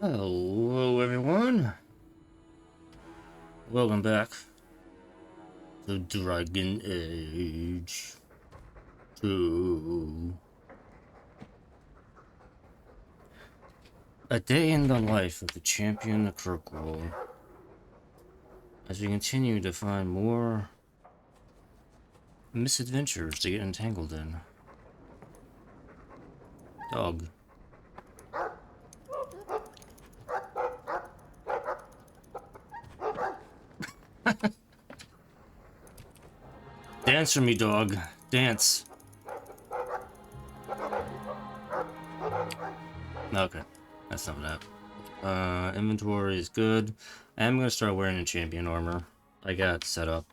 Hello everyone, welcome back to Dragon Age 2. A day in the life of the champion of Kirkwall, as we continue to find more misadventures to get entangled in. Dog. Dance for me, dog. Dance. Okay, that's not that. Inventory is good. I am gonna start wearing the champion armor. I got set up.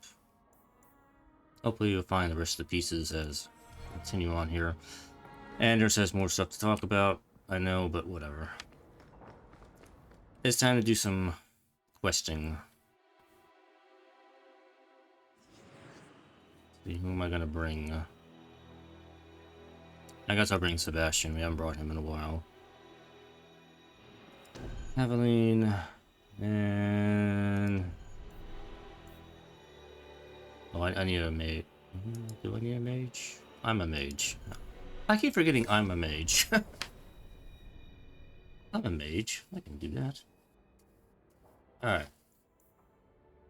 Hopefully you'll find the rest of the pieces as I continue on here. Anders has more stuff to talk about, I know, but whatever. It's time to do some questing. See, who am I gonna bring? I guess I'll bring Sebastian. We haven't brought him in a while. Aveline and oh, I need a mage. Do I need a mage? I'm a mage. I keep forgetting I'm a mage. I'm a mage. I can do that. Alright.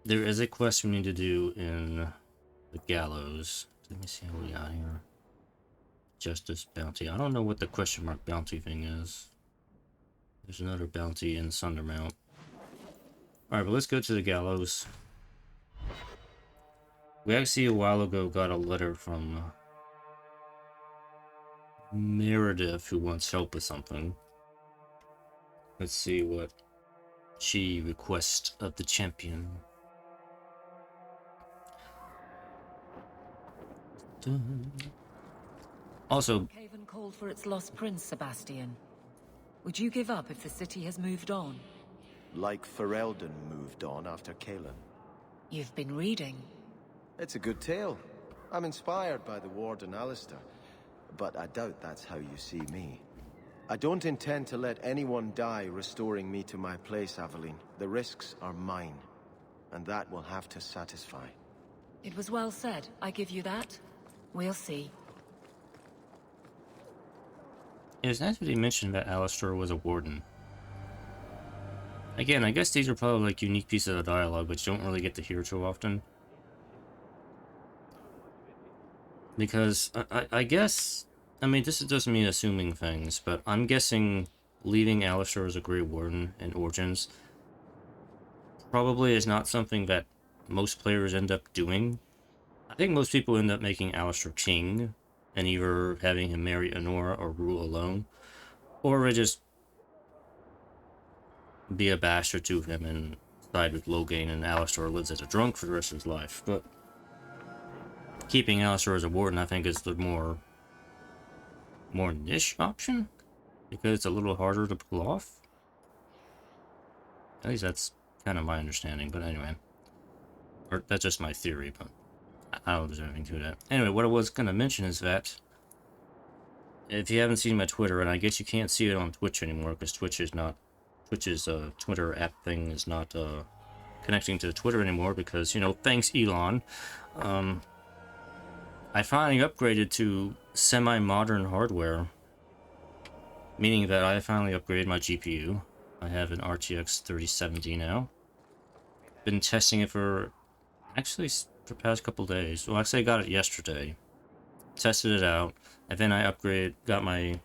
There is a quest we need to do in the gallows. Let me see how we got here. Justice bounty. I don't know what the question mark bounty thing is. There's another bounty in Sundermount. Alright, but let's go to the gallows. We actually a while ago got a letter from Meredith who wants help with something. Let's see what she requests of the champion. Also, Haven called for its lost prince, Sebastian. Would you give up if the city has moved on? Like Ferelden moved on after Kalen. You've been reading. It's a good tale. I'm inspired by the Warden Alistair, but I doubt that's how you see me. I don't intend to let anyone die restoring me to my place, Aveline. The risks are mine, and that will have to satisfy. It was well said. I give you that. We'll see. it was nice that he mentioned that Alistair was a warden. Again, I guess these are probably like unique pieces of dialogue, which you don't really get to hear too often. Because I guess, I mean, this is just me assuming things, but I'm guessing leaving Alistair as a Grey Warden in Origins probably is not something that most players end up doing. I think most people end up making Alistair king, and either having him marry Honora or rule alone, or just be a bastard to him and side with Loghain, and Alistair lives as a drunk for the rest of his life. But keeping Alistair as a warden, I think, is the more niche option, because it's a little harder to pull off. At least that's kind of my understanding, but anyway. Or that's just my theory, but I don't know if there's anything to that. Anyway, what I was going to mention is that if you haven't seen my Twitter, and I guess you can't see it on Twitch anymore because Twitch's Twitter app thing is not connecting to Twitter anymore because, you know, thanks Elon. I finally upgraded to semi-modern hardware, meaning that I finally upgraded my GPU. I have an RTX 3070 now. Been testing it for actually the past couple days. Well, actually I got it yesterday. Tested it out, and then I got my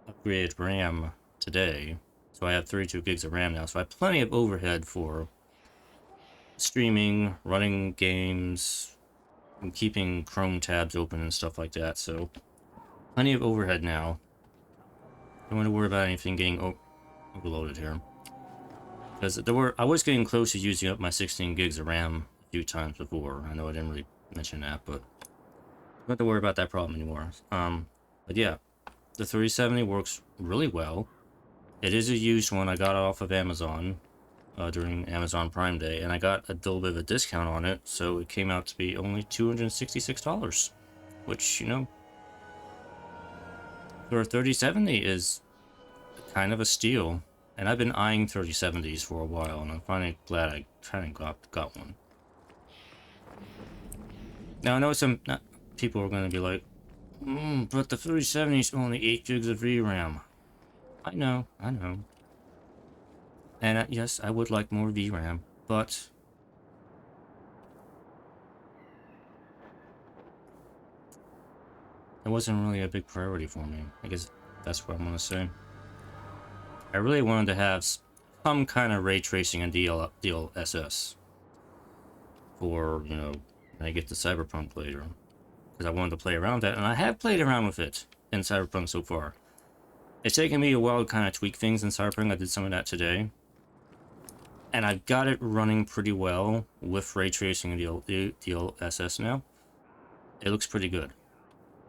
upgraded RAM today. So I have 32 gigs of RAM now, so I have plenty of overhead for streaming, running games, and keeping Chrome tabs open and stuff like that. So plenty of overhead now. Don't want to worry about anything getting overloaded here. Because I was getting close to using up my 16 gigs of RAM a few times before. I know I didn't really mention that, but don't have to worry about that problem anymore. But yeah, the 3070 works really well. It is a used one. I got it off of Amazon during Amazon Prime Day, and I got a little bit of a discount on it, so it came out to be only $266, which, you know, for a 3070 is kind of a steal. And I've been eyeing 3070s for a while, and I'm finally glad I kind of got one. Now I know some people are going to be like, but the 3070 is only 8 gigs of VRAM. I know. And yes, I would like more VRAM, but it wasn't really a big priority for me. I guess that's what I'm going to say. I really wanted to have some kind of ray tracing and DLSS for, you know, when I get to Cyberpunk later. Because I wanted to play around with that, and I have played around with it in Cyberpunk so far. It's taken me a while to kind of tweak things in Cyberpunk. I did some of that today. And I've got it running pretty well with ray tracing and DLSS now. It looks pretty good.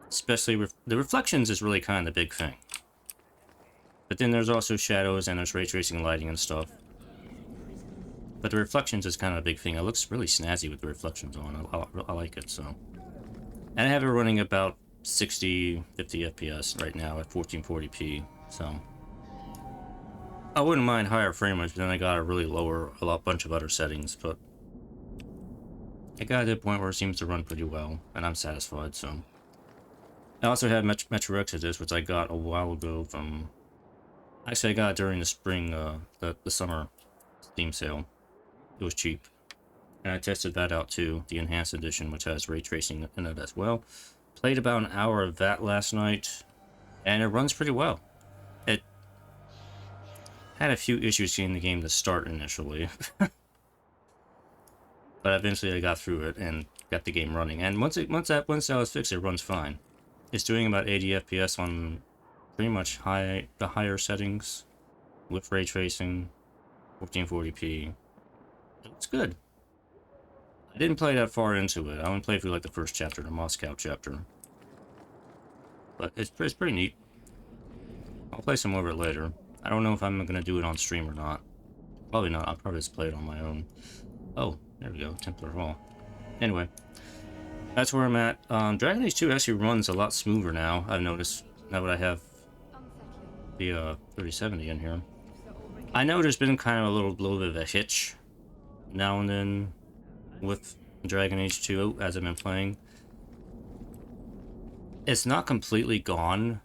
Especially the reflections is really kind of the big thing. But then there's also shadows and there's ray tracing and lighting and stuff. But the reflections is kind of a big thing. It looks really snazzy with the reflections on. I like it, so. And I have it running about 50 FPS right now at 1440p, so. I wouldn't mind higher frame rates, but then I got to really lower a bunch of other settings, but I got to the point where it seems to run pretty well, and I'm satisfied, so. I also had Metro Exodus, which I got a while ago from... Actually, I got it during the spring, the summer Steam sale. It was cheap. And I tested that out too, the Enhanced Edition, which has ray tracing in it as well. Played about an hour of that last night, and it runs pretty well. It had a few issues getting the game to start initially. But eventually I got through it and got the game running. And once that was fixed, it runs fine. It's doing about 80 FPS on pretty much the higher settings with ray tracing, 1440p. It's good. I didn't play that far into it. I only played through like the first chapter, the Moscow chapter. But it's pretty neat. I'll play some more of it later. I don't know if I'm going to do it on stream or not. Probably not. I'll probably just play it on my own. Oh, there we go. Templar Hall. Anyway. That's where I'm at. Dragon Age 2 actually runs a lot smoother now, I've noticed. Now that I have the 3070 in here. I know there's been kind of a little bit of a hitch now and then with Dragon Age 2 as I've been playing. It's not completely gone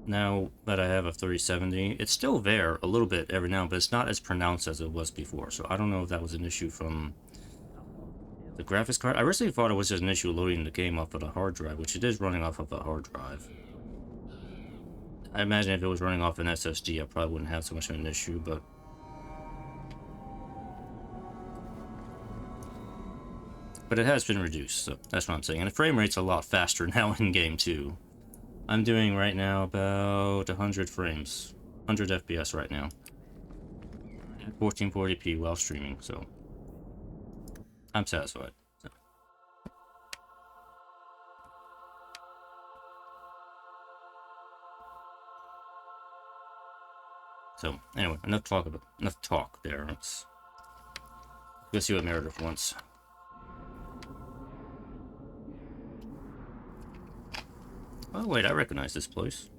now that I have a 3070. It's still there a little bit every now, but it's not as pronounced as it was before. So I don't know if that was an issue from the graphics card. I originally thought it was just an issue loading the game off of the hard drive, which it is running off of a hard drive. I imagine if it was running off an SSD, I probably wouldn't have so much of an issue, but it has been reduced, so that's what I'm saying. And the frame rate's a lot faster now in game too. I'm doing right now about 100 frames, 100 FPS right now, at 1440p while streaming, so I'm satisfied. So anyway, enough talk there. Let's see what Meredith wants. Oh wait, I recognize this place.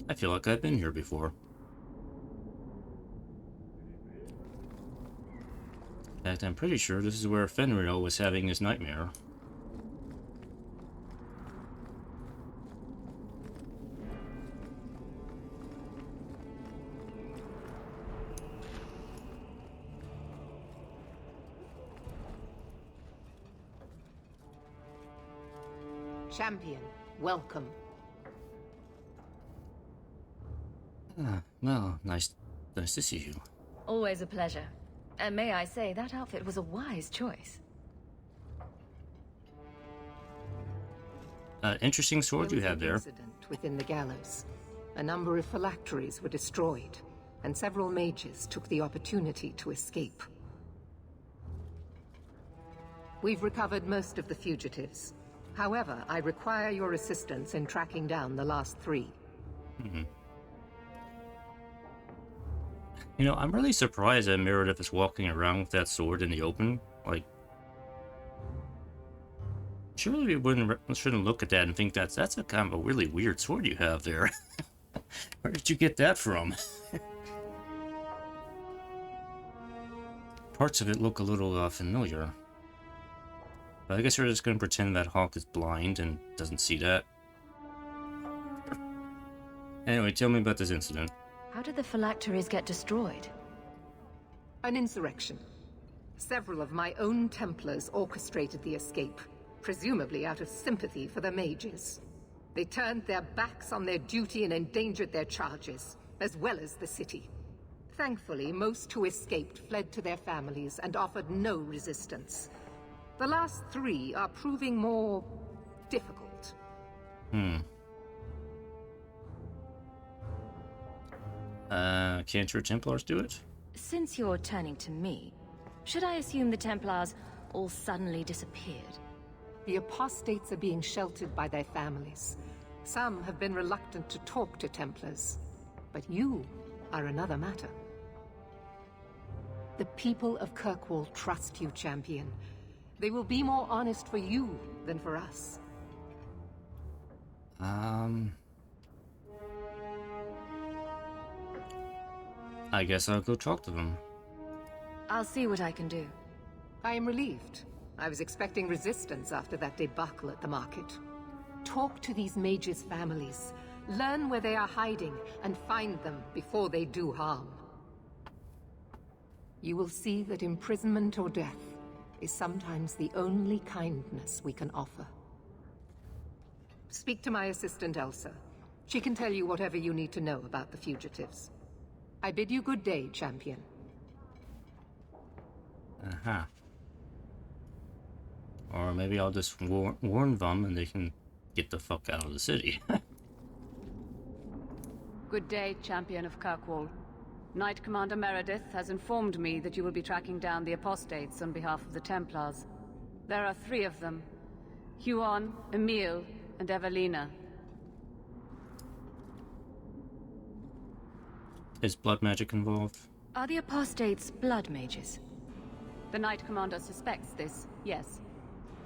I feel like I've been here before. In fact, I'm pretty sure this is where Fenrir was having his nightmare. Champion, welcome. Well, nice to see you. Always a pleasure. And may I say, that outfit was a wise choice. Interesting sword you have there. Incident within the gallows. A number of phylacteries were destroyed, and several mages took the opportunity to escape. We've recovered most of the fugitives. However, I require your assistance in tracking down the last 3. You know, I'm really surprised that Meredith is walking around with that sword in the open. Like, surely we shouldn't look at that and think that's a kind of a really weird sword you have there. Where did you get that from? Parts of it look a little familiar. But I guess we're just going to pretend that Hawk is blind and doesn't see that. Anyway, tell me about this incident. How did the phylacteries get destroyed? An insurrection. Several of my own Templars orchestrated the escape, presumably out of sympathy for the mages. They turned their backs on their duty and endangered their charges, as well as the city. Thankfully, most who escaped fled to their families and offered no resistance. The last 3 are proving more difficult. Can't your Templars do it? Since you're turning to me, should I assume the Templars all suddenly disappeared? The apostates are being sheltered by their families. Some have been reluctant to talk to Templars. But you are another matter. The people of Kirkwall trust you, champion. They will be more honest for you than for us. I guess I'll go talk to them. I'll see what I can do. I am relieved. I was expecting resistance after that debacle at the market. Talk to these mages' families. Learn where they are hiding and find them before they do harm. You will see that imprisonment or death is sometimes the only kindness we can offer. Speak to my assistant Elsa. She can tell you whatever you need to know about the fugitives. I bid you good day, champion. Uh-huh. Or maybe I'll just warn them and they can get the fuck out of the city. Good day, champion of Kirkwall. Knight Commander Meredith has informed me that you will be tracking down the apostates on behalf of the Templars. There are 3 of them. Huon, Emil, and Evelina. Is blood magic involved? Are the apostates blood mages? The Knight Commander suspects this, yes.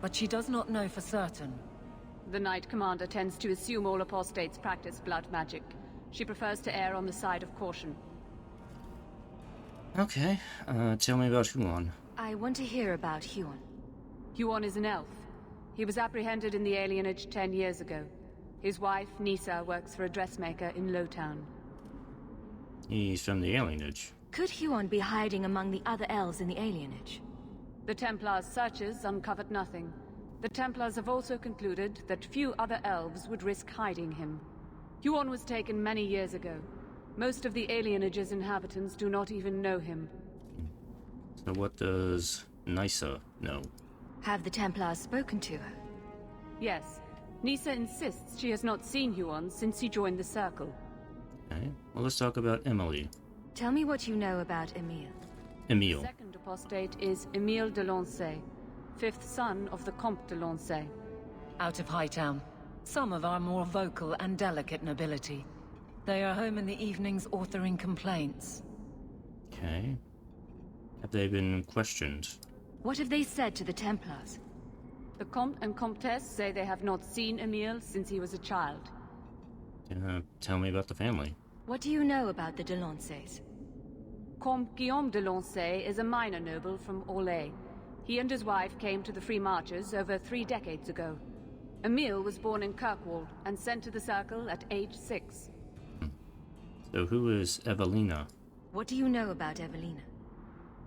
But she does not know for certain. The Knight Commander tends to assume all apostates practice blood magic. She prefers to err on the side of caution. Okay, tell me about Huon. I want to hear about Huon. Huon is an elf. He was apprehended in the alienage 10 years ago. His wife, Nisa, works for a dressmaker in Lowtown. He's from the alienage. Could Huon be hiding among the other elves in the alienage? The Templars' searches uncovered nothing. The Templars have also concluded that few other elves would risk hiding him. Huon was taken many years ago. Most of the alienage's inhabitants do not even know him. So what does Nisa know? Have the Templars spoken to her? Yes. Nisa insists she has not seen Huon since he joined the Circle. Okay, well let's talk about Emily. Tell me what you know about Emil. Emil. The second apostate is Emile de Lancey, 5th son of the Comte de Lancey. Out of Hightown. Some of our more vocal and delicate nobility. They are home in the evenings authoring complaints. Okay. Have they been questioned? What have they said to the Templars? The Comte and Comtesse say they have not seen Emile since he was a child. Tell me about the family. What do you know about the de Lanceys? Comte Guillaume de Lancey is a minor noble from Orlais. He and his wife came to the Free Marches over 3 decades ago. Emile was born in Kirkwall and sent to the Circle at age 6. So who is Evelina? What do you know about Evelina?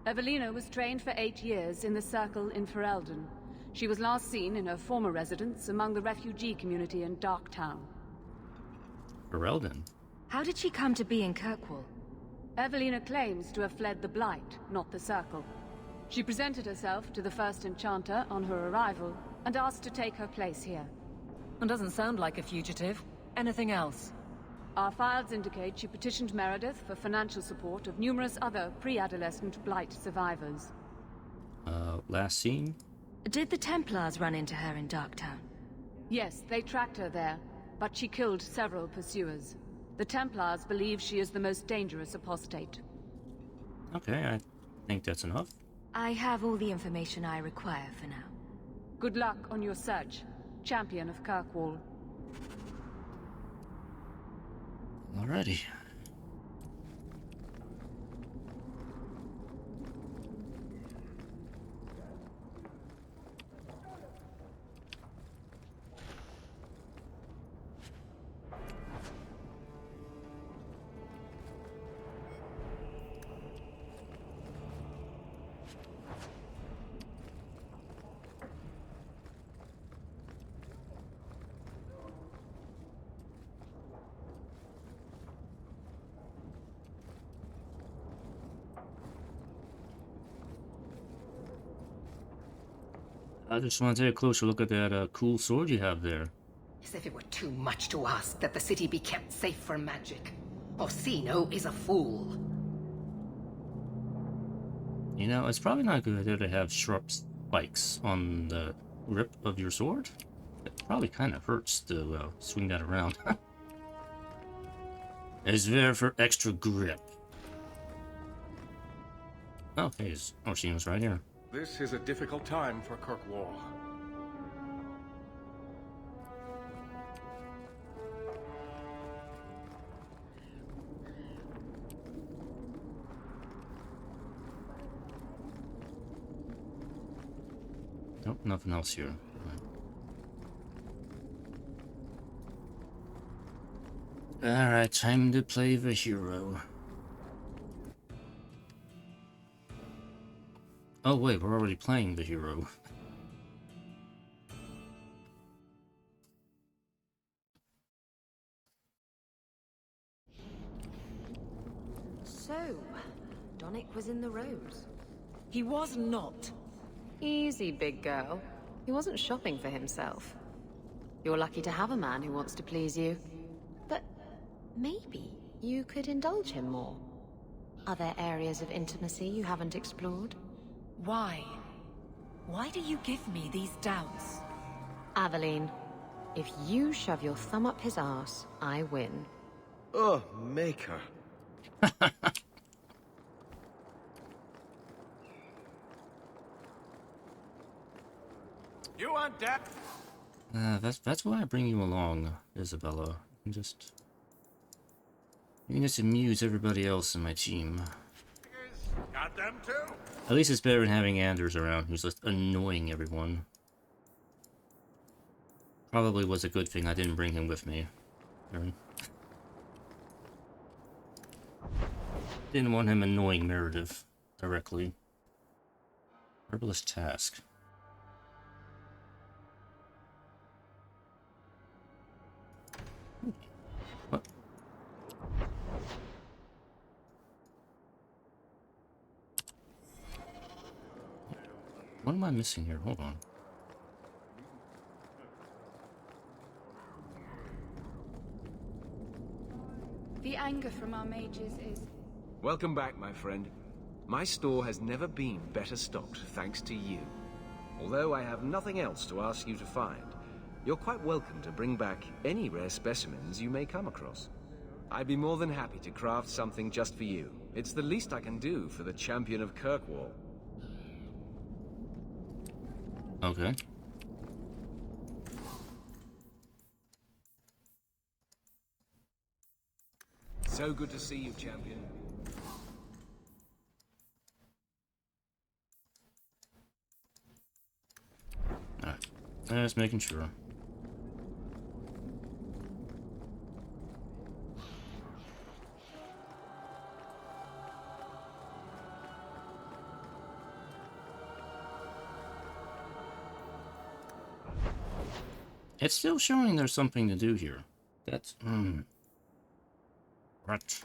Evelina was trained for 8 years in the Circle in Ferelden. She was last seen in her former residence among the refugee community in Darktown. Ferelden? How did she come to be in Kirkwall? Evelina claims to have fled the Blight, not the Circle. She presented herself to the First Enchanter on her arrival and asked to take her place here. And doesn't sound like a fugitive. Anything else? Our files indicate she petitioned Meredith for financial support of numerous other pre-adolescent Blight survivors. Last seen? Did the Templars run into her in Darktown? Yes, they tracked her there, but she killed several pursuers. The Templars believe she is the most dangerous apostate. Okay, I think that's enough. I have all the information I require for now. Good luck on your search, champion of Kirkwall. Alrighty. I just want to take a closer look at that cool sword you have there. As if it were too much to ask that the city be kept safe from magic. Orsino is a fool. You know, it's probably not a good idea to have sharp spikes on the grip of your sword. It probably kind of hurts to swing that around. It's there for extra grip. Oh, hey, Orsino's right here. This is a difficult time for Kirkwall. Nope, nothing else here. Alright, time to play the hero. Oh wait, we're already playing the hero. So, Donick was in the rose. He was not. Easy, big girl. He wasn't shopping for himself. You're lucky to have a man who wants to please you. But maybe you could indulge him more. Are there areas of intimacy you haven't explored? Why? Why do you give me these doubts? Aveline, if you shove your thumb up his arse, I win. Oh, Maker. You want that? That's why I bring you along, Isabela. You can just amuse everybody else in my team. Got them too. At least it's better than having Anders around, who's just annoying everyone. Probably was a good thing I didn't bring him with me. Aaron. Didn't want him annoying Meredith directly. Herbalist task. What? What am I missing here? Hold on. The anger from our mages is... Welcome back, my friend. My store has never been better stocked, thanks to you. Although I have nothing else to ask you to find, you're quite welcome to bring back any rare specimens you may come across. I'd be more than happy to craft something just for you. It's the least I can do for the champion of Kirkwall. Okay. So good to see you, champion. Alright. Just making sure. It's still showing there's something to do here. That's... Right.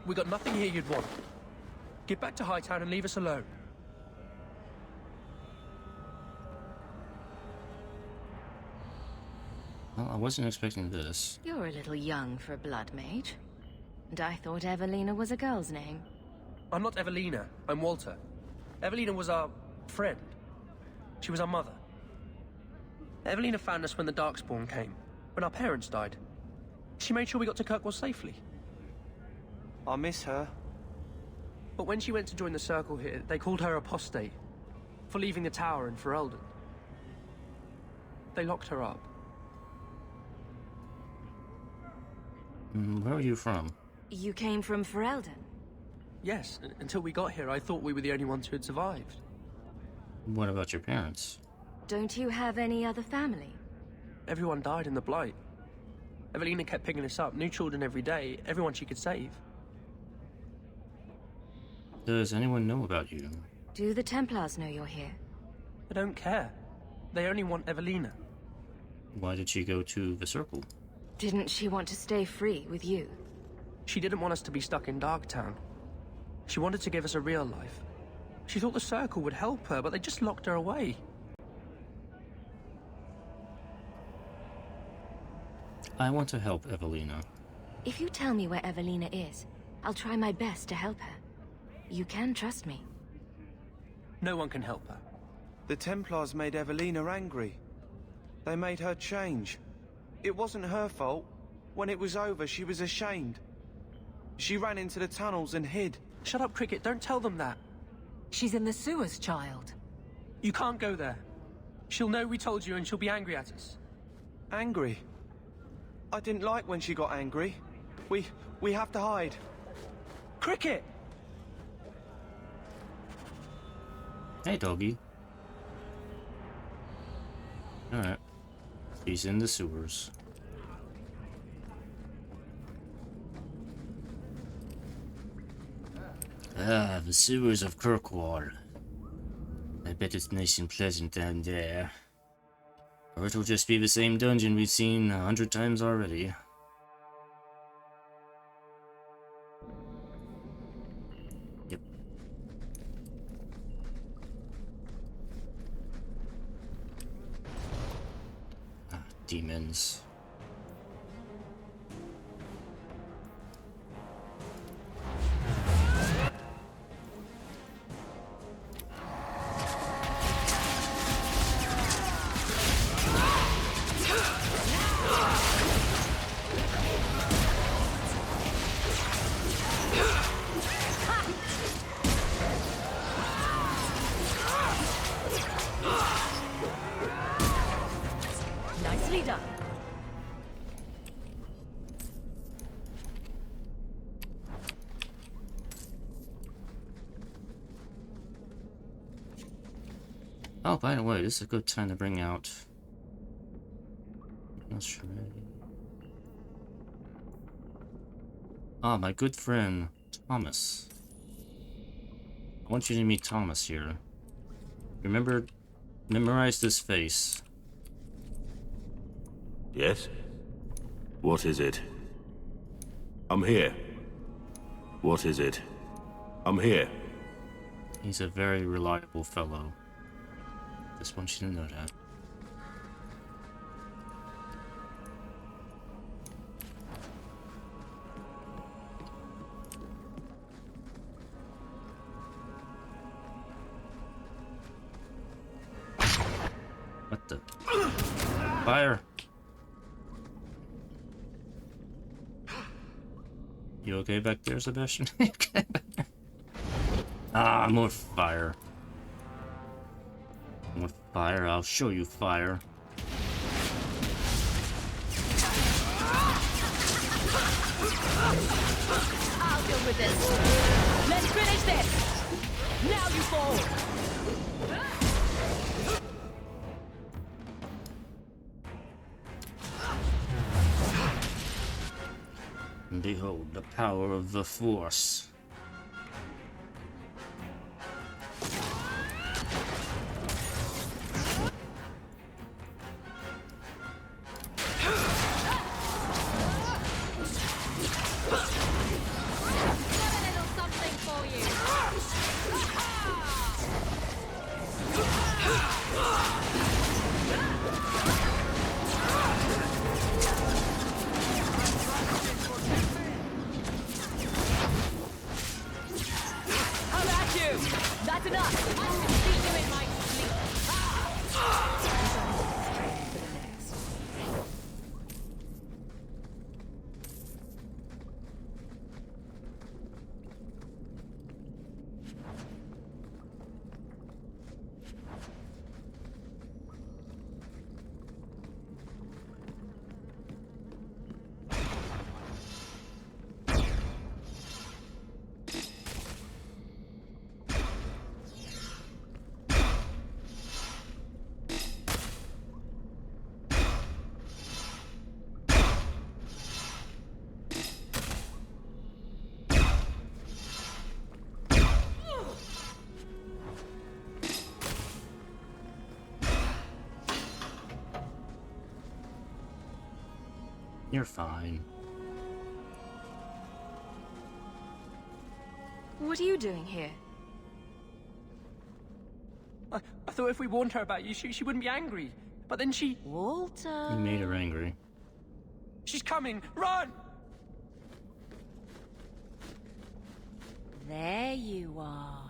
We got nothing here you'd want. Get back to Hightown and leave us alone. Well, I wasn't expecting this. You're a little young for a blood mage. And I thought Evelina was a girl's name. I'm not Evelina, I'm Walter. Evelina was our friend. She was our mother. Evelina found us when the Darkspawn came, when our parents died. She made sure we got to Kirkwall safely. I miss her. But when she went to join the Circle here, they called her apostate for leaving the tower in Ferelden. They locked her up. Where are you from? You came from Ferelden? Yes, until we got here, I thought we were the only ones who had survived. What about your parents? Don't you have any other family? Everyone died in the Blight. Evelina kept picking us up, new children every day, everyone she could save. Does anyone know about you? Do the Templars know you're here? They don't care. They only want Evelina. Why did she go to the Circle? Didn't she want to stay free with you? She didn't want us to be stuck in Darktown. She wanted to give us a real life. She thought the Circle would help her, but they just locked her away. I want to help Evelina. If you tell me where Evelina is, I'll try my best to help her. You can trust me. No one can help her. The Templars made Evelina angry. They made her change. It wasn't her fault. When it was over, she was ashamed. She ran into the tunnels and hid. Shut up, Cricket. Don't tell them that. She's in the sewers, child. You can't go there. She'll know we told you and she'll be angry at us. Angry? I didn't like when she got angry. We have to hide. Cricket! Hey, doggy. Alright. He's in the sewers. Ah, the sewers of Kirkwall. I bet it's nice and pleasant down there. Or it'll just be the same dungeon we've seen 100 times already. Yep. Ah, demons. Nicely done. Oh, by the way, this is a good time to bring out... Ah, my good friend, Thomas. I want you to meet Thomas here. Memorize this face. Yes? What is it? I'm here. What is it? I'm here. He's a very reliable fellow. Just want you to know that. What the? Fire! You okay back there, Sebastian? Okay. Ah, more fire. More fire, I'll show you fire. I'll deal with this. Let's finish this. Now you fall. Behold the power of the Force. You're fine. What are you doing here? I thought if we warned her about you, she wouldn't be angry. But then she... Walter! You made her angry. She's coming! Run! There you are.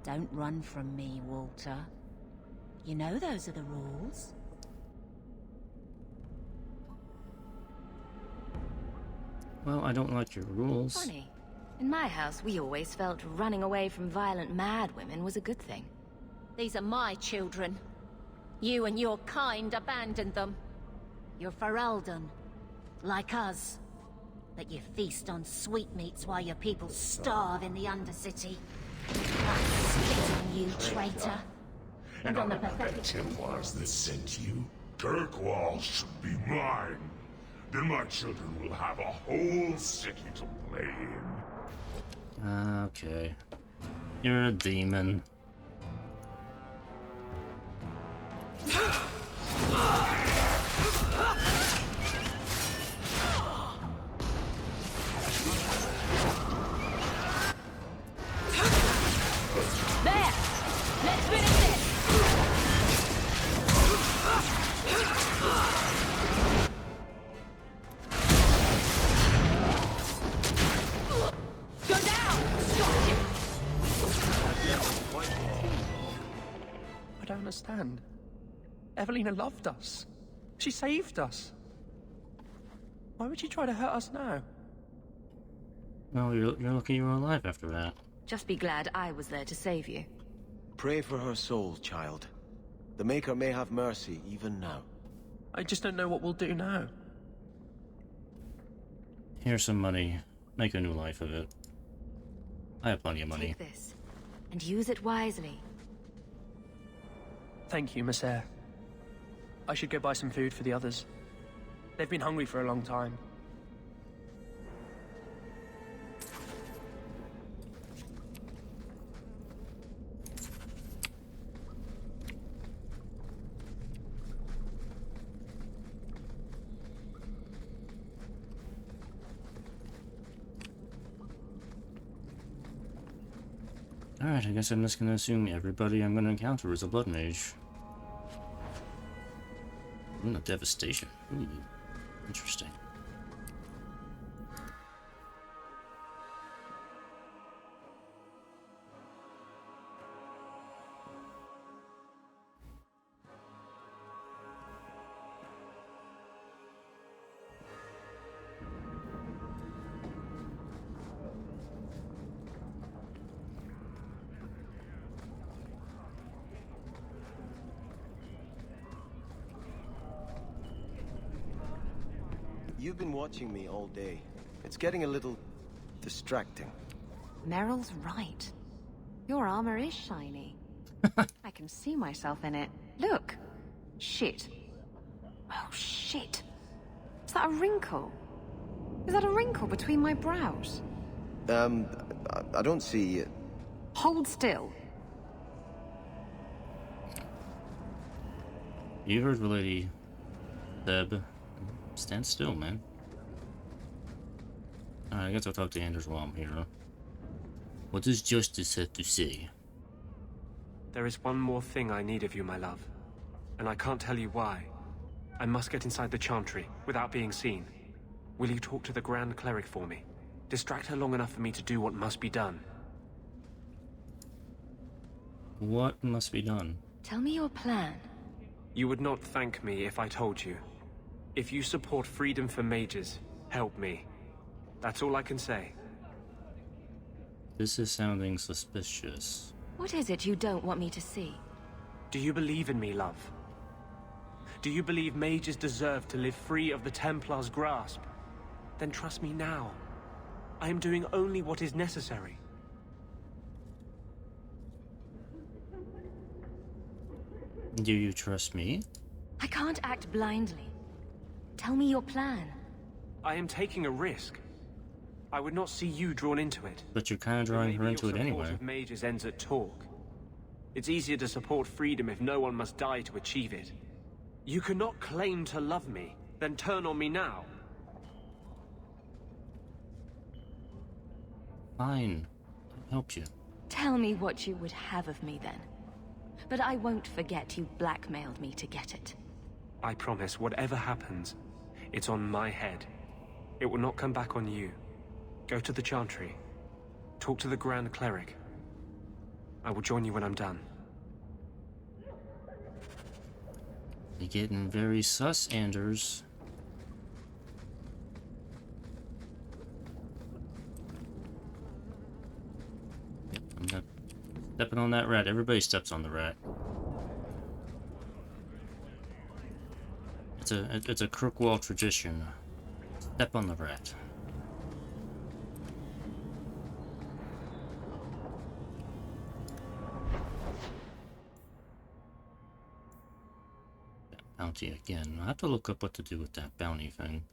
Don't run from me, Walter. You know those are the rules. Well, I don't like your rules. Funny. In my house, we always felt running away from violent mad women was a good thing. These are my children. You and your kind abandoned them. You're Ferelden. Like us. That you feast on sweetmeats while your people starve in the Undercity. I spit on you, traitor. And on the pathetic Templars that sent you. Kirkwall should be mine. Then my children will have a whole city to play in. Okay. You're a demon. There! Let's finish this! Go down! I don't understand. Evelina loved us. She saved us. Why would she try to hurt us now? Well, you're lucky you were alive after that. Just be glad I was there to save you. Pray for her soul, child. The Maker may have mercy even now. I just don't know what we'll do now. Here's some money. Make a new life of it. I have plenty of money. Take this, and use it wisely. Thank you, Miss Eyre. I should go buy some food for the others. They've been hungry for a long time. Alright, I guess I'm just gonna assume everybody I'm gonna encounter is a blood mage. Ooh, devastation. Ooh, interesting. You've been watching me all day. It's getting a little distracting. Merrill's right. Your armor is shiny. I can see myself in it. Look. Shit. Oh, shit. Is that a wrinkle? Is that a wrinkle between my brows? I don't see it. Hold still. You heard the lady, Deb. Stand still, man. Alright, I guess I'll talk to Anders while I'm here. What does Justice have to say? There is one more thing I need of you, my love. And I can't tell you why. I must get inside the Chantry, without being seen. Will you talk to the Grand Cleric for me? Distract her long enough for me to do what must be done. What must be done? Tell me your plan. You would not thank me if I told you. If you support freedom for mages, help me. That's all I can say. This is sounding suspicious. What is it you don't want me to see? Do you believe in me, love? Do you believe mages deserve to live free of the Templars' grasp? Then trust me now. I am doing only what is necessary. Do you trust me? I can't act blindly. Tell me your plan. I am taking a risk. I would not see you drawn into it. But you're kind of drawing her into it anyway. Of mages ends at talk. It's easier to support freedom if no one must die to achieve it. You cannot claim to love me then turn on me now. Fine. I'll help you. Tell me what you would have of me then. But I won't forget you blackmailed me to get it. I promise, whatever happens, it's on my head. It will not come back on you. Go to the Chantry. Talk to the Grand Cleric. I will join you when I'm done. You're getting very sus, Anders. Yep, I'm not stepping on that rat. Everybody steps on the rat. It's a Kirkwall tradition. Step on the rat. Bounty again. I have to look up what to do with that bounty thing.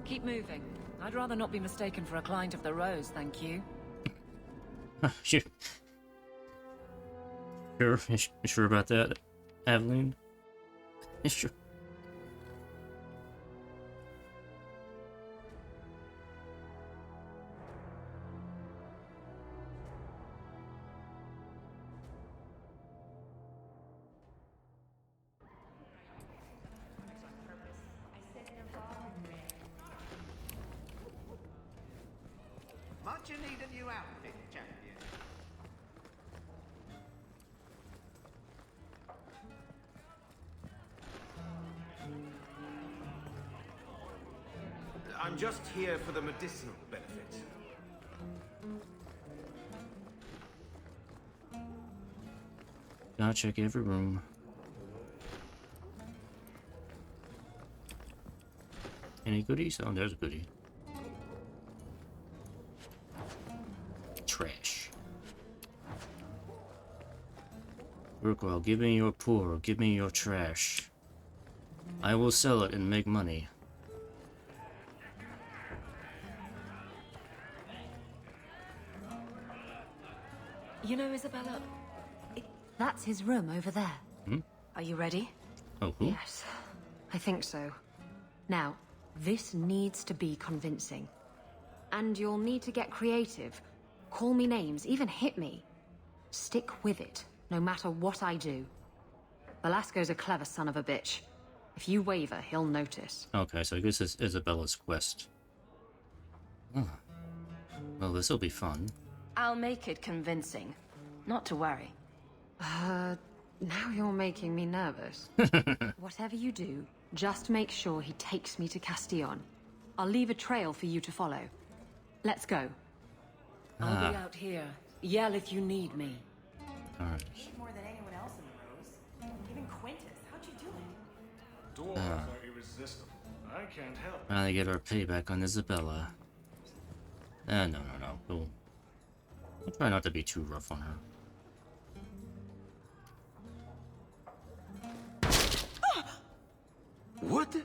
Keep moving. I'd rather not be mistaken for a client of the Rose, thank you. Sure. You sure about that, Aveline? Sure. Might you need a new outfit, champion? I'm just here for the medicinal benefit. Gotta check every room. Any goodies? Oh, there's a goodie. Trash. Kirkwall, give me your poor, give me your trash. I will sell it and make money. You know, Isabela, That's his room over there. Hmm? Are you ready? Oh, who? Yes, I think so. Now, this needs to be convincing. And you'll need to get creative. Call me names, even hit me. Stick with it, no matter what I do. Velasco's a clever son of a bitch. If you waver, he'll notice. Okay, so I guess it's Isabella's quest. Oh. Well, this'll be fun. I'll make it convincing. Not to worry. Now you're making me nervous. Whatever you do, just make sure he takes me to Castillon. I'll leave a trail for you to follow. Let's go. I'll be out here. Yell if you need me. Alright. More than anyone else in the Rose. Even Quintus, how'd you do it? Dwarves are irresistible. I can't help. Finally get our payback on Isabela. No. I'll try not to be too rough on her. What?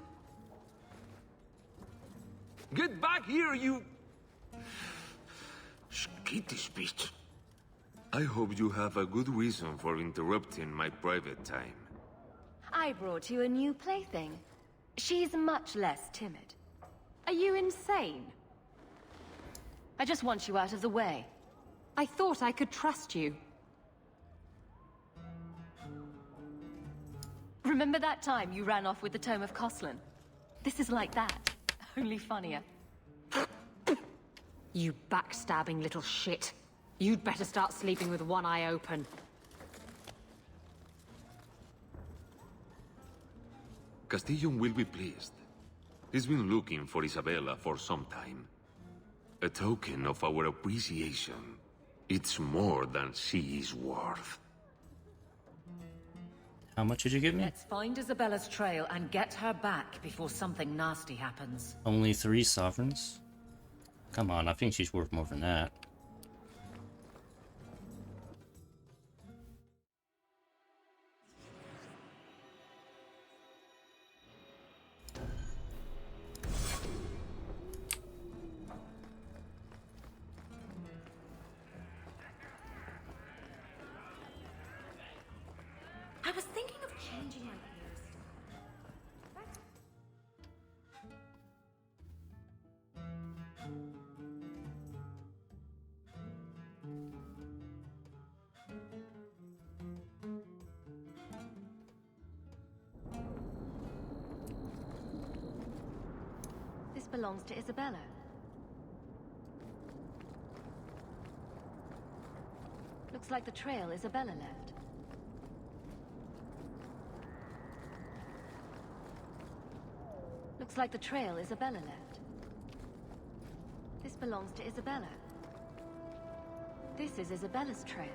Get back here, you... Skittish bitch. I hope you have a good reason for interrupting my private time. I brought you a new plaything. She's much less timid. Are you insane? I just want you out of the way. I thought I could trust you. Remember that time you ran off with the Tome of Coslin? This is like that, only funnier. You backstabbing little shit. You'd better start sleeping with one eye open. Castillon will be pleased. He's been looking for Isabela for some time. A token of our appreciation. It's more than she is worth. How much did you give me? Let's find Isabela's trail and get her back before something nasty happens. Only 3 sovereigns? Come on, I think she's worth more than that. I was thinking of changing my hairstyle. This belongs to Isabela. Looks like the trail Isabela left. Looks like the trail Isabela left. This belongs to Isabela. This is Isabela's trail.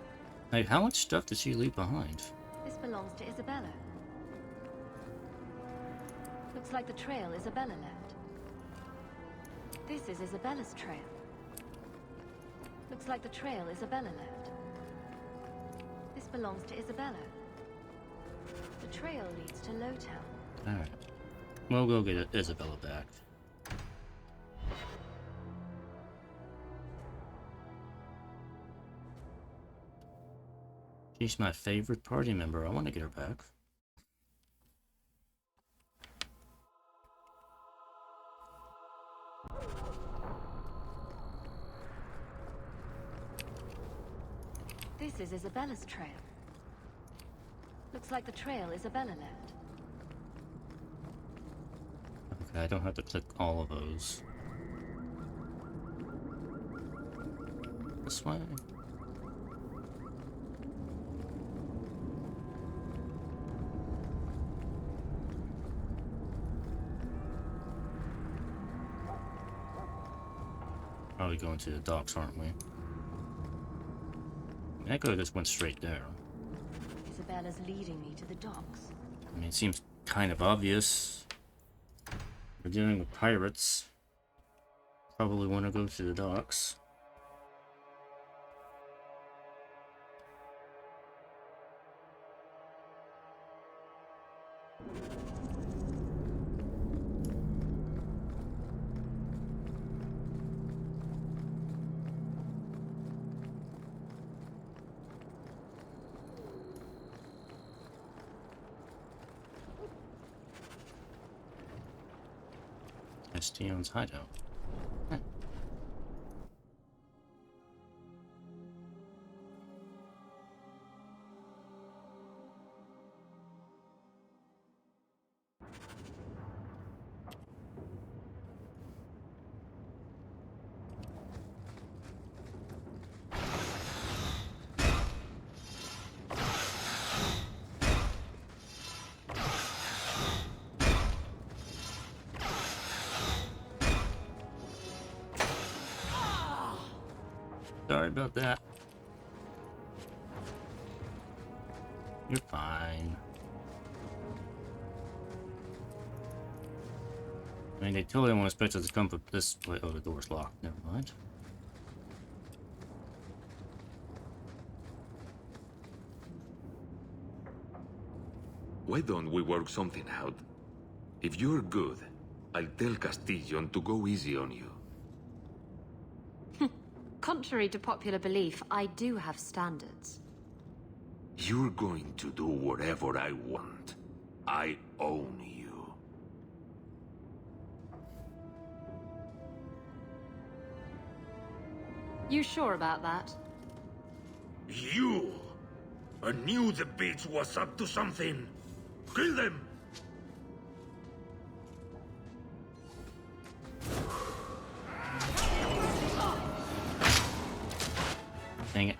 Hey, how much stuff did she leave behind? This belongs to Isabela. Looks like the trail Isabela left. This is Isabela's trail. Looks like the trail Isabela left. This belongs to Isabela. The trail leads to Lowtown. Alright. We'll go get Isabela back. She's my favorite party member. I want to get her back. This is Isabela's trail. Looks like the trail Isabela left. Okay, I don't have to click all of those. This way. Probably going to the docks, aren't we? I could have just went straight there. Isabela's leading me to the docks. I mean, it seems kind of obvious. We're dealing with pirates. Probably want to go to the docks. Estion's hideout. Huh. Sorry about that. You're fine. I mean, they totally won't expect us to come from this way. Oh, the door's locked. Never mind. Why don't we work something out? If you're good, I'll tell Castillon to go easy on you. Contrary to popular belief, I do have standards. You're going to do whatever I want. I own you. You sure about that? You! I knew the bitch was up to something. Kill them! Dang it.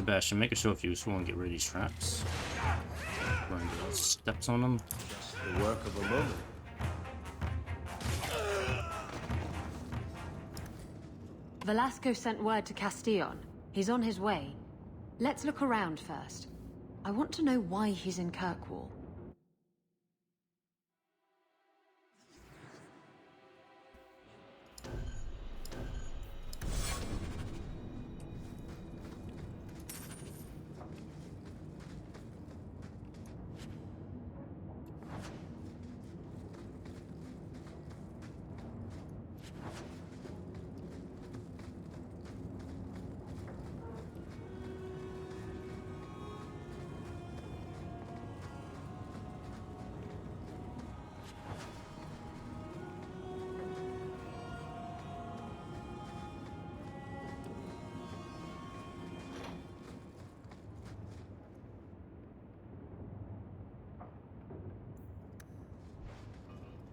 Sebastian, make a show of useful and get rid of these traps. Run the steps on them. Just the work of a moment. Velasco sent word to Castillon. He's on his way. Let's look around first. I want to know why he's in Kirkwall.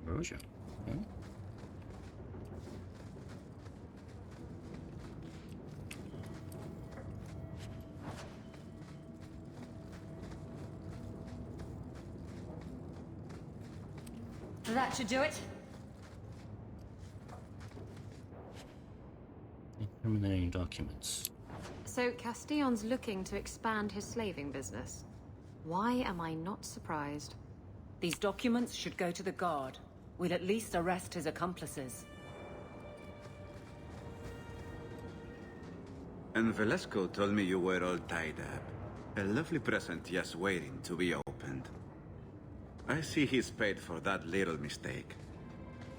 Roja. Okay. That should do it. Incriminating documents. So Castillon's looking to expand his slaving business. Why am I not surprised? These documents should go to the guard. We'll at least arrest his accomplices. And Velasco told me you were all tied up. A lovely present just waiting to be opened. I see he's paid for that little mistake.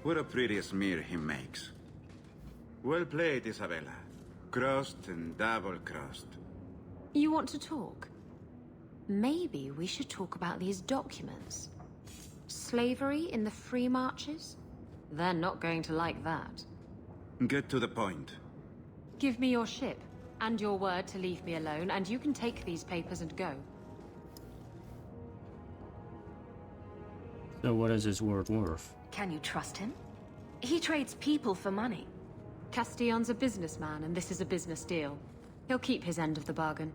What a pretty smear he makes. Well played, Isabela. Crossed and double-crossed. You want to talk? Maybe we should talk about these documents. Slavery in the free marches? They're not going to like that. Get to the point. Give me your ship, and your word to leave me alone, and you can take these papers and go. So what is his word worth? Can you trust him? He trades people for money. Castillon's a businessman, and this is a business deal. He'll keep his end of the bargain.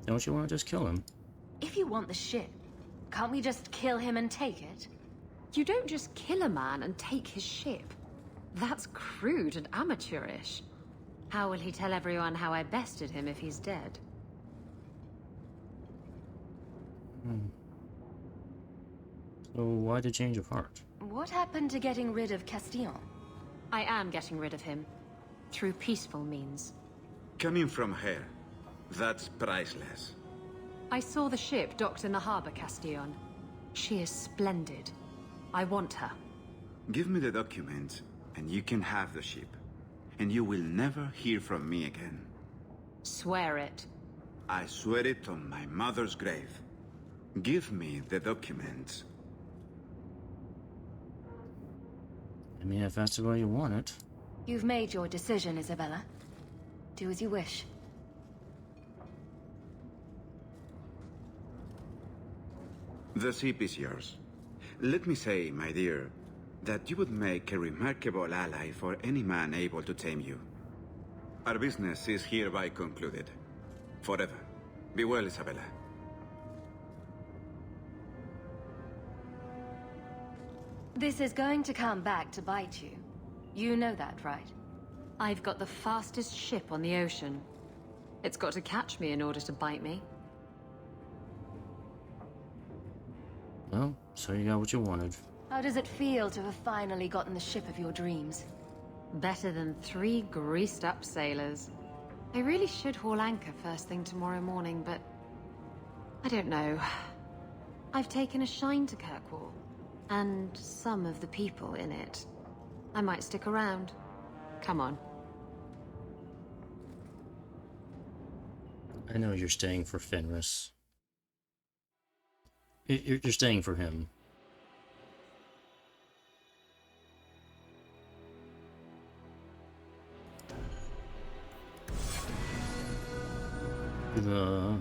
Don't you want to just kill him? If you want the ship, can't we just kill him and take it? You don't just kill a man and take his ship. That's crude and amateurish. How will he tell everyone how I bested him if he's dead? So why the change of heart? What happened to getting rid of Castillon? I am getting rid of him. Through peaceful means. Coming from her, that's priceless. I saw the ship docked in the harbor, Castillon. She is splendid. I want her. Give me the documents, and you can have the ship. And you will never hear from me again. Swear it. I swear it on my mother's grave. Give me the documents. I mean, if that's the way you want it. You've made your decision, Isabela. Do as you wish. The ship is yours. Let me say, my dear, that you would make a remarkable ally for any man able to tame you. Our business is hereby concluded. Forever. Be well, Isabela. This is going to come back to bite you. You know that, right? I've got the fastest ship on the ocean. It's got to catch me in order to bite me. Well, so you got what you wanted. How does it feel to have finally gotten the ship of your dreams? Better than 3 greased-up sailors. I really should haul anchor first thing tomorrow morning, but... I don't know. I've taken a shine to Kirkwall. And some of the people in it. I might stick around. Come on. I know you're staying for Fenris. You're staying for him. The...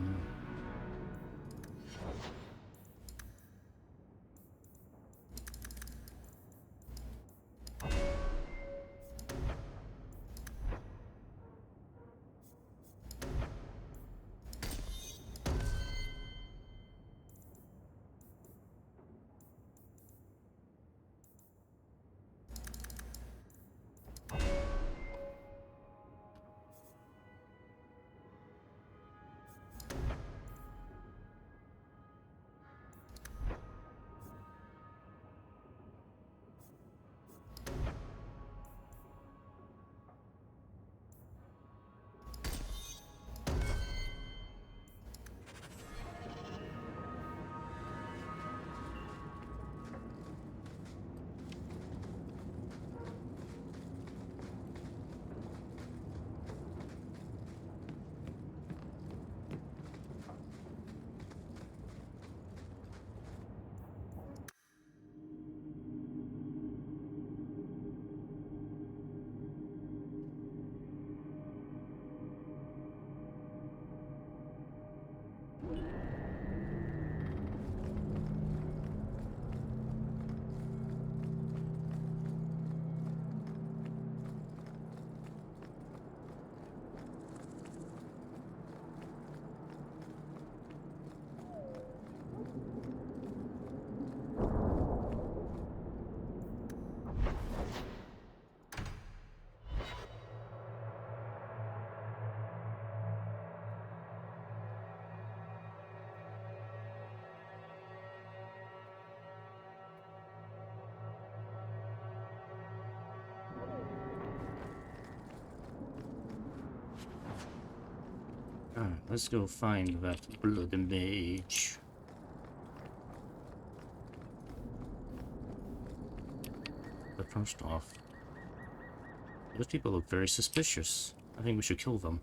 Alright, let's go find that blood mage. But first off, those people look very suspicious. I think we should kill them.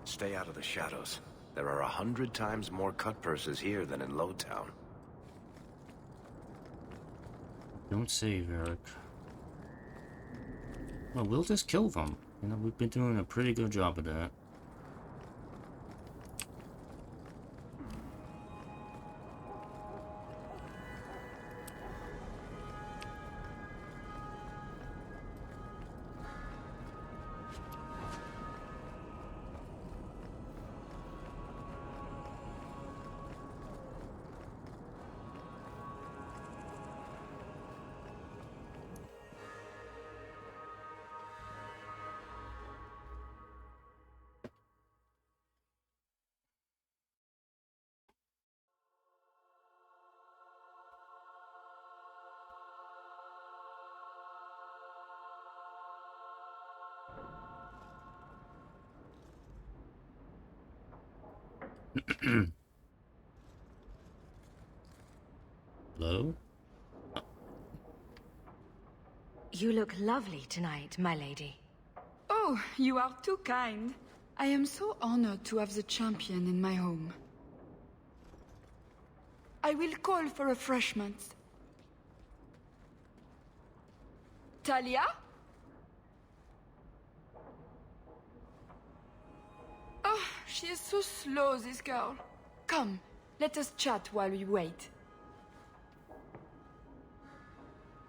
Stay out of the shadows. There are 100 times more cut purses here than in Lowtown. Don't save, Eric. Well, we'll just kill them. You know, we've been doing a pretty good job of that. Hello? You look lovely tonight, my lady. Oh, you are too kind. I am so honored to have the champion in my home. I will call for refreshments. Talia? Oh, she is so slow, this girl. Come, let us chat while we wait.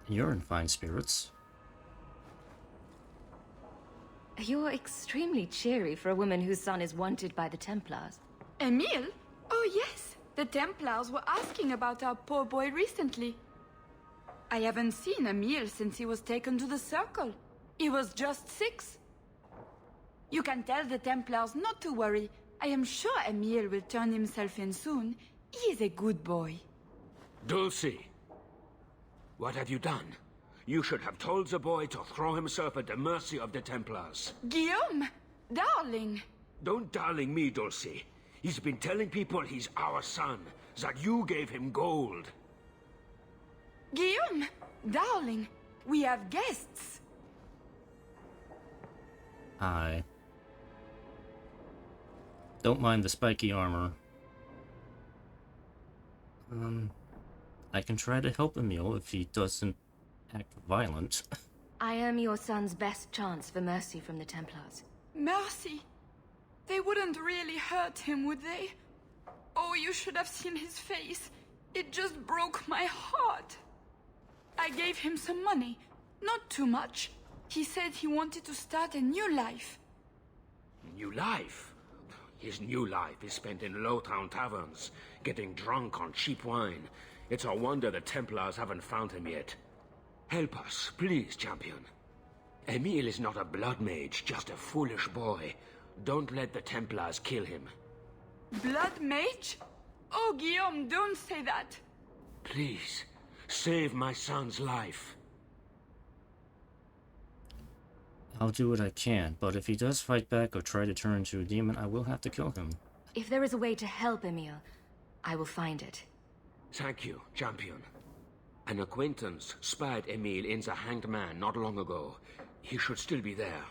You're in fine spirits. You're extremely cheery for a woman whose son is wanted by the Templars. Emile? Oh yes, the Templars were asking about our poor boy recently. I haven't seen Emile since he was taken to the Circle. He was just 6. You can tell the Templars not to worry. I am sure Emile will turn himself in soon. He is a good boy. Dulcie, what have you done? You should have told the boy to throw himself at the mercy of the Templars. Guillaume! Darling! Don't darling me, Dulcie. He's been telling people he's our son, that you gave him gold. Guillaume! Darling! We have guests! Hi. Don't mind the spiky armor. I can try to help Emile if he doesn't act violent. I am your son's best chance for mercy from the Templars. Mercy! They wouldn't really hurt him, would they? Oh, you should have seen his face. It just broke my heart. I gave him some money. Not too much. He said he wanted to start a new life. New life? His new life is spent in low-town taverns, getting drunk on cheap wine. It's a wonder the Templars haven't found him yet. Help us, please, champion. Emil is not a blood mage, just a foolish boy. Don't let the Templars kill him. Blood mage? Oh, Guillaume, don't say that. Please, save my son's life. I'll do what I can, but if he does fight back or try to turn into a demon, I will have to kill him. If there is a way to help Emil, I will find it. Thank you, champion. An acquaintance spied Emil in the Hanged Man not long ago. He should still be there.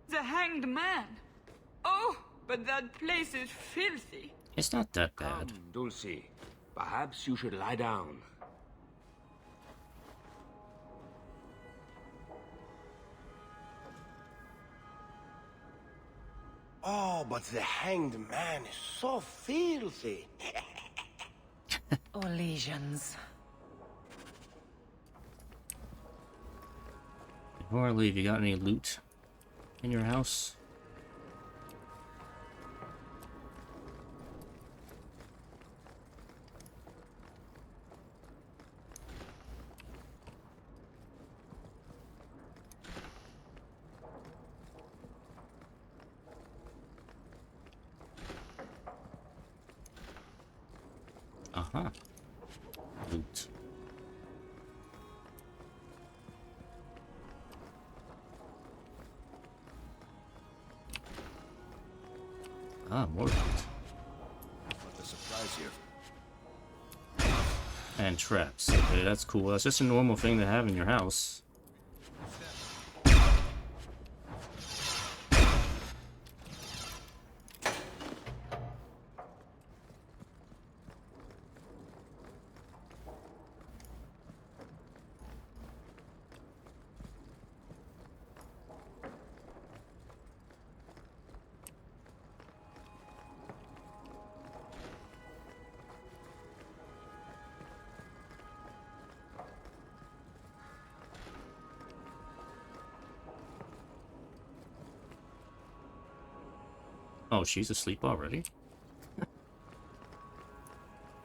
The Hanged Man? Oh, but that place is filthy. It's not that bad. Come, Dulcie. Perhaps you should lie down. Oh, but the Hanged Man is so filthy. Or lesions. Before I leave, you got any loot in your house? Aha. Loot. Ah, more loot. What a surprise here. And traps. Okay, that's cool. That's just a normal thing to have in your house. Oh, she's asleep already?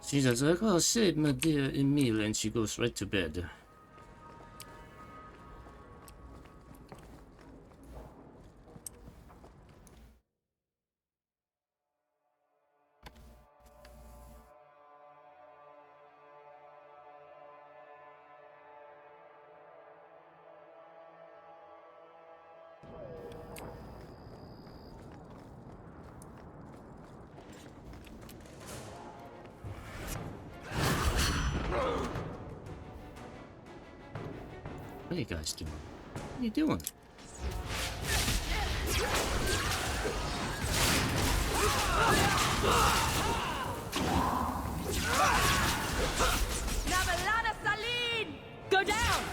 She says, oh, save my dear Emil, and she goes right to bed. What are you guys doing? What are you doing? Navalana Saline! Go down!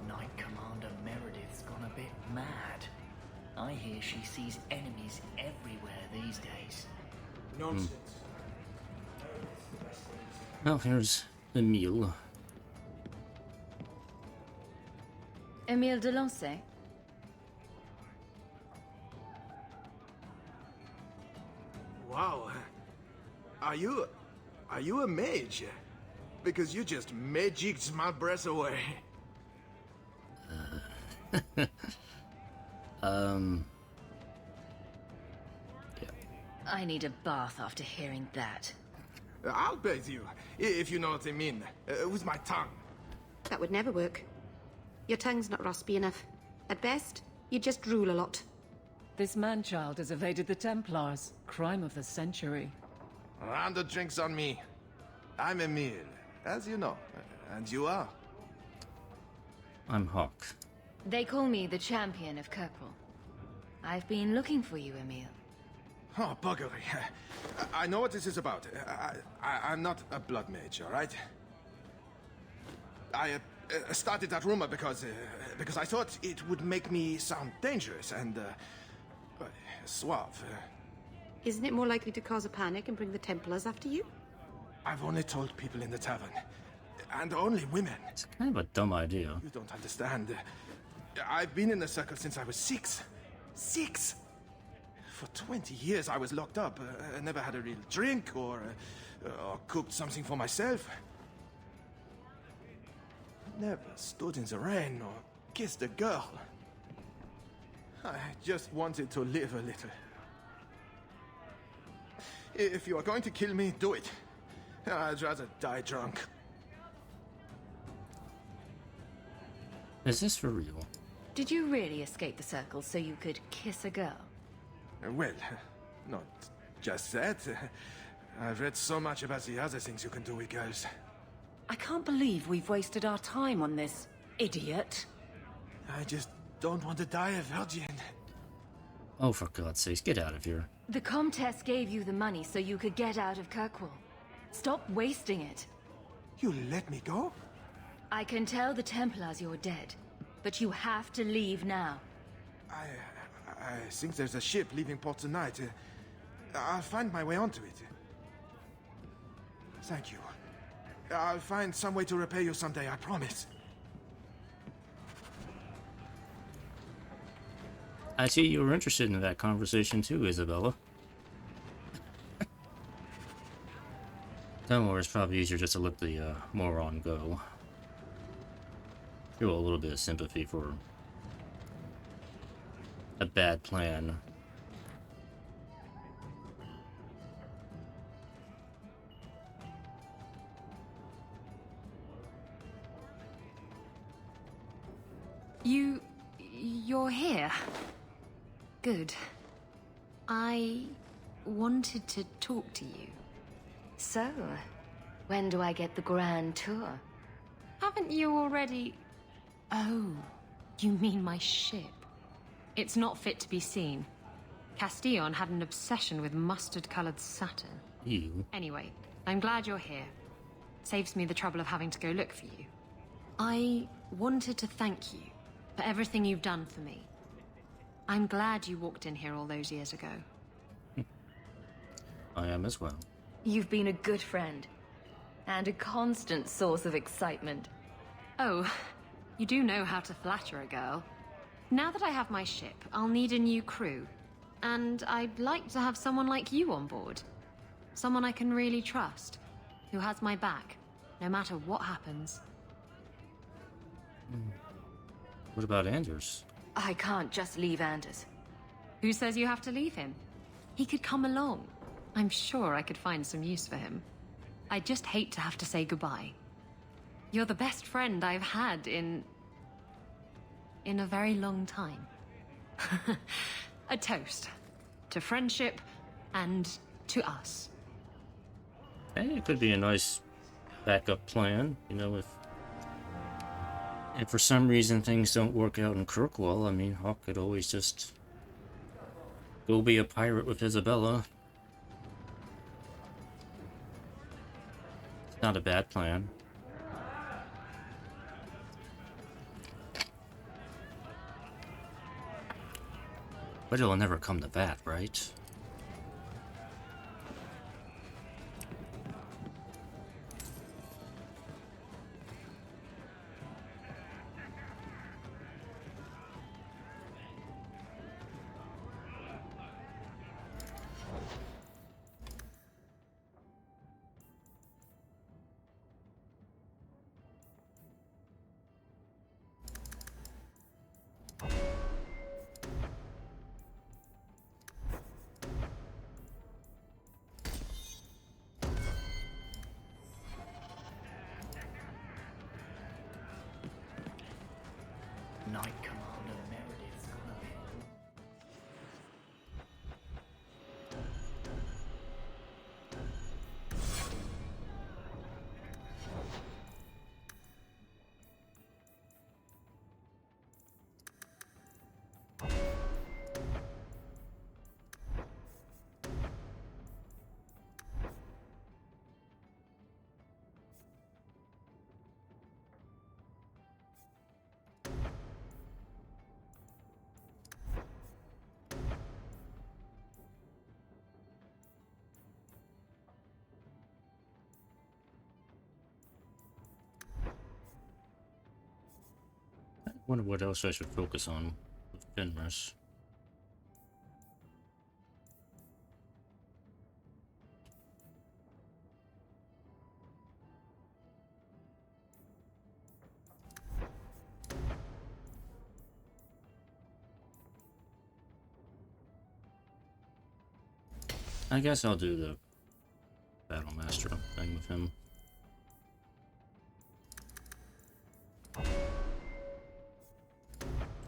Knight Commander Meredith's gone a bit mad. I hear she sees enemies everywhere these days. Nonsense. Well, here's Emil. Emile de Lancey? Are you a mage? Because you just magicked my breath away. I need a bath after hearing that. I'll bathe you, if you know what I mean, with my tongue. That would never work. Your tongue's not raspy enough. At best, you just drool a lot. This man-child has evaded the Templars. Crime of the century. Round of drinks on me. I'm Emil, as you know. And you are? I'm Hawk. They call me the champion of Kirkwall. I've been looking for you, Emil. Oh, buggery. I know what this is about. I'm not a blood mage, all right? I started that rumor because I thought it would make me sound dangerous and suave. Isn't it more likely to cause a panic and bring the Templars after you? I've only told people in the tavern. And only women. It's kind of a dumb idea. You don't understand. I've been in the circle since I was 6. 6! For 20 years I was locked up. I never had a real drink or cooked something for myself. Never stood in the rain or kissed a girl. I just wanted to live a little. If you are going to kill me, do it. I'd rather die drunk. Is this for real? Did you really escape the circle so you could kiss a girl? Well, not just that. I've read so much about the other things you can do with girls. I can't believe we've wasted our time on this, idiot. I just don't want to die a virgin. Oh, for God's sakes, get out of here. The Comtesse gave you the money so you could get out of Kirkwall. Stop wasting it. You let me go? I can tell the Templars you're dead, but you have to leave now. I think there's a ship leaving port tonight. I'll find my way onto it. Thank you. I'll find some way to repay you someday, I promise. I see you were interested in that conversation too, Isabela. Don't worry, it's probably easier just to let the moron go. Feel a little bit of sympathy for a bad plan. You're here. Good. I wanted to talk to you. So, when do I get the grand tour? Haven't you already... Oh, you mean my ship? It's not fit to be seen. Castillon had an obsession with mustard-colored satin. You? Anyway, I'm glad you're here. Saves me the trouble of having to go look for you. I wanted to thank you for everything you've done for me. I'm glad you walked in here all those years ago. I am as well. You've been a good friend, and a constant source of excitement. Oh, you do know how to flatter a girl. Now that I have my ship, I'll need a new crew. And I'd like to have someone like you on board. Someone I can really trust, who has my back, no matter what happens. What about Anders? I can't just leave Anders. Who says you have to leave him? He could come along. I'm sure I could find some use for him. I just hate to have to say goodbye. You're the best friend I've had in a very long time. A toast to friendship and to us. Hey, it could be a nice backup plan, you know, if for some reason things don't work out in Kirkwall. I mean, Hawk could always just go be a pirate with Isabela. It's not a bad plan. But it'll never come to that, right? Wonder what else I should focus on with Fenris. I guess I'll do the Battle Master thing with him.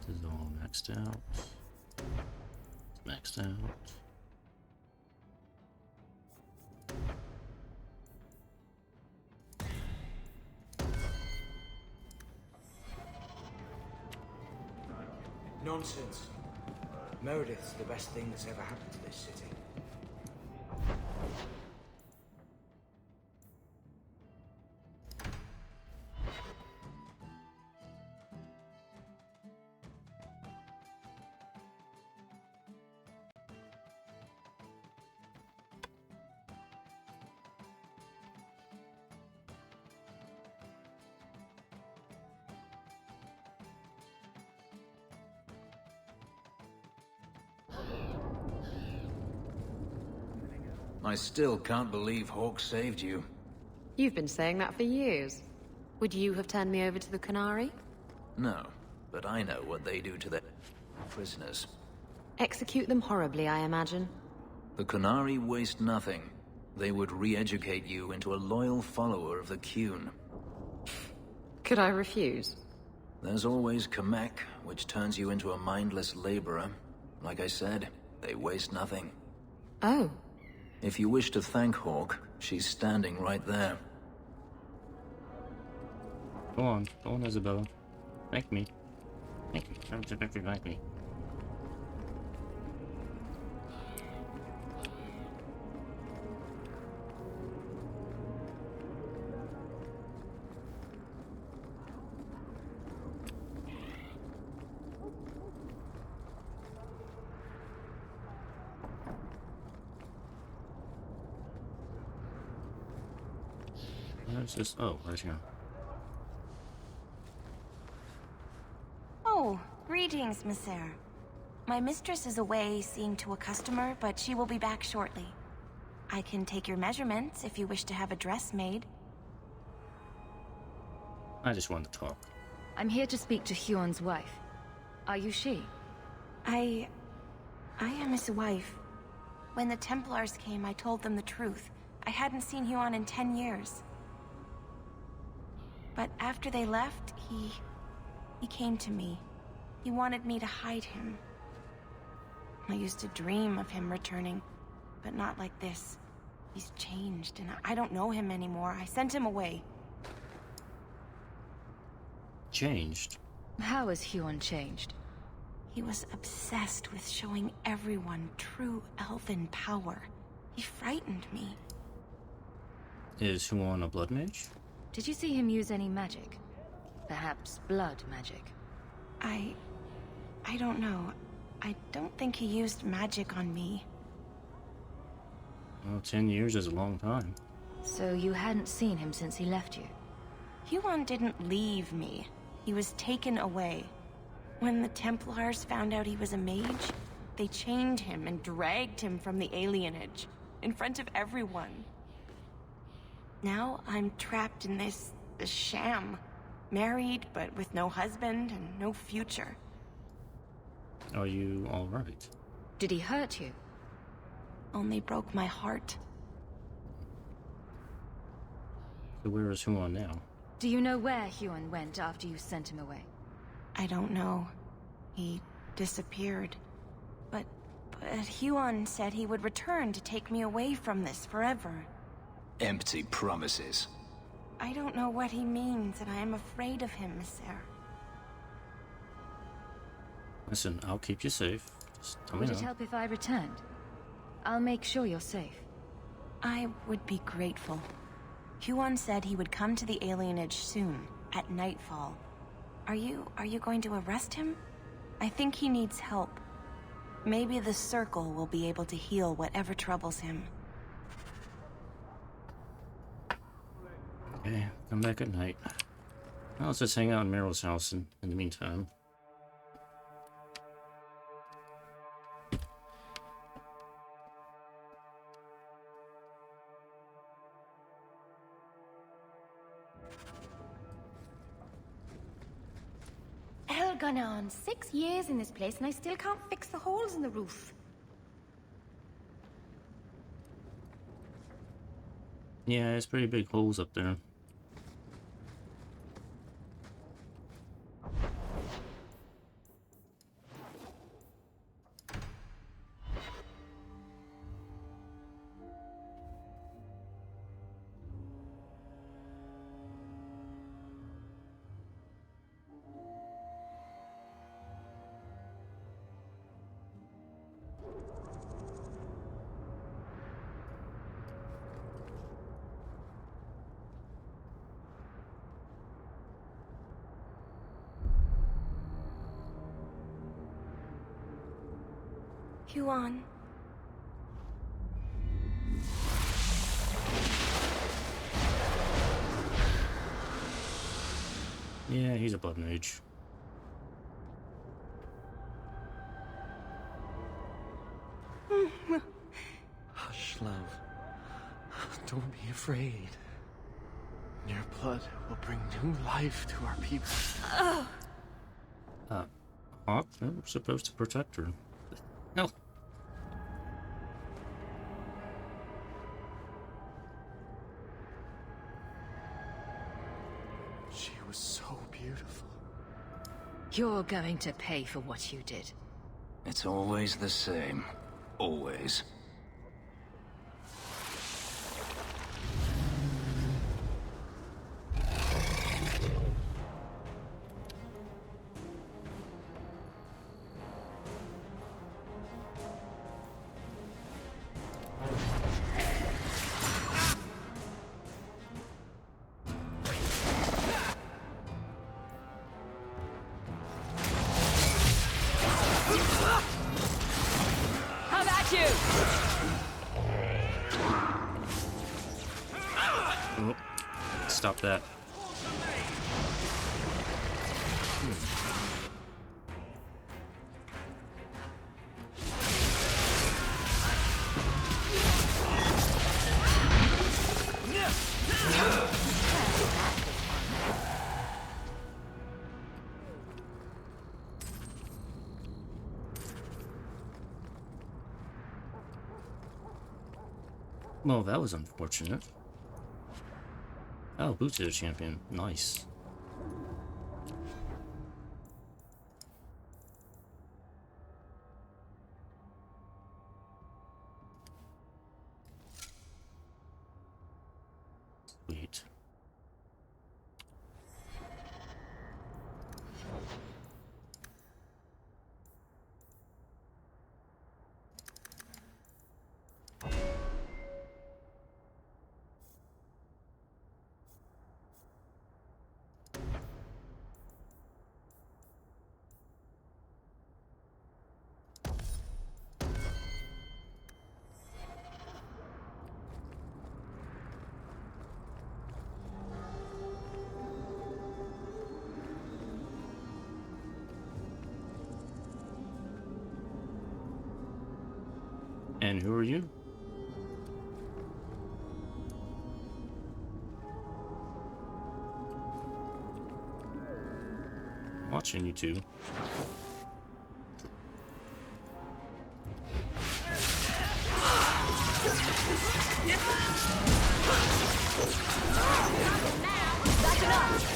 This is all maxed out. It's maxed out. Nonsense. Meredith's the best thing that's ever happened to this city. I still can't believe Hawk saved you. You've been saying that for years. Would you have turned me over to the Canary? No, but I know what they do to their prisoners. Execute them horribly, I imagine. The Canary waste nothing. They would re-educate you into a loyal follower of the Qun. Could I refuse? There's always Kamek, which turns you into a mindless laborer. Like I said, they waste nothing. Oh. If you wish to thank Hawk, she's standing right there. Go on, Isabela. Thank me. Thank me. Thank me. Where's this? Oh, right here. Oh, greetings, Monsieur. My mistress is away seeing to a customer, but she will be back shortly. I can take your measurements if you wish to have a dress made. I just wanted to talk. I'm here to speak to Huon's wife. Are you she? I am his wife. When the Templars came, I told them the truth. I hadn't seen Huon in 10 years. But after they left, he came to me. He wanted me to hide him. I used to dream of him returning, but not like this. He's changed, and I don't know him anymore. I sent him away. Changed? How has Huon changed? He was obsessed with showing everyone true elven power. He frightened me. Is Huon a blood mage? Did you see him use any magic? Perhaps blood magic? I don't know. I don't think he used magic on me. Well, 10 years is a long time. So you hadn't seen him since he left you? Huon didn't leave me. He was taken away. When the Templars found out he was a mage, they chained him and dragged him from the alienage, in front of everyone. Now I'm trapped in this sham. Married, but with no husband and no future. Are you alright? Did he hurt you? Only broke my heart. So where is Huon now? Do you know where Huon went after you sent him away? I don't know. He disappeared. But Huon said he would return to take me away from this forever. Empty promises. I don't know what he means, and I am afraid of him, Monsieur. Listen, I'll keep you safe. Just tell me Would now. it help if I returned? I'll make sure you're safe. I would be grateful. Huon said he would come to the alienage soon, at nightfall. Are you going to arrest him? I think he needs help. Maybe the Circle will be able to heal whatever troubles him. Okay, come back at night. Well, let's just hang out in Merrill's house in the meantime. Hell gone on. 6 years in this place and I still can't fix the holes in the roof. Yeah, it's pretty big holes up there. Huan. Yeah, he's a blood mage. Hush, love. Don't be afraid. Your blood will bring new life to our people. Hawk, we're supposed to protect her. No. She was so beautiful. You're going to pay for what you did. It's always the same. Always. How about you? Oh, stop that. Well, that was unfortunate. Oh, Boots is a champion. Nice. Sweet. And who are you? Watching you two. That's enough!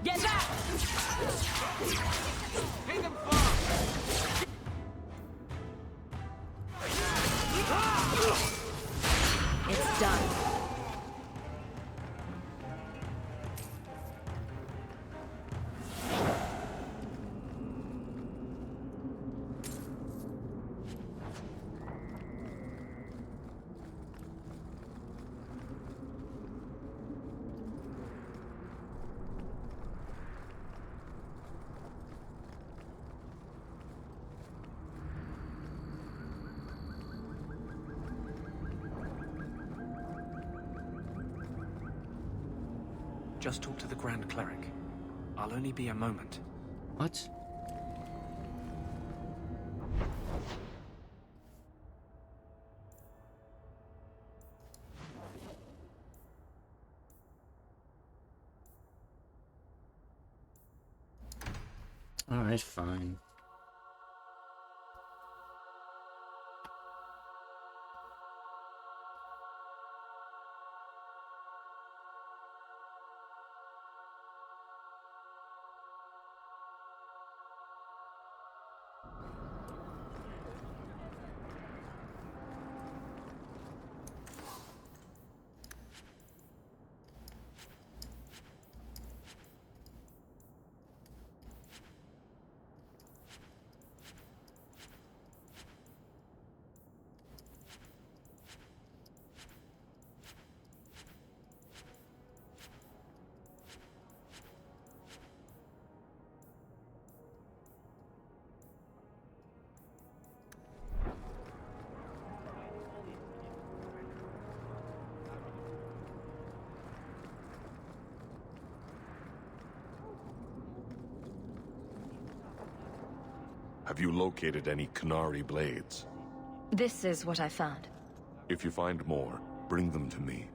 Get back! Hit them far! It's done. Just talk to the Grand Cleric. I'll only be a moment. What? Alright, fine. Have you located any Canary blades? This is what I found. If you find more, bring them to me.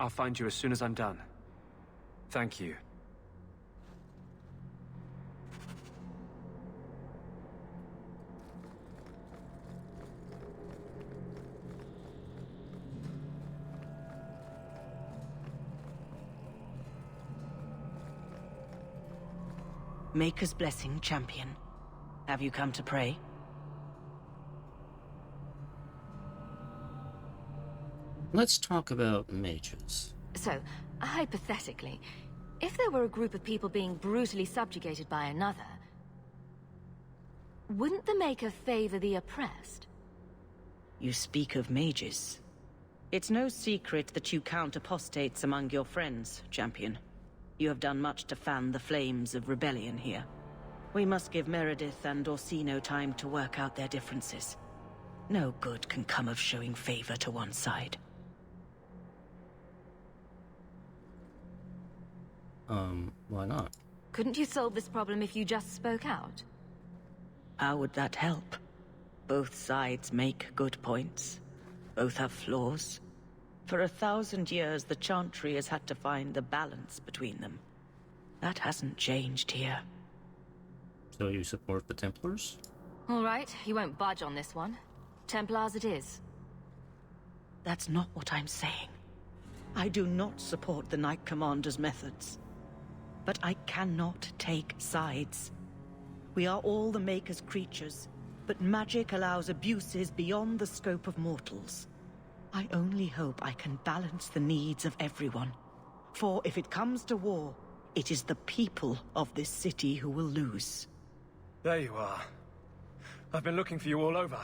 I'll find you as soon as I'm done. Thank you. Maker's blessing, champion. Have you come to pray? Let's talk about mages. So, hypothetically, if there were a group of people being brutally subjugated by another, wouldn't the Maker favor the oppressed? You speak of mages. It's no secret that you count apostates among your friends, champion. You have done much to fan the flames of rebellion here. We must give Meredith and Orsino time to work out their differences. No good can come of showing favor to one side. Why not? Couldn't you solve this problem if you just spoke out? How would that help? Both sides make good points. Both have flaws. For 1,000 years, the Chantry has had to find the balance between them. That hasn't changed here. So you support the Templars? All right, you won't budge on this one. Templars it is. That's not what I'm saying. I do not support the Knight Commander's methods. But I cannot take sides. We are all the Maker's creatures, but magic allows abuses beyond the scope of mortals. I only hope I can balance the needs of everyone. For if it comes to war, it is the people of this city who will lose. There you are. I've been looking for you all over.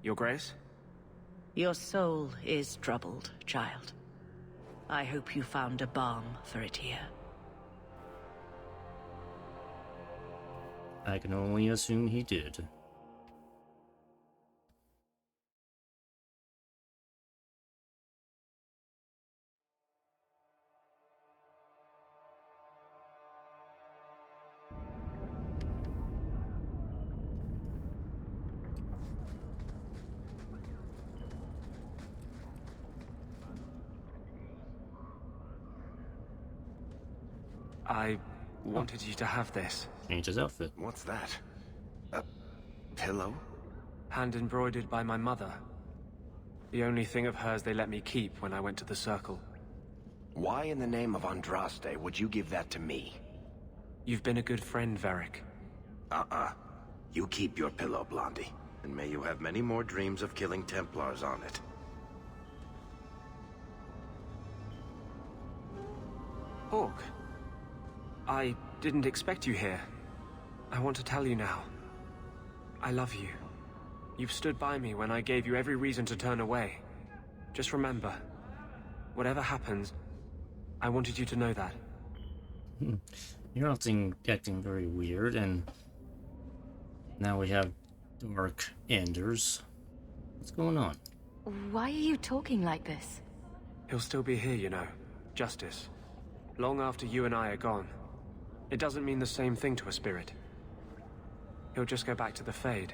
Your Grace? Your soul is troubled, child. I hope you found a balm for it here. I can only assume he did. I wanted you to have this. Change his outfit. What's that? A pillow? Hand embroidered by my mother. The only thing of hers they let me keep when I went to the Circle. Why in the name of Andraste would you give that to me? You've been a good friend, Varric. You keep your pillow, Blondie. And may you have many more dreams of killing Templars on it. Hawk, I didn't expect you here. I want to tell you now. I love you. You've stood by me when I gave you every reason to turn away. Just remember, whatever happens, I wanted you to know that. You're acting very weird, and now we have Dark Enders. What's going on? Why are you talking like this? He'll still be here, you know. Justice. Long after you and I are gone. It doesn't mean the same thing to a spirit. He'll just go back to the Fade.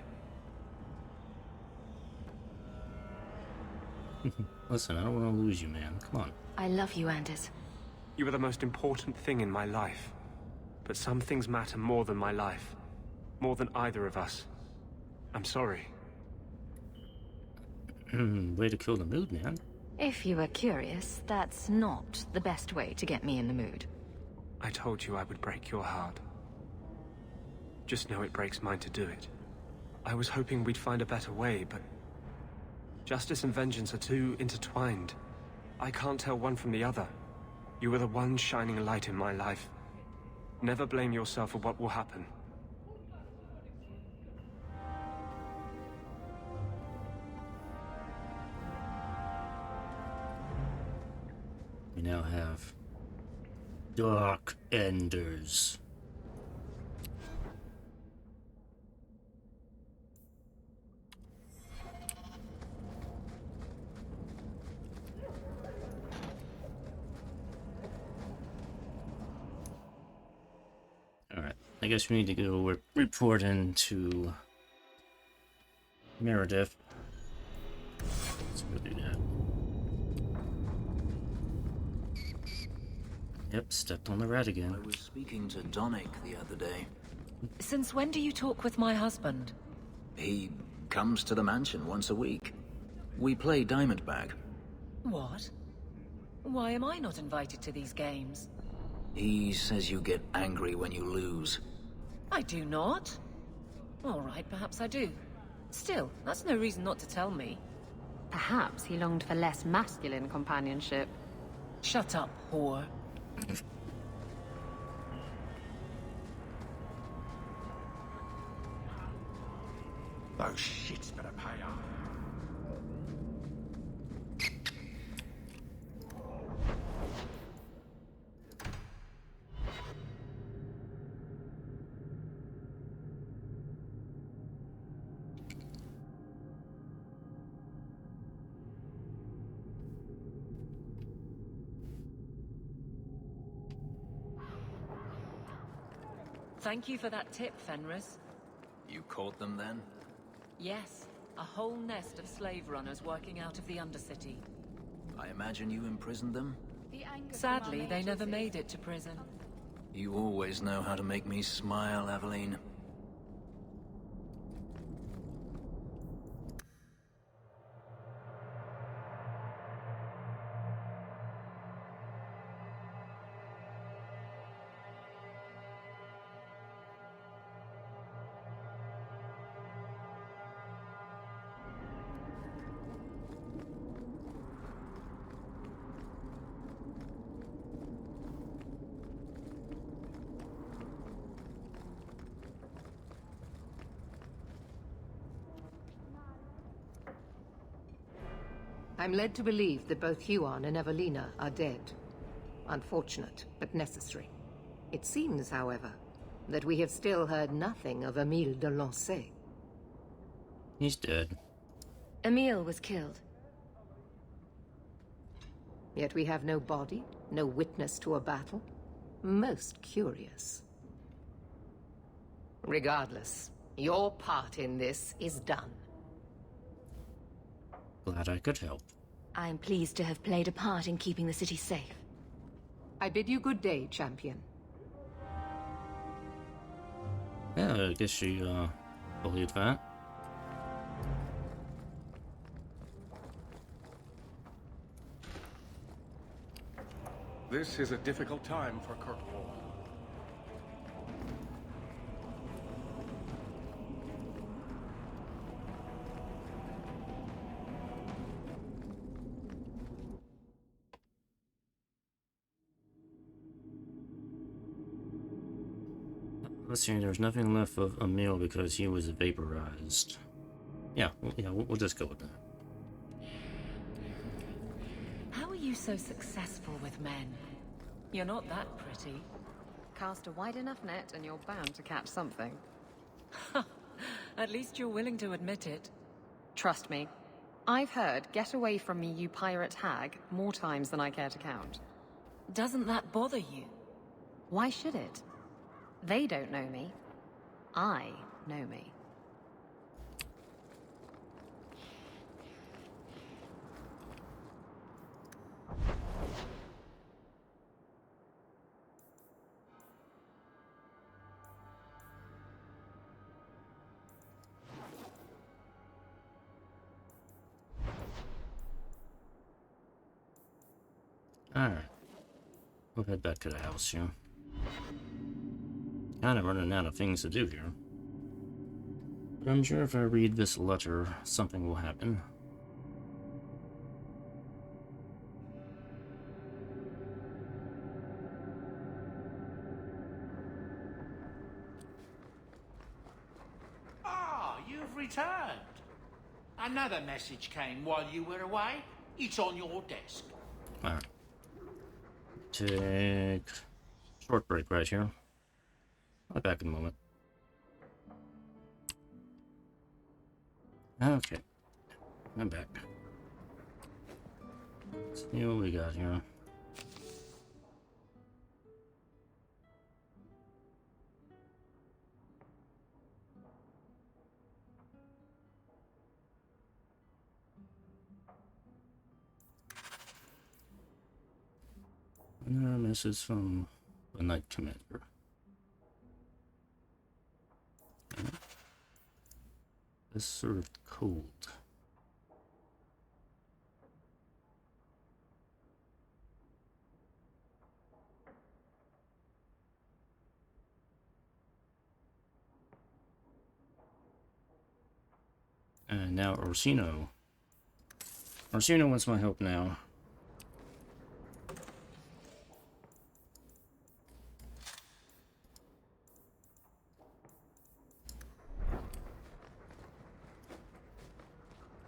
Listen, I don't want to lose you, man. Come on. I love you, Anders. You were the most important thing in my life. But some things matter more than my life. More than either of us. I'm sorry. Way to kill the mood, man. If you were curious, that's not the best way to get me in the mood. I told you I would break your heart. Just know it breaks mine to do it. I was hoping we'd find a better way, but... justice and vengeance are too intertwined. I can't tell one from the other. You were the one shining light in my life. Never blame yourself for what will happen. We now have Dark Enders. Alright, I guess we need to go report into Meredith. Let's go do that. Yep, stepped on the rat again. I was speaking to Donick the other day. Since when do you talk with my husband? He comes to the mansion once a week. We play Diamondback. What? Why am I not invited to these games? He says you get angry when you lose. I do not. All right, perhaps I do. Still, that's no reason not to tell me. Perhaps he longed for less masculine companionship. Shut up, whore. Those shits better pay up. Thank you for that tip, Fenris. You caught them then? Yes, a whole nest of slave runners working out of the Undercity. I imagine you imprisoned them? Sadly, they never made it to prison. You always know how to make me smile, Aveline. I'm led to believe that both Huon and Evelina are dead. Unfortunate, but necessary. It seems, however, that we have still heard nothing of Emile de Lancey. He's dead. Emile was killed. Yet we have no body, no witness to a battle. Most curious. Regardless, your part in this is done. Glad I could help. I am pleased to have played a part in keeping the city safe. I bid you good day, champion. Yeah, I guess she, believed that. This is a difficult time for Kirkwall. Let's see, there's nothing left of Emil because he was vaporized. Yeah, we'll just go with that. How are you so successful with men? You're not that pretty. Cast a wide enough net and you're bound to catch something. At least you're willing to admit it. Trust me. I've heard, "Get away from me, you pirate hag," more times than I care to count. Doesn't that bother you? Why should it? They don't know me. I know me. Alright. We'll head back to the house here. Kind of running out of things to do here. But I'm sure if I read this letter, something will happen. Ah, you've returned. Another message came while you were away. It's on your desk. Alright. Take short break right here. I'll be back in a moment. Okay. I'm back. Let's see what we got here. Another message from the Knight Commander. Okay. This served cold. And now Orsino. Orsino wants my help now.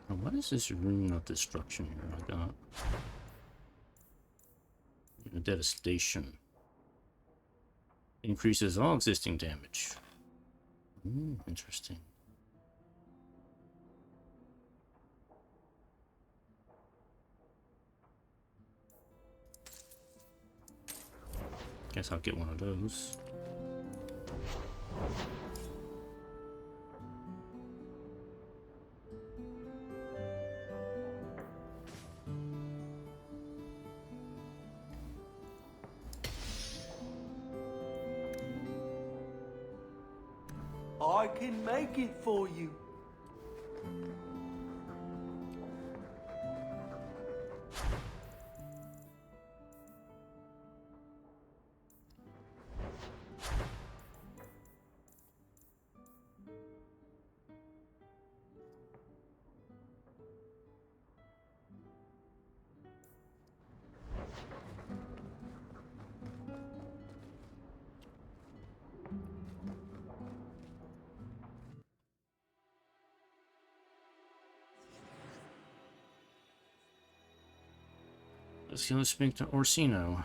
Now, what is this rune of destruction here I got? Devastation. Increases all existing damage. Interesting. Guess I'll get one of those. I can make it for you. Let's go speak to Orsino.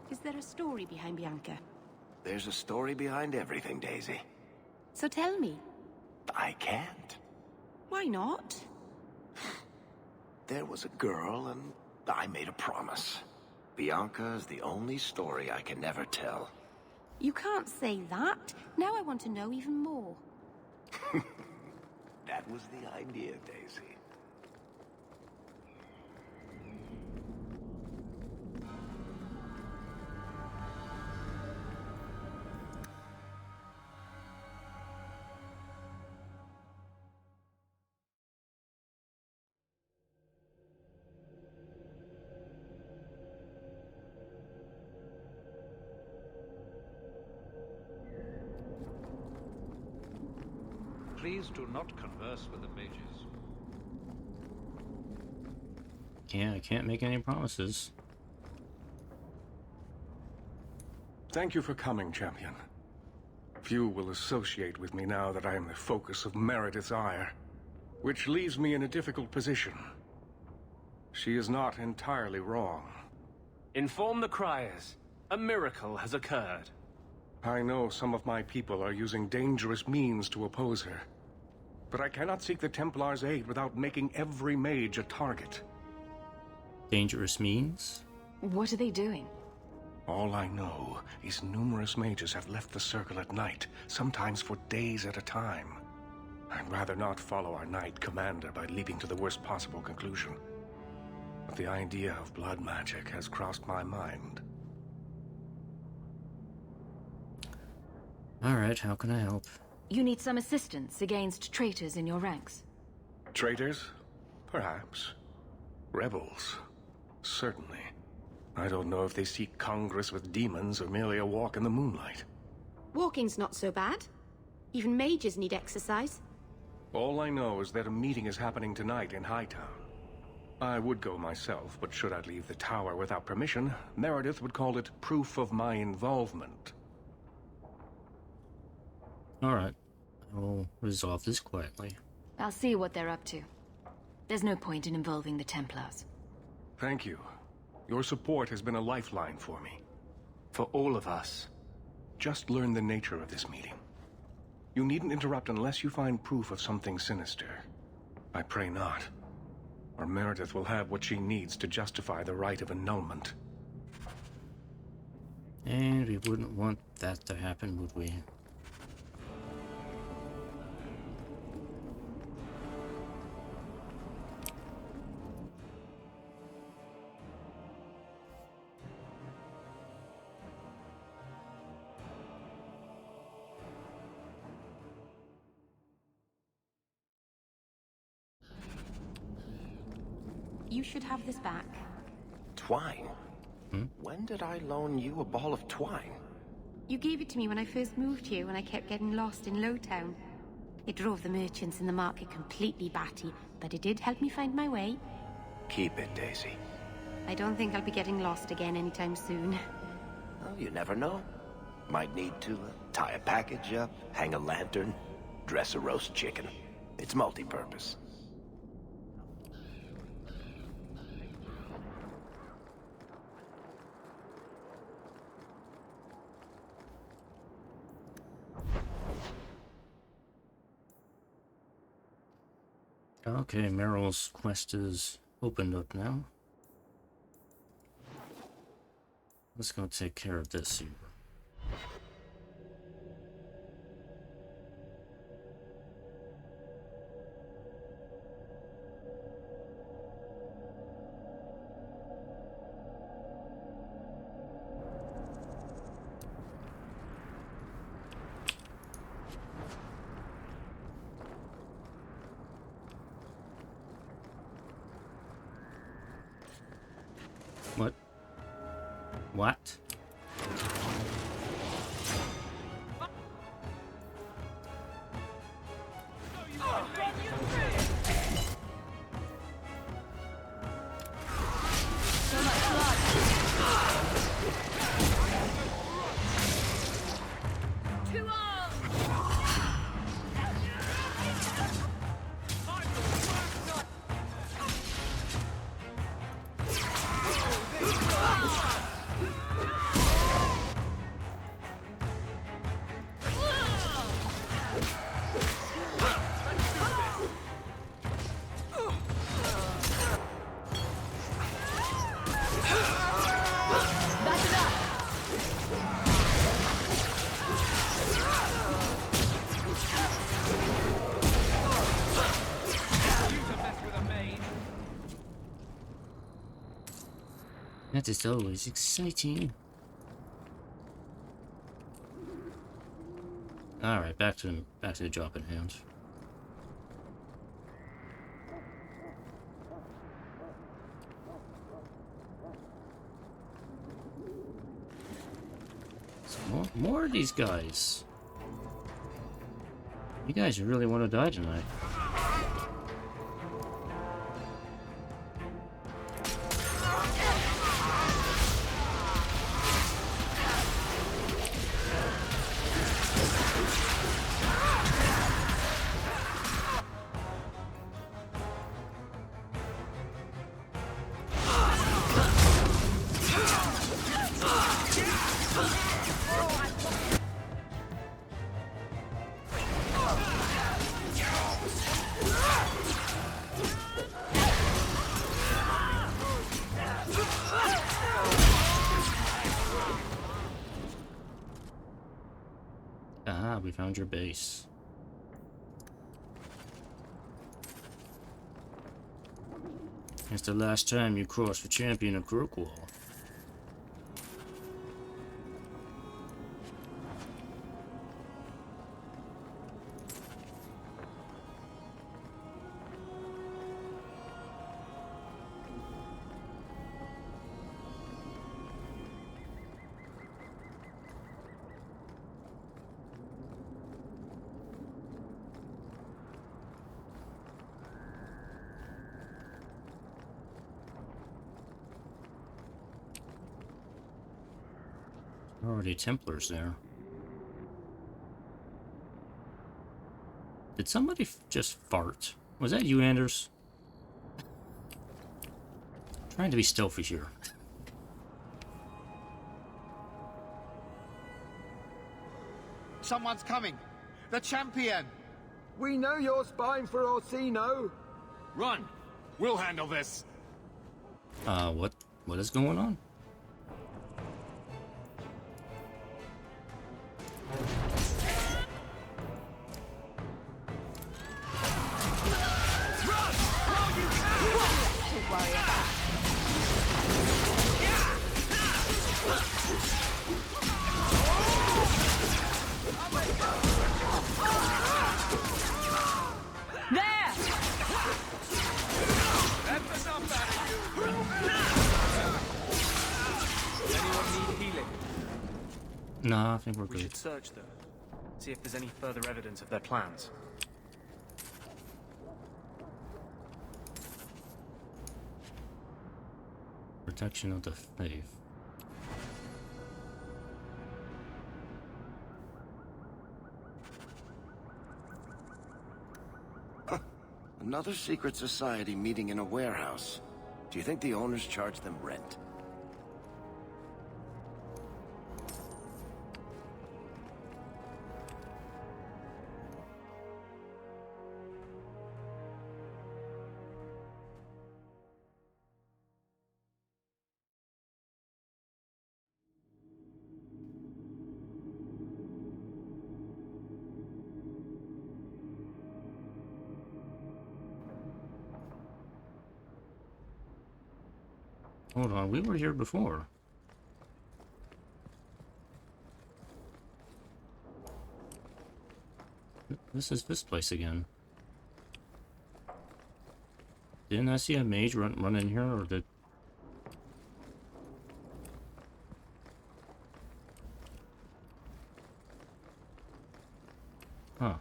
Is there a story behind Bianca? There's a story behind everything, Daisy. So tell me. I can't. Why not? There was a girl, and I made a promise. Bianca is the only story I can never tell. You can't say that. Now I want to know even more. That was the idea, Daisy. Please do not converse with the mages. I can't make any promises. Thank you for coming, champion. Few will associate with me now that I am the focus of Meredith's ire, which leaves me in a difficult position. She is not entirely wrong. Inform the criers. A miracle has occurred. I know some of my people are using dangerous means to oppose her. But I cannot seek the Templars' aid without making every mage a target. Dangerous means? What are they doing? All I know is numerous mages have left the circle at night, sometimes for days at a time. I'd rather not follow our Knight Commander by leaping to the worst possible conclusion. But the idea of blood magic has crossed my mind. Alright, how can I help? You need some assistance against traitors in your ranks. Traitors? Perhaps. Rebels? Certainly. I don't know if they seek congress with demons or merely a walk in the moonlight. Walking's not so bad. Even mages need exercise. All I know is that a meeting is happening tonight in Hightown. I would go myself, but should I leave the tower without permission, Meredith would call it proof of my involvement. Alright, I will resolve this quietly. I'll see what they're up to. There's no point in involving the Templars. Thank you. Your support has been a lifeline for me. For all of us. Just learn the nature of this meeting. You needn't interrupt unless you find proof of something sinister. I pray not. Or Meredith will have what she needs to justify the right of annulment. And we wouldn't want that to happen, would we? You should have this back. Twine? When did I loan you a ball of twine? You gave it to me when I first moved here when I kept getting lost in Lowtown. It drove the merchants in the market completely batty, but it did help me find my way. Keep it, Daisy. I don't think I'll be getting lost again anytime soon. Well, you never know. Might need to tie a package up, hang a lantern, dress a roast chicken. It's multi-purpose. Okay, Merrill's quest is opened up now. Let's go take care of this here. What? What? That is always exciting. Alright, back to the job at hand. So more of these guys. You guys really want to die tonight. Ah, we found your base. It's the last time you cross the champion of Kirkwall. Already Templars there. Did somebody just fart? Was that you, Anders? Trying to be stealthy here. Someone's coming! The champion! We know you're spying for Orsino! Run! We'll handle this! What is going on? No, I think we're good. We should search them. See if there's any further evidence of their plans. Protection of the faith. Another secret society meeting in a warehouse. Do you think the owners charge them rent? Hold on, we were here before. This is this place again. Didn't I see a mage run in here, or did... Huh.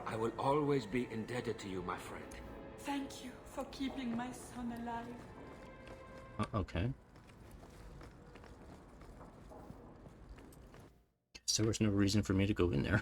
I will always be indebted to you, my friend. Thank you for keeping my son alive. Okay. Guess there was no reason for me to go in there.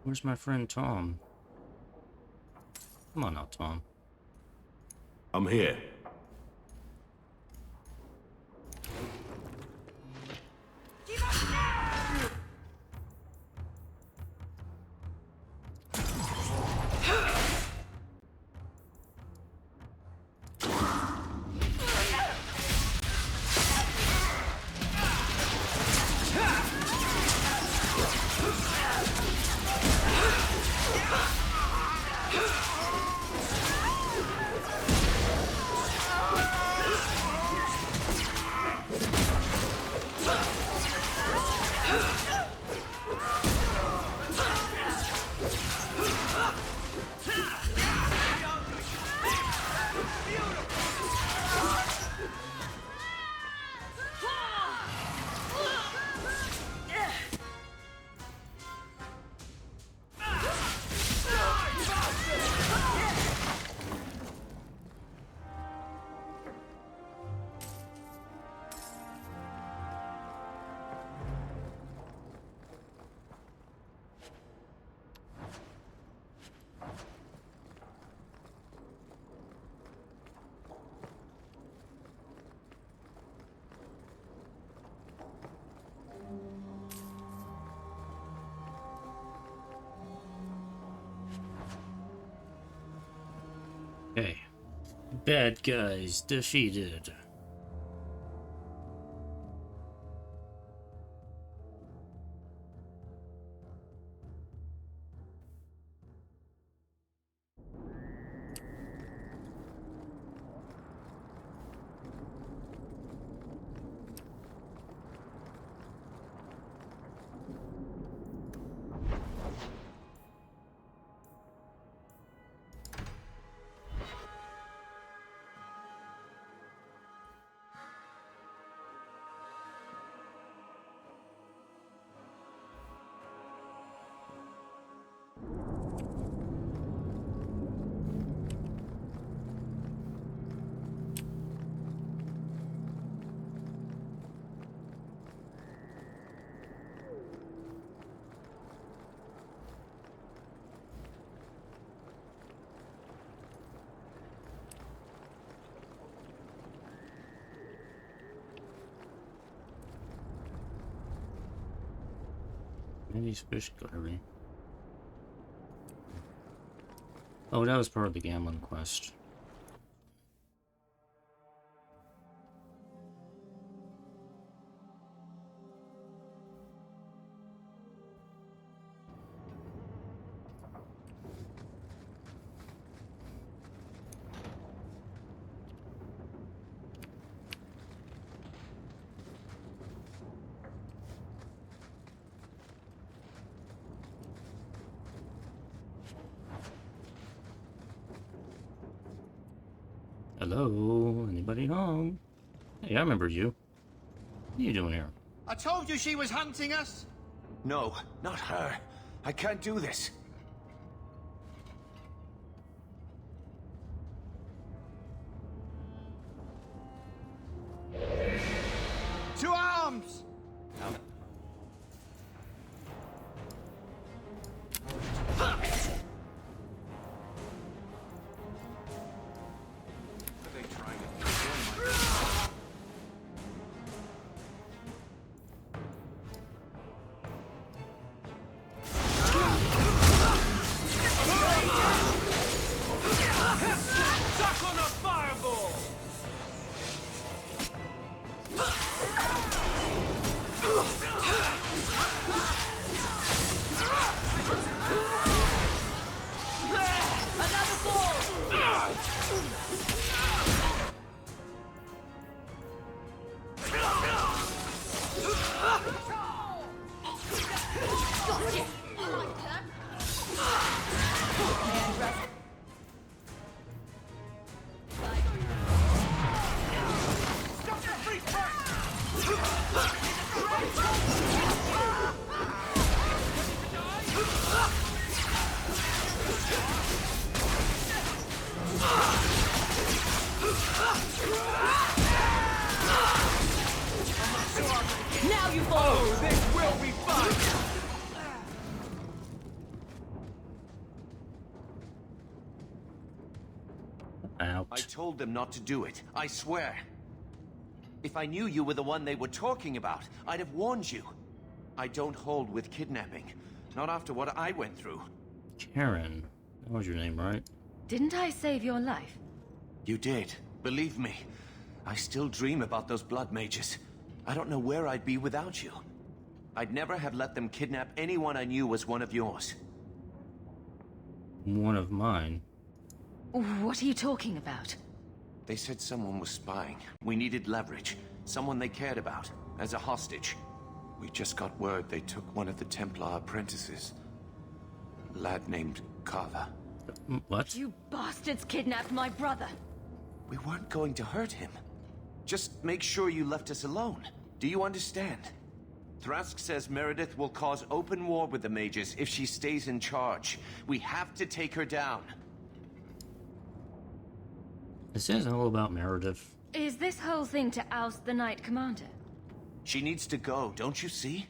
Where's my friend Tom? Come on now, Tom. I'm here. Okay. Bad guys defeated. Maybe fish gallery. Oh, that was part of the gambling quest. Hello? Anybody home? Hey, I remember you. What are you doing here? I told you she was hunting us! No, not her. I can't do this. To arms! Now you fall! Oh, this will be fun! told them not to do it. I swear. If I knew you were the one they were talking about, I'd have warned you. I don't hold with kidnapping. Not after what I went through. Karen. That was your name, right? Didn't I save your life? You did. Believe me. I still dream about those blood mages. I don't know where I'd be without you. I'd never have let them kidnap anyone I knew was one of yours. One of mine. What are you talking about? They said someone was spying. We needed leverage. Someone they cared about. As a hostage. We just got word they took one of the Templar apprentices. A lad named Carver. What? You bastards kidnapped my brother! We weren't going to hurt him. Just make sure you left us alone. Do you understand? Thrask says Meredith will cause open war with the mages if she stays in charge. We have to take her down. This is all about Meredith. Is this whole thing to oust the Knight Commander? She needs to go, don't you see?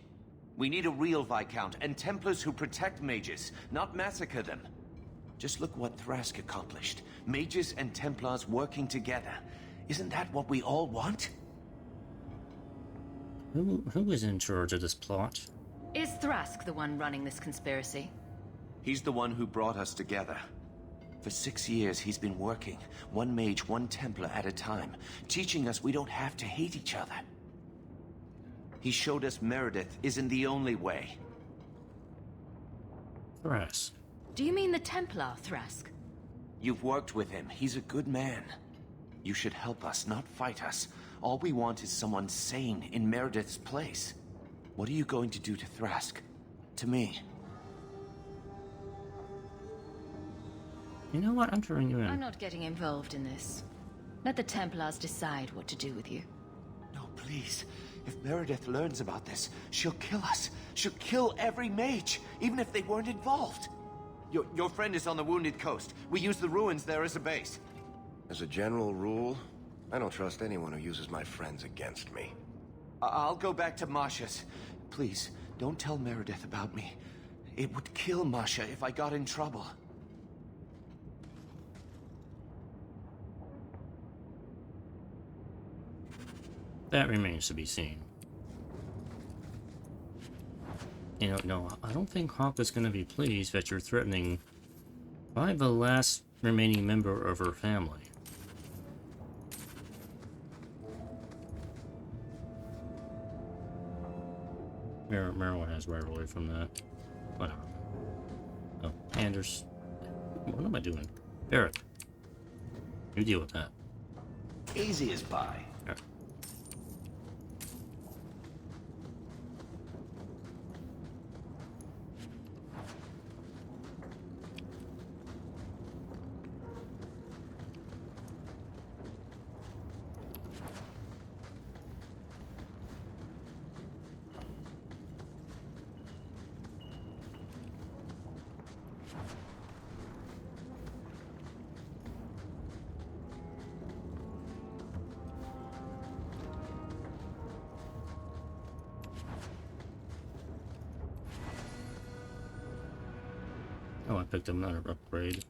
We need a real Viscount and Templars who protect mages, not massacre them. Just look what Thrask accomplished. Mages and Templars working together. Isn't that what we all want? Who is in charge of this plot? Is Thrask the one running this conspiracy? He's the one who brought us together. For 6 years, he's been working, one mage, one Templar at a time, teaching us we don't have to hate each other. He showed us Meredith isn't the only way. Thrask. Do you mean the Templar Thrask? You've worked with him. He's a good man. You should help us, not fight us. All we want is someone sane in Meredith's place. What are you going to do to Thrask? To me? You know what? I'm turning you in. I'm not getting involved in this. Let the Templars decide what to do with you. No, please. If Meredith learns about this, she'll kill us. She'll kill every mage, even if they weren't involved. Your friend is on the Wounded Coast. We use the ruins there as a base. As a general rule, I don't trust anyone who uses my friends against me. I'll go back to Masha's. Please, don't tell Meredith about me. It would kill Masha if I got in trouble. That remains to be seen. You know, no, I don't think Hawk is going to be pleased that you're threatening by the last remaining member of her family. Merrill has right away from that. Whatever. Oh, Anders. What am I doing? Barrett. You deal with that. Easy as pie. Yeah. Oh, I picked up another upgrade.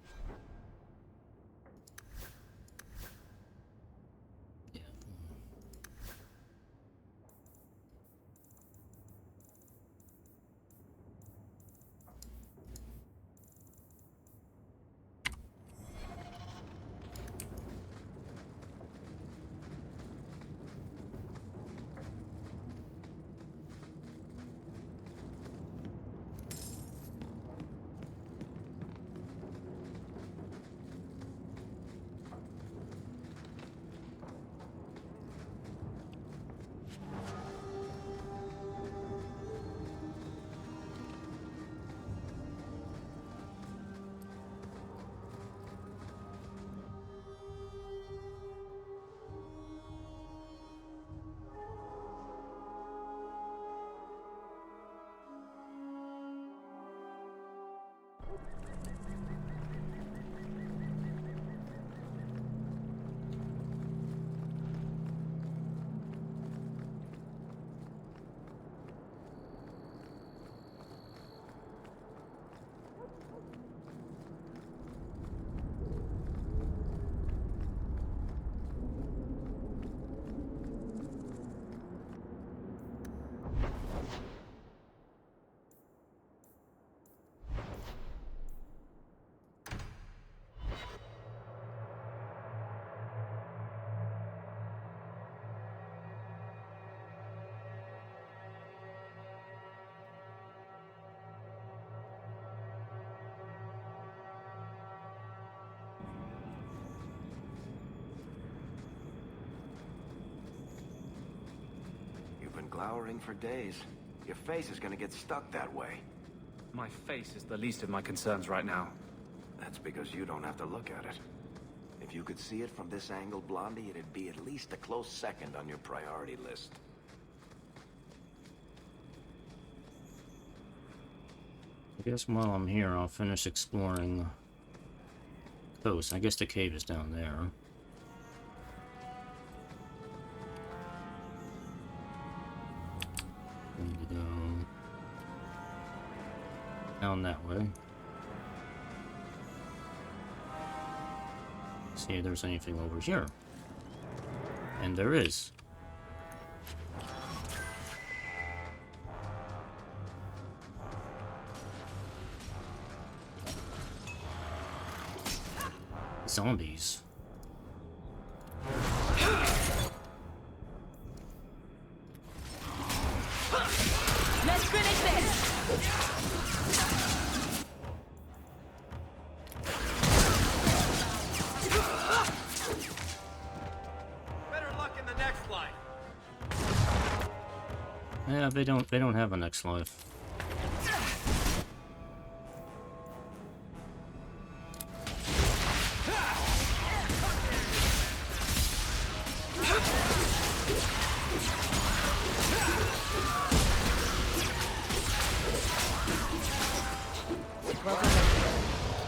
Yeah. glowering for days. Your face is gonna get stuck that way. My face is the least of my concerns right now. That's because you don't have to look at it. If you could see it from this angle, Blondie, it'd be at least a close second on your priority list. I guess while I'm here, I'll finish exploring the coast. I guess the cave is down there. Need to go down that way. See if there's anything over here. And there is. Zombies. Let's finish this! Better luck in the next life. Yeah, they don't have a next life.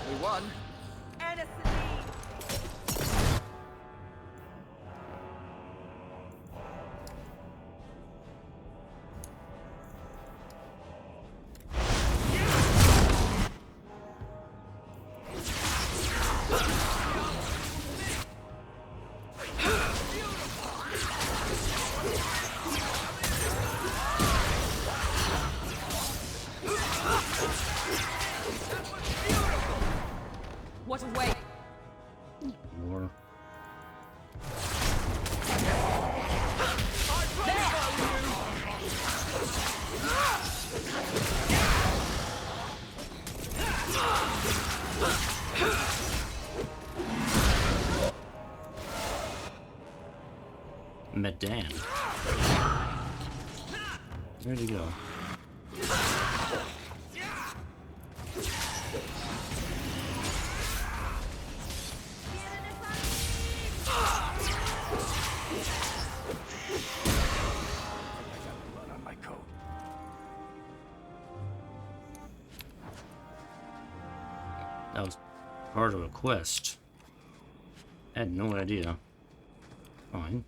We won. What a way! More. Medan. Where'd he go? That was part of a quest. I had no idea. Fine.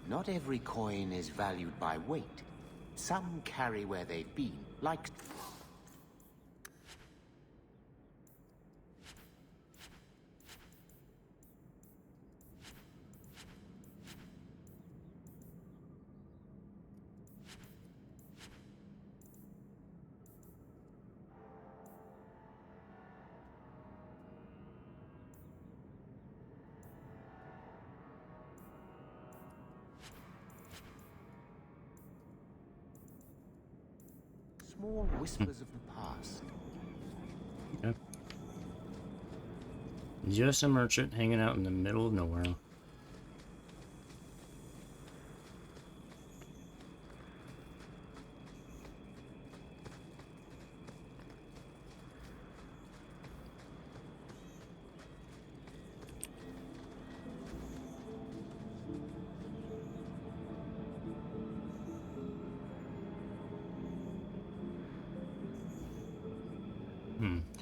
Not every coin is valued by weight. Some carry where they've been, like... more whispers of the past. Yep. Just a merchant hanging out in the middle of nowhere.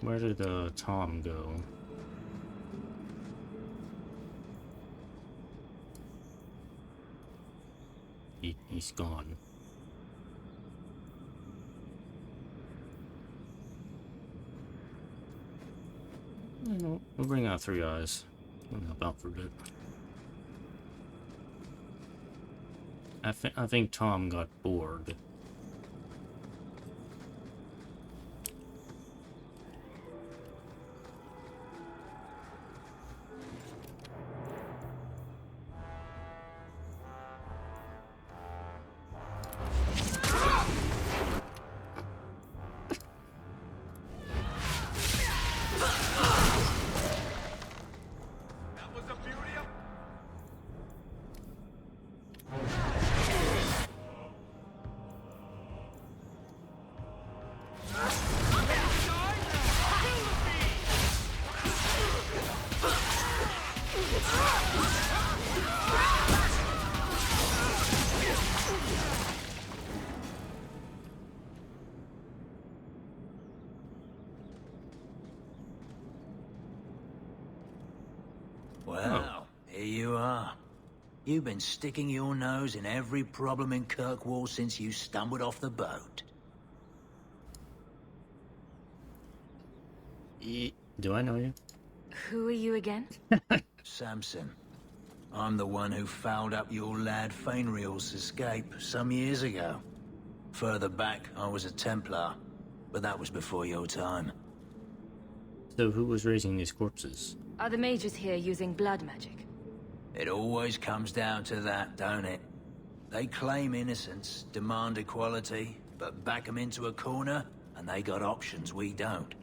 Where did Tom go? He's gone. No, we'll bring out Three Eyes. We'll help out for a bit. I think Tom got bored. Well, here you are. You've been sticking your nose in every problem in Kirkwall since you stumbled off the boat. Do I know you? Who are you again? Samson. I'm the one who fouled up your lad Fainriel's escape some years ago. Further back, I was a Templar, but that was before your time. So who was raising these corpses? Are the mages here using blood magic? It always comes down to that, don't it? They claim innocence, demand equality, but back them into a corner, and they got options we don't.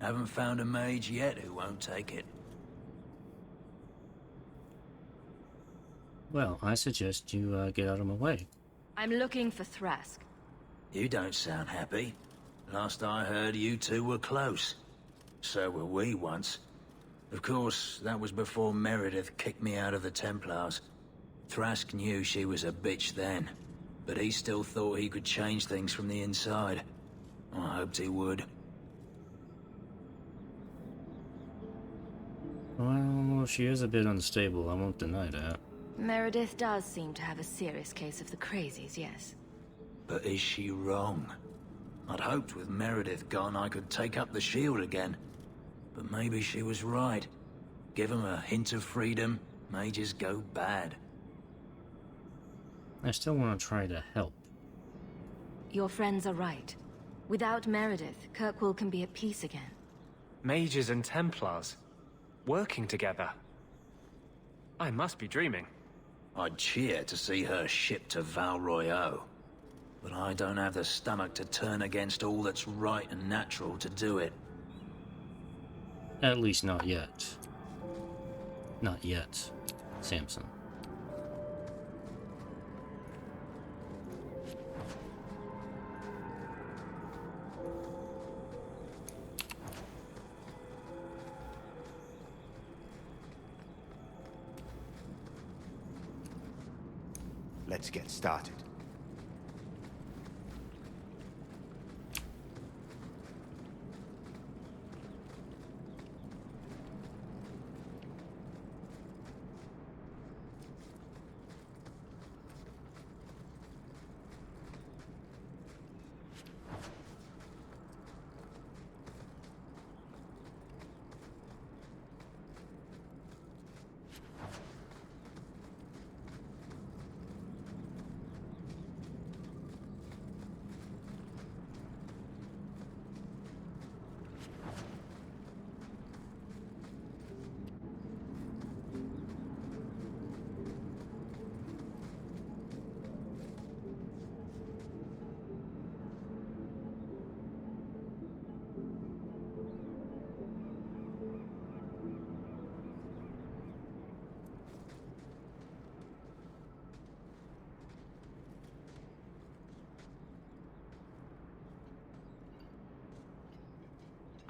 Haven't found a mage yet who won't take it. Well, I suggest you get out of my way. I'm looking for Thrask. You don't sound happy. Last I heard, you two were close. So were we once. Of course, that was before Meredith kicked me out of the Templars. Thrask knew she was a bitch then, but he still thought he could change things from the inside. I hoped he would. Well, she is a bit unstable, I won't deny that. Meredith does seem to have a serious case of the crazies, yes. But is she wrong? I'd hoped with Meredith gone I could take up the shield again. But maybe she was right. Give them a hint of freedom, mages go bad. I still want to try to help. Your friends are right. Without Meredith, Kirkwall can be at peace again. Mages and Templars working together. I must be dreaming. I'd cheer to see her shipped to Val Royeaux. But I don't have the stomach to turn against all that's right and natural to do it. At least not yet. Not yet, Samson. Let's get started.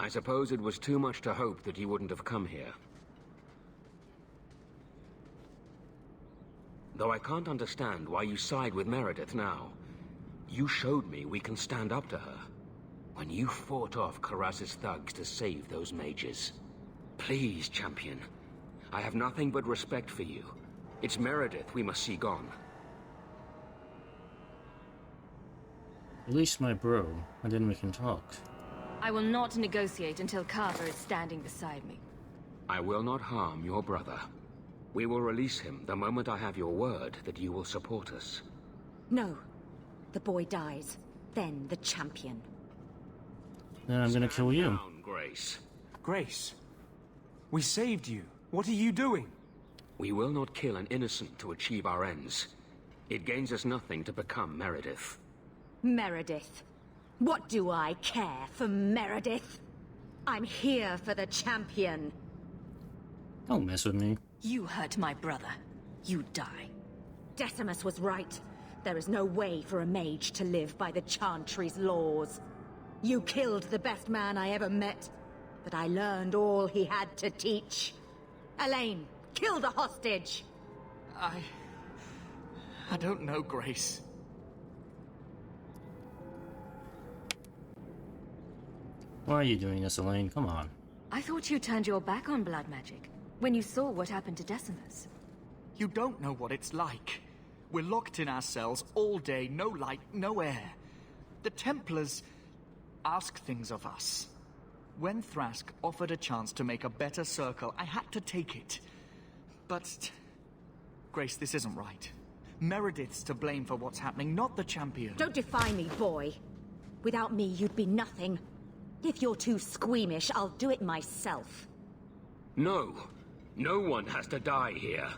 I suppose it was too much to hope that you wouldn't have come here. Though I can't understand why you side with Meredith now. You showed me we can stand up to her. When you fought off Karas's thugs to save those mages. Please, champion. I have nothing but respect for you. It's Meredith we must see gone. Release my bro, and then we can talk. I will not negotiate until Carver is standing beside me. I will not harm your brother. We will release him the moment I have your word that you will support us. No. The boy dies. Then the champion. Then I'm gonna kill you. Down, Grace. Grace, we saved you. What are you doing? We will not kill an innocent to achieve our ends. It gains us nothing to become Meredith. Meredith. What do I care for Meredith? I'm here for the champion. Don't mess with me. You hurt my brother. You die. Decimus was right. There is no way for a mage to live by the Chantry's laws. You killed the best man I ever met, but I learned all he had to teach. Elaine, kill the hostage! I don't know, Grace. Why are you doing this, Elaine? Come on. I thought you turned your back on blood magic when you saw what happened to Decimus. You don't know what it's like. We're locked in our cells all day, no light, no air. The Templars ask things of us. When Thrask offered a chance to make a better circle, I had to take it. But... Grace, this isn't right. Meredith's to blame for what's happening, not the champion. Don't defy me, boy. Without me, you'd be nothing. If you're too squeamish, I'll do it myself. No. No one has to die here.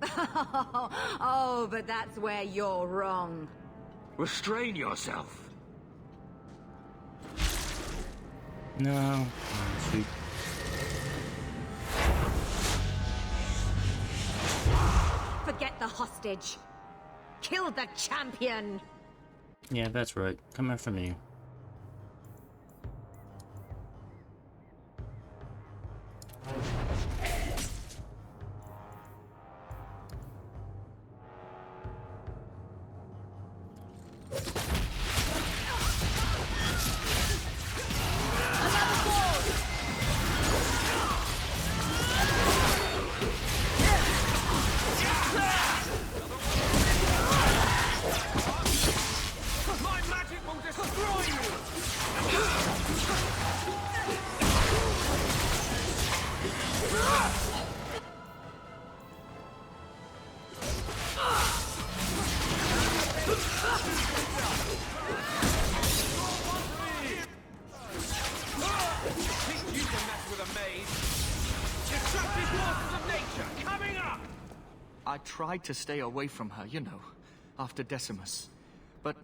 Oh, but that's where you're wrong. Restrain yourself. No. Shoot. Forget the hostage. Kill the champion. Yeah, that's right. Come after me. I tried to stay away from her, you know, after Decimus. But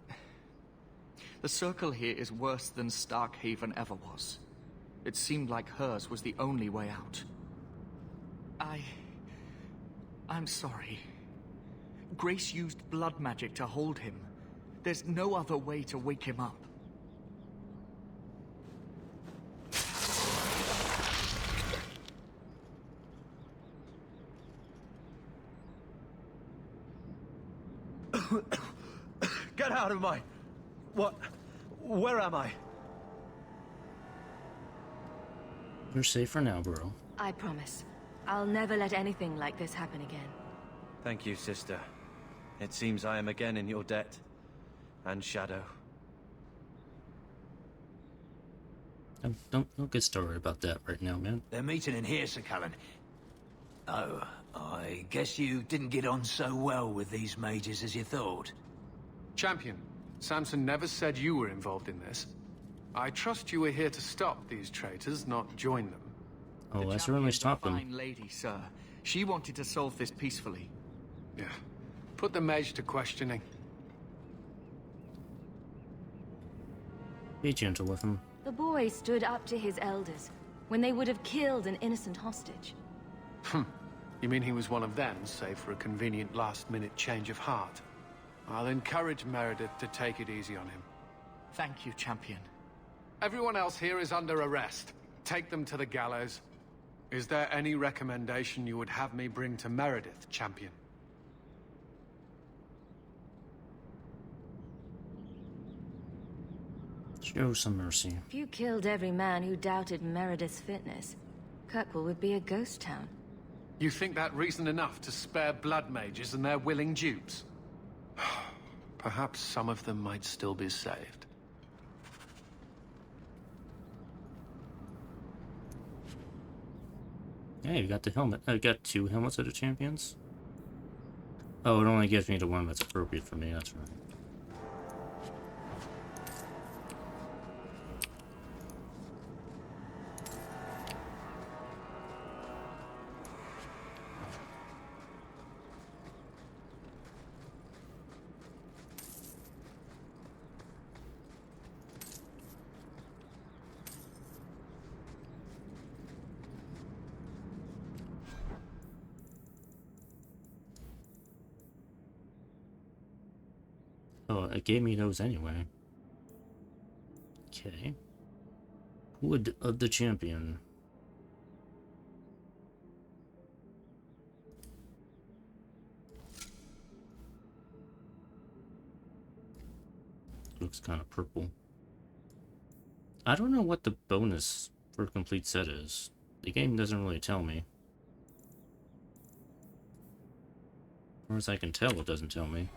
the circle here is worse than Starkhaven ever was. It seemed like hers was the only way out. I'm sorry. Grace used blood magic to hold him. There's no other way to wake him up. Get out of my... What? Where am I? You're safe for now, bro. I promise. I'll never let anything like this happen again. Thank you, sister. It seems I am again in your debt. And Shadow. Don't get started about that right now, man. They're meeting in here, Sir Callan. Oh, I guess you didn't get on so well with these mages as you thought. Champion, Samson never said you were involved in this. I trust you were here to stop these traitors, not join them. Oh, I certainly stopped them. Fine lady, sir. She wanted to solve this peacefully. Yeah. Put the mage to questioning. Be gentle with him. The boy stood up to his elders when they would have killed an innocent hostage. You mean he was one of them, save for a convenient last-minute change of heart? I'll encourage Meredith to take it easy on him. Thank you, champion. Everyone else here is under arrest. Take them to the gallows. Is there any recommendation you would have me bring to Meredith, champion? Show some mercy. If you killed every man who doubted Meredith's fitness, Kirkwall would be a ghost town. You think that reason enough to spare blood mages and their willing dupes? Perhaps some of them might still be saved. Hey, you got the helmet. I got 2 helmets of the champions. Oh, it only gives me the one that's appropriate for me, that's right. Oh, it gave me those anyway. Okay. Wood of the champion. Looks kind of purple. I don't know what the bonus for a complete set is. The game doesn't really tell me. As far as I can tell, it doesn't tell me.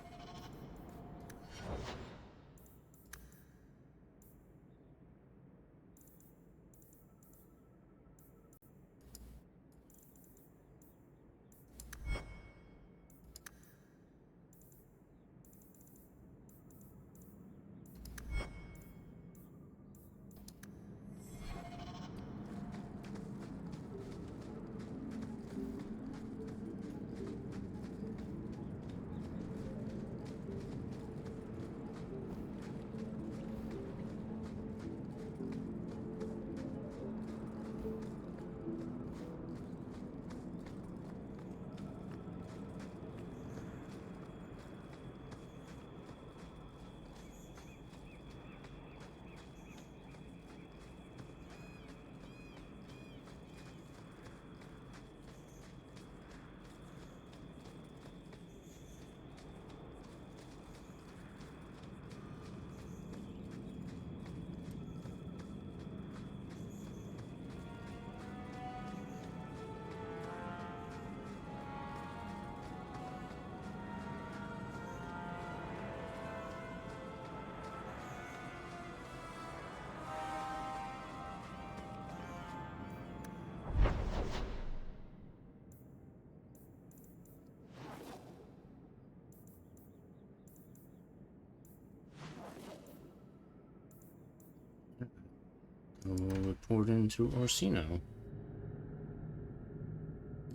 We'll report into Orsino.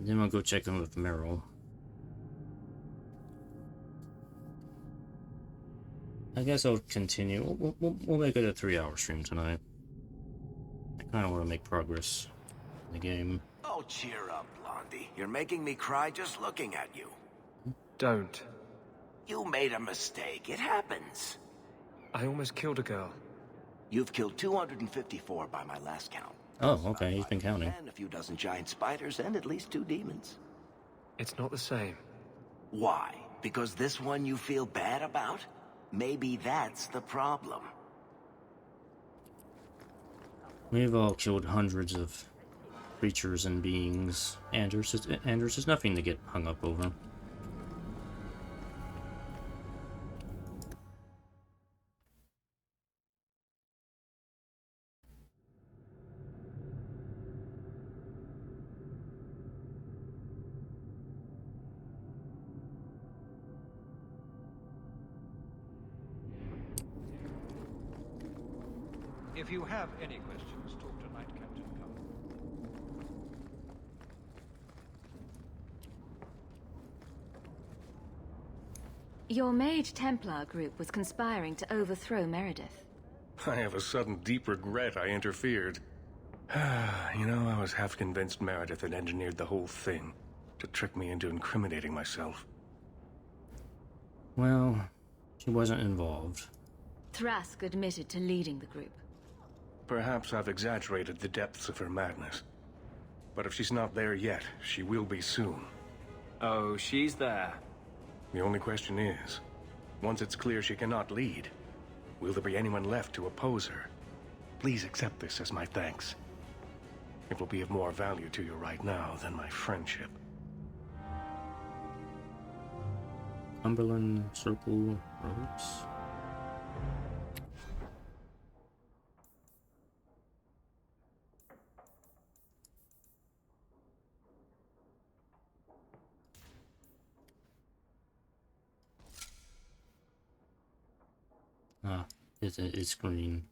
Then we'll go check in with Merrill. I guess I'll continue. We'll make it a 3-hour stream tonight. I kind of want to make progress in the game. Oh, cheer up, Blondie. You're making me cry just looking at you. Don't. You made a mistake. It happens. I almost killed a girl. You've killed 254 by my last count. Oh, okay, he's been counting. And a few dozen giant spiders and at least 2 demons. It's not the same. Why? Because this one you feel bad about? Maybe that's the problem. We've all killed hundreds of creatures and beings, and there's just nothing to get hung up over. If you have any questions, talk to Knight Captain Carl. Your Mage Templar group was conspiring to overthrow Meredith. I have a sudden deep regret I interfered. You know, I was half convinced Meredith had engineered the whole thing to trick me into incriminating myself. Well, she wasn't involved. Thrask admitted to leading the group. Perhaps I've exaggerated the depths of her madness. But if she's not there yet, she will be soon. Oh, she's there. The only question is, once it's clear she cannot lead, will there be anyone left to oppose her? Please accept this as my thanks. It will be of more value to you right now than my friendship. Cumberland Circle Roads. Ah, it's green.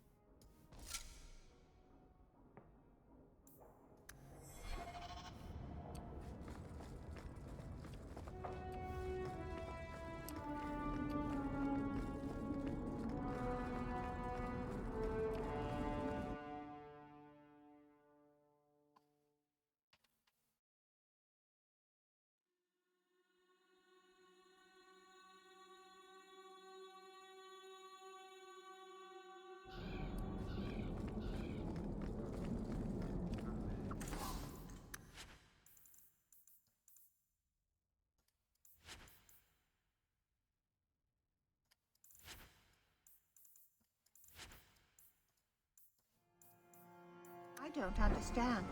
I don't understand.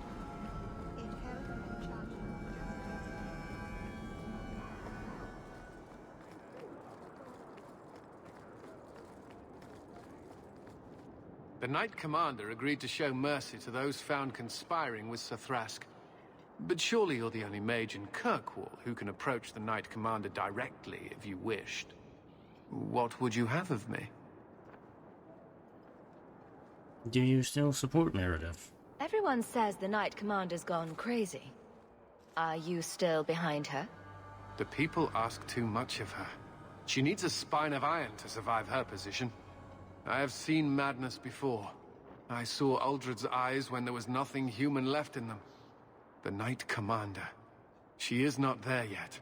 It held an enchantment. The Knight Commander agreed to show mercy to those found conspiring with Sir Thrask. But surely you're the only mage in Kirkwall who can approach the Knight Commander directly if you wished. What would you have of me? Do you still support Meredith? Everyone says the Knight Commander's gone crazy. Are you still behind her? The people ask too much of her. She needs a spine of iron to survive her position. I have seen madness before. I saw Uldred's eyes when there was nothing human left in them. The Knight Commander. She is not there yet,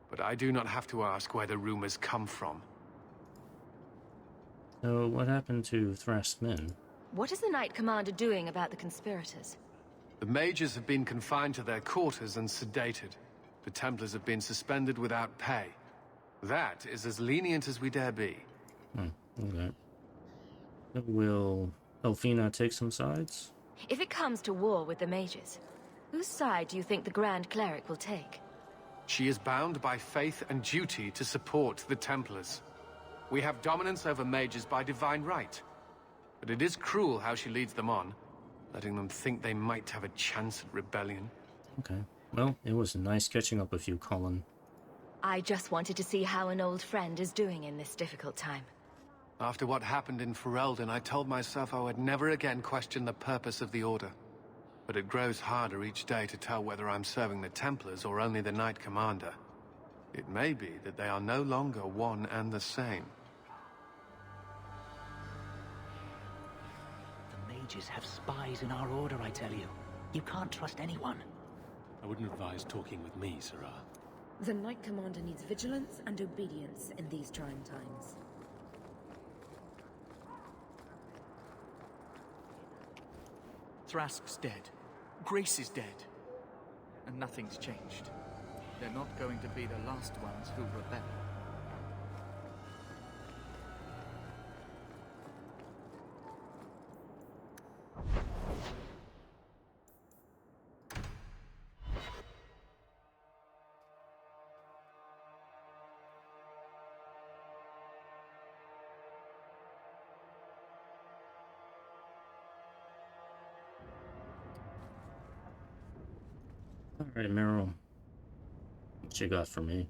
but I do not have to ask where the rumors come from. So what happened to Thrask's men? What is the Knight Commander doing about the conspirators? The mages have been confined to their quarters and sedated. The Templars have been suspended without pay. That is as lenient as we dare be. Okay. So will Elfina take some sides? If it comes to war with the mages, whose side do you think the Grand Cleric will take? She is bound by faith and duty to support the Templars. We have dominance over mages by divine right. But it is cruel how she leads them on, letting them think they might have a chance at rebellion. Okay. Well, it was nice catching up with you, Colin. I just wanted to see how an old friend is doing in this difficult time. After what happened in Ferelden, I told myself I would never again question the purpose of the Order. But it grows harder each day to tell whether I'm serving the Templars or only the Knight Commander. It may be that they are no longer one and the same. The mages have spies in our Order, I tell you. You can't trust anyone. I wouldn't advise talking with me, Sirrah. The Knight Commander needs vigilance and obedience in these trying times. Thrask's dead. Grace is dead. And nothing's changed. They're not going to be the last ones who rebel. Alright, Merrill. What you got for me?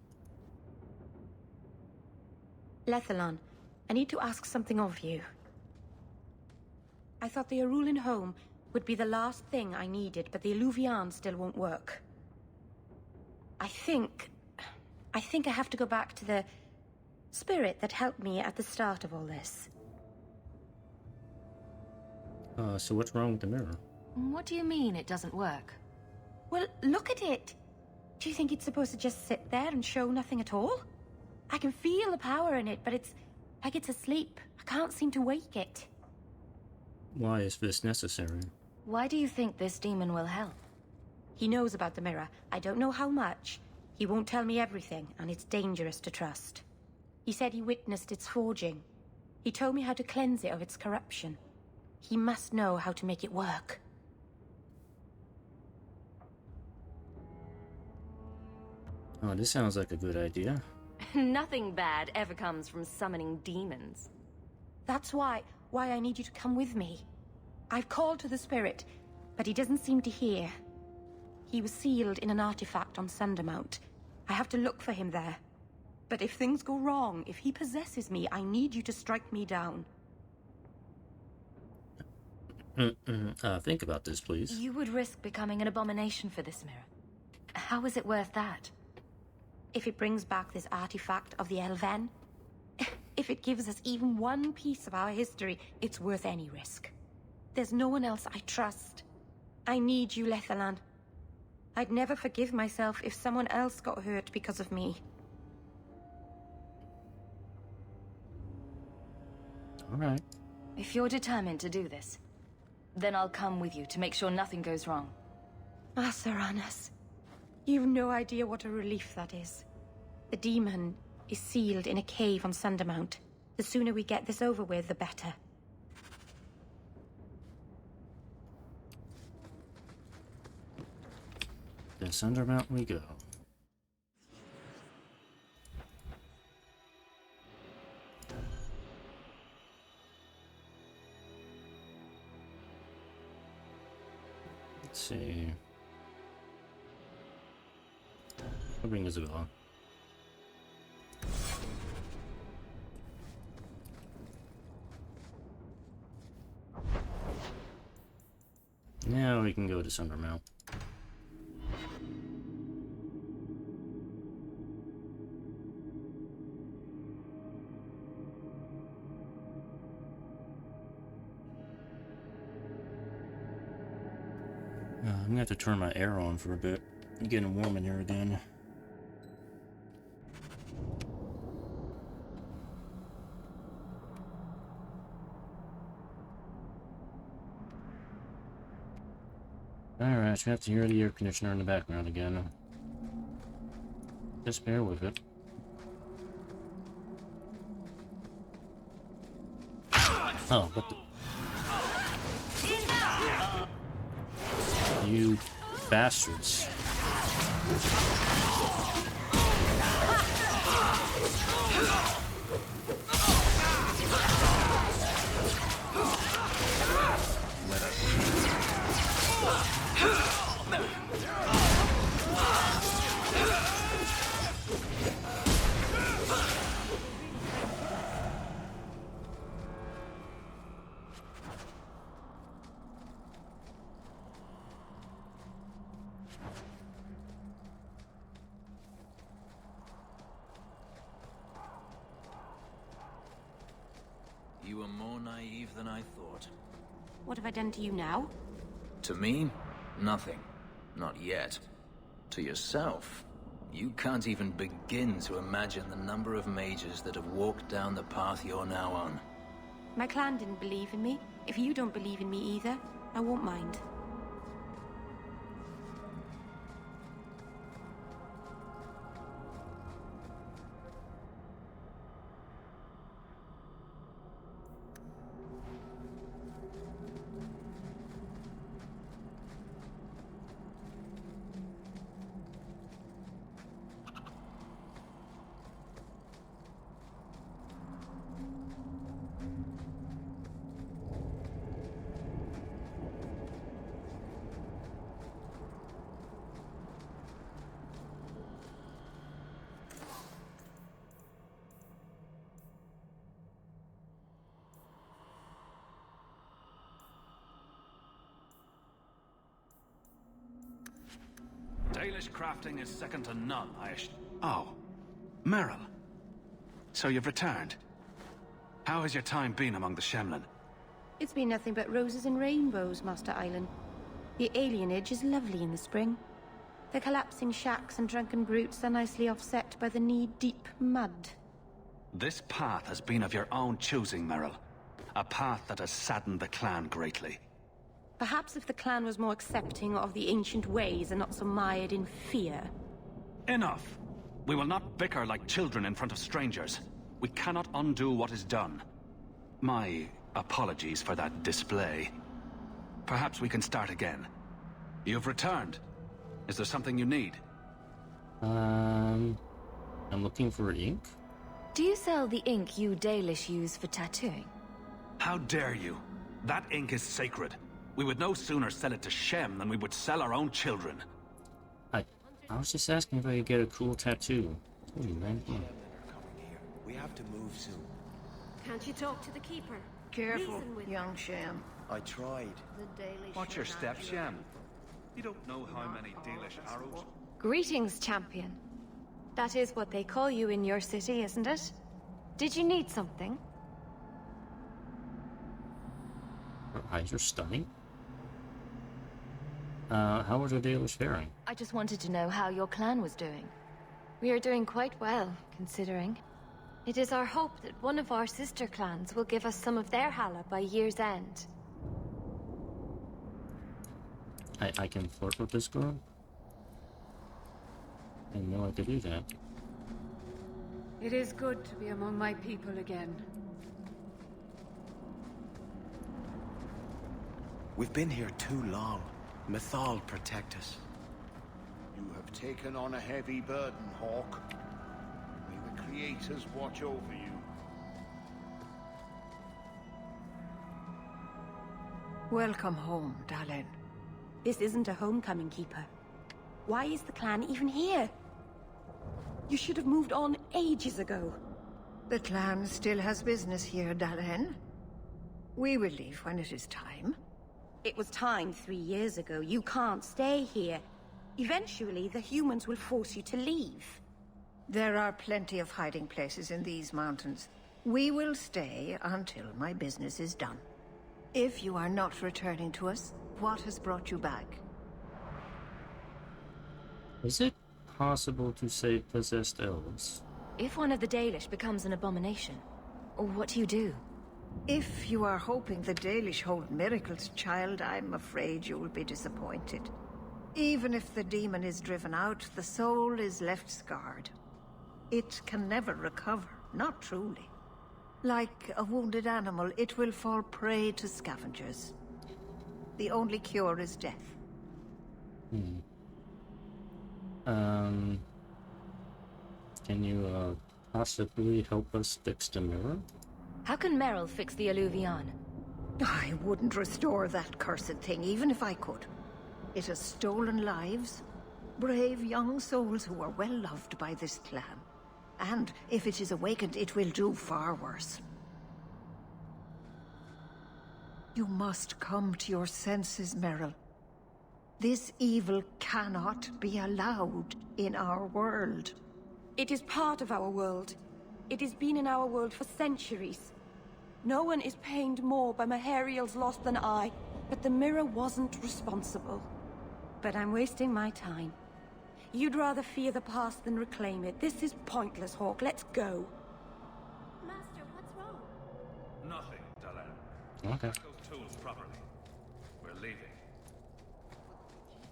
Lethalon, I need to ask something of you. I thought the Arulin home would be the last thing I needed, but the Illuvian still won't work. I think I have to go back to the spirit that helped me at the start of all this. So what's wrong with the mirror? What do you mean it doesn't work? Well, look at it. Do you think it's supposed to just sit there and show nothing at all? I can feel the power in it, but it's like it's asleep. I can't seem to wake it. Why is this necessary? Why do you think this demon will help? He knows about the mirror. I don't know how much. He won't tell me everything, and it's dangerous to trust. He said he witnessed its forging. He told me how to cleanse it of its corruption. He must know how to make it work. Oh, this sounds like a good idea. Nothing bad ever comes from summoning demons. That's why I need you to come with me. I've called to the spirit, but he doesn't seem to hear. He was sealed in an artifact on Sundermount. I have to look for him there. But if things go wrong, if he possesses me, I need you to strike me down. Think about this, please. You would risk becoming an abomination for this mirror. How is it worth that? If it brings back this artifact of the Elven, if it gives us even one piece of our history, it's worth any risk. There's no one else I trust. I need you, Lethalan. I'd never forgive myself if someone else got hurt because of me. All right. If you're determined to do this, then I'll come with you to make sure nothing goes wrong. Ah, Serranus. You've no idea what a relief that is. The demon is sealed in a cave on Sundermount. The sooner we get this over with, the better. Then Sundermount we go. Let's see. I'll bring Isabela. Now we can go to Sundermount. I'm gonna have to turn my air on for a bit. I'm getting warm in here again. Alright, you have to hear the air conditioner in the background again. Just bear with it. Oh, what the... You bastards. Let us You were more naive than I thought. What have I done to you now? To me, nothing. Not yet. To yourself, you can't even begin to imagine the number of mages that have walked down the path you're now on. My clan didn't believe in me. If you don't believe in me either, I won't mind. Dalish crafting is second to none, Oh, Merrill. So you've returned. How has your time been among the Shemlin? It's been nothing but roses and rainbows, Master Island. The alienage is lovely in the spring. The collapsing shacks and drunken brutes are nicely offset by the knee-deep mud. This path has been of your own choosing, Merrill. A path that has saddened the clan greatly. Perhaps if the clan was more accepting of the ancient ways and not so mired in fear. Enough! We will not bicker like children in front of strangers. We cannot undo what is done. My apologies for that display. Perhaps we can start again. You've returned. Is there something you need? I'm looking for ink. Do you sell the ink you Dalish use for tattooing? How dare you? That ink is sacred. We would no sooner sell it to Shem than we would sell our own children. I was just asking if I could get a cool tattoo. Ooh, man. We have to move soon. Can't you talk to the keeper? Careful, Reason with young Shem. I tried. Watch your step, Shem. You don't know how many Dalish arrows... Greetings, champion. That is what they call you in your city, isn't it? Did you need something? Her eyes are stunning. How are the Dalish faring? I just wanted to know how your clan was doing. We are doing quite well, considering. It is our hope that one of our sister clans will give us some of their Hala by year's end. I can flirt with this girl? I didn't know I could do that. It is good to be among my people again. We've been here too long. Mythal protect us. You have taken on a heavy burden, Hawk. May the Creators watch over you. Welcome home, Dalen. This isn't a homecoming, Keeper. Why is the clan even here? You should have moved on ages ago. The clan still has business here, Dalen. We will leave when it is time. It was time 3 years ago. You can't stay here. Eventually, the humans will force you to leave. There are plenty of hiding places in these mountains. We will stay until my business is done. If you are not returning to us, what has brought you back? Is it possible to save possessed elves? If one of the Dalish becomes an abomination, what do you do? If you are hoping the Dalish hold miracles, child, I'm afraid you will be disappointed. Even if the demon is driven out, the soul is left scarred. It can never recover, not truly. Like a wounded animal, it will fall prey to scavengers. The only cure is death. Can you, possibly help us fix the mirror? How can Merrill fix the Alluvion? I wouldn't restore that cursed thing, even if I could. It has stolen lives. Brave young souls who are well loved by this clan. And if it is awakened, it will do far worse. You must come to your senses, Merrill. This evil cannot be allowed in our world. It is part of our world. It has been in our world for centuries. No one is pained more by Mahariel's loss than I, but the mirror wasn't responsible. But I'm wasting my time. You'd rather fear the past than reclaim it. This is pointless, Hawk. Let's go. Master, what's wrong? Nothing, Dalen. Okay. Pack those tools properly. We're leaving.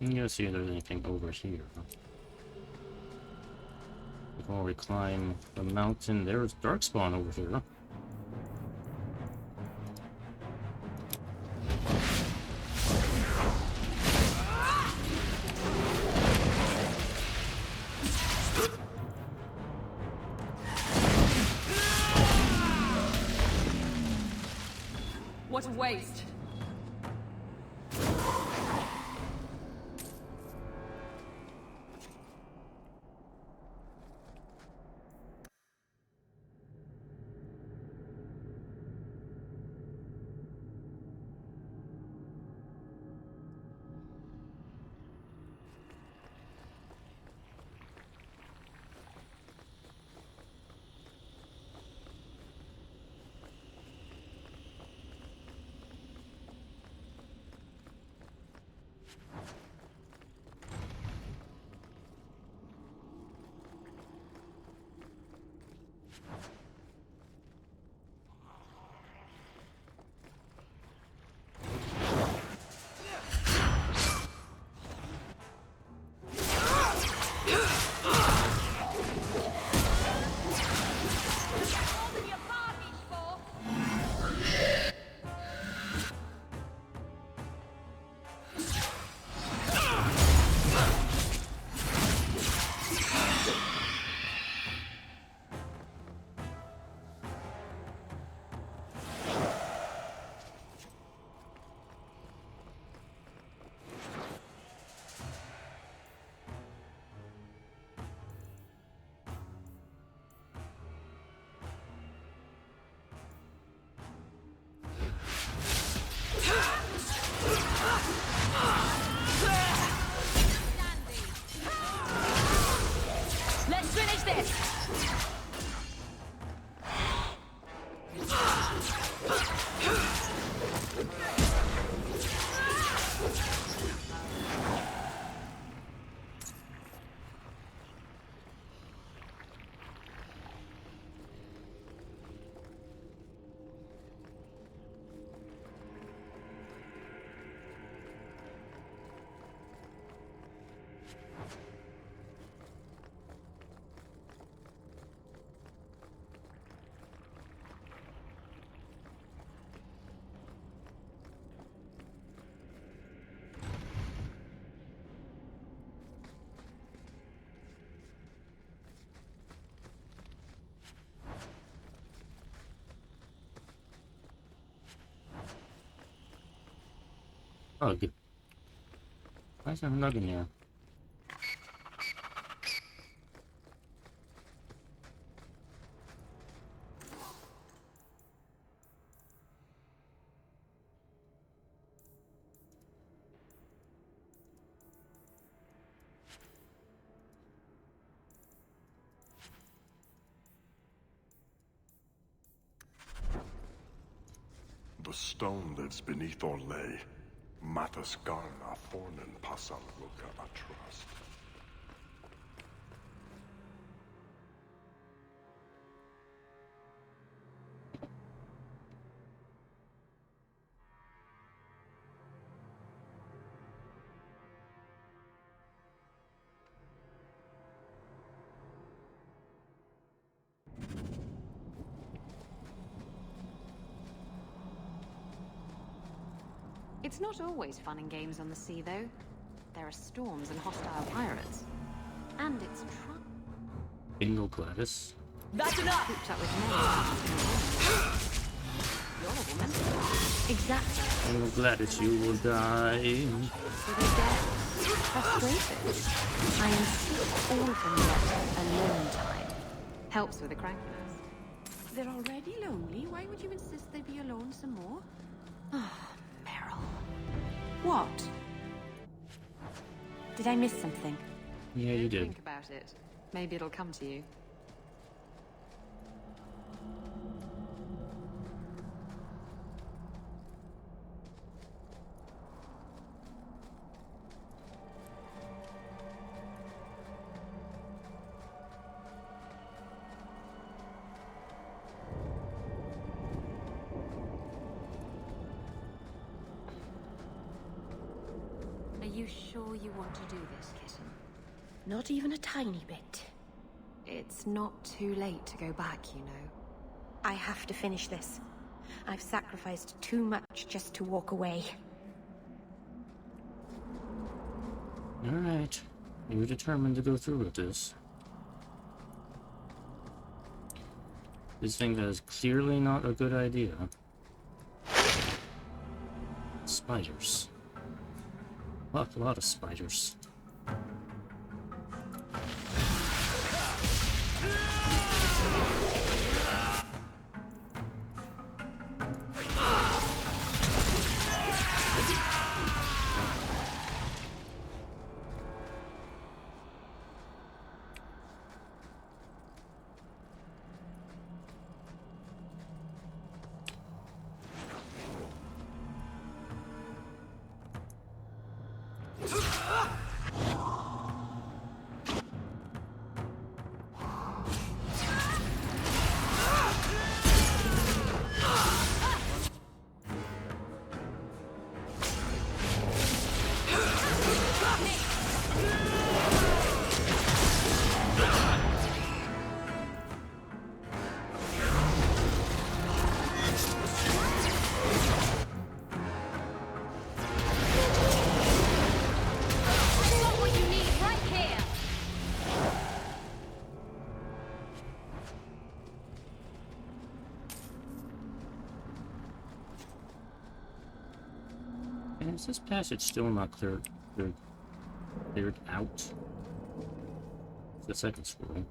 I'm gonna see if there's anything over here. Before we climb the mountain, there's Darkspawn over here. What a waste! Hug. Why is there a nug in here? The stone lives beneath Orlais. Matas Garna Fornan Pasal Luka Atrust. It's not always fun and games on the sea, though. There are storms and hostile pirates. And it's Bingo Gladys. That's enough! Cooped up with You're a woman. Exactly. Bingo Gladys, you will die. So they get frustrated. I insist all of them get alone time. Helps with the crankiness. They're already lonely. Why would you insist they be alone some more? Oh, Merrill. What? Did I miss something? Yeah, you did. Think about it. Maybe it'll come to you. Are you sure you want to do this, kitten? Not even a tiny bit. It's not too late to go back, you know. I have to finish this. I've sacrificed too much just to walk away. Alright. You're determined to go through with this. This thing is clearly not a good idea. Spiders. A lot of spiders. Is this passage still not cleared out? It's the second scroll.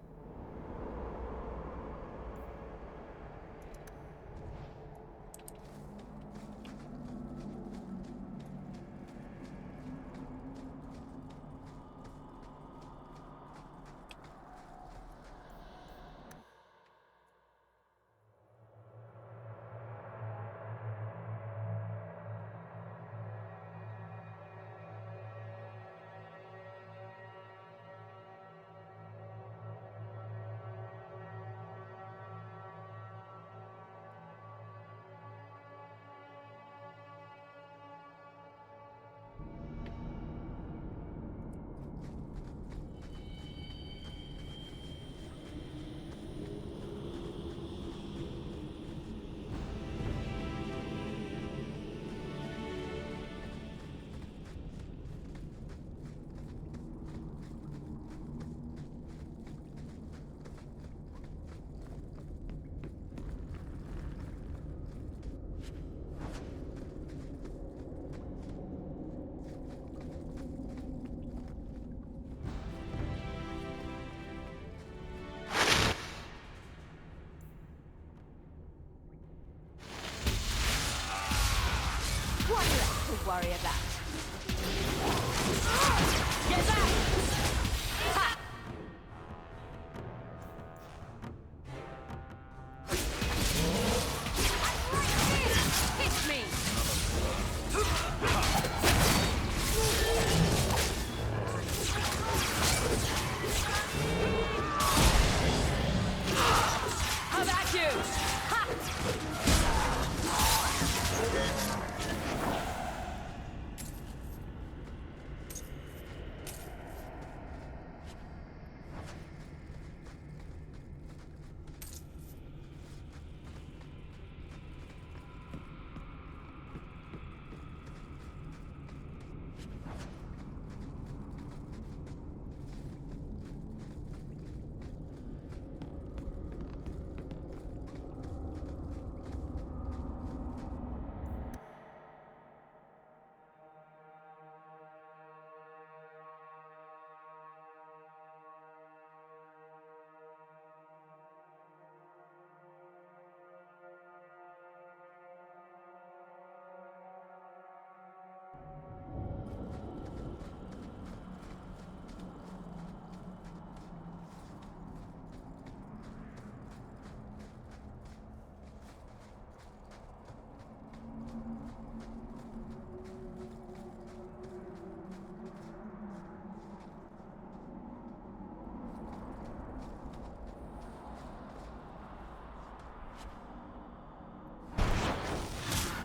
worry about. Get back! Ha! Hit me! How about you? Ha!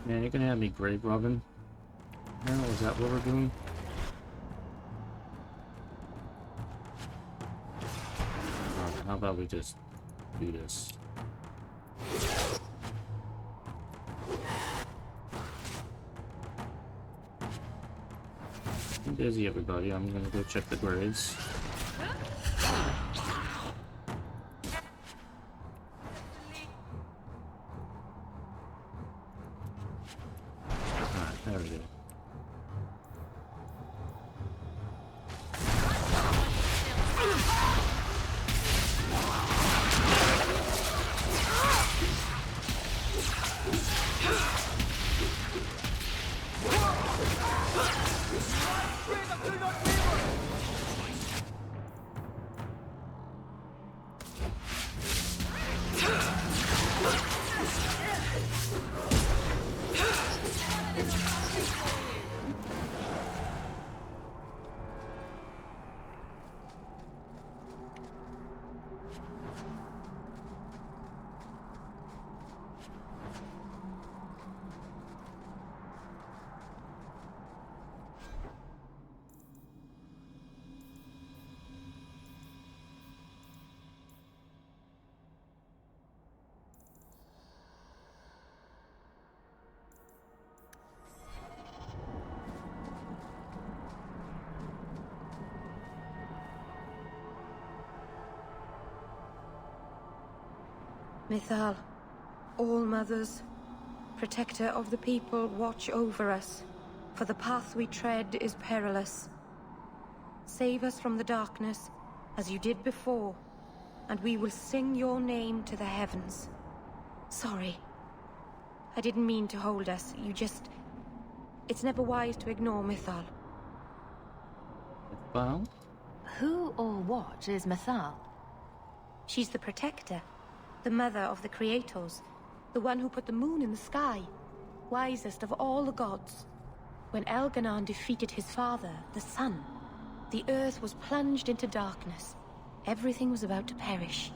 Man, you're gonna have me grave robbing? Merrill, is that what we're doing? How about we just do this? I'm busy, everybody. I'm gonna go check the graves. There we go. Mythal, all mothers, protector of the people, watch over us, for the path we tread is perilous. Save us from the darkness, as you did before, and we will sing your name to the heavens. Sorry. I didn't mean to hold us, It's never wise to ignore Mythal. Well? Who or what is Mythal? She's the protector. The mother of the creators, the one who put the moon in the sky, wisest of all the gods. When Elganon defeated his father, the sun, the earth was plunged into darkness. Everything was about to perish.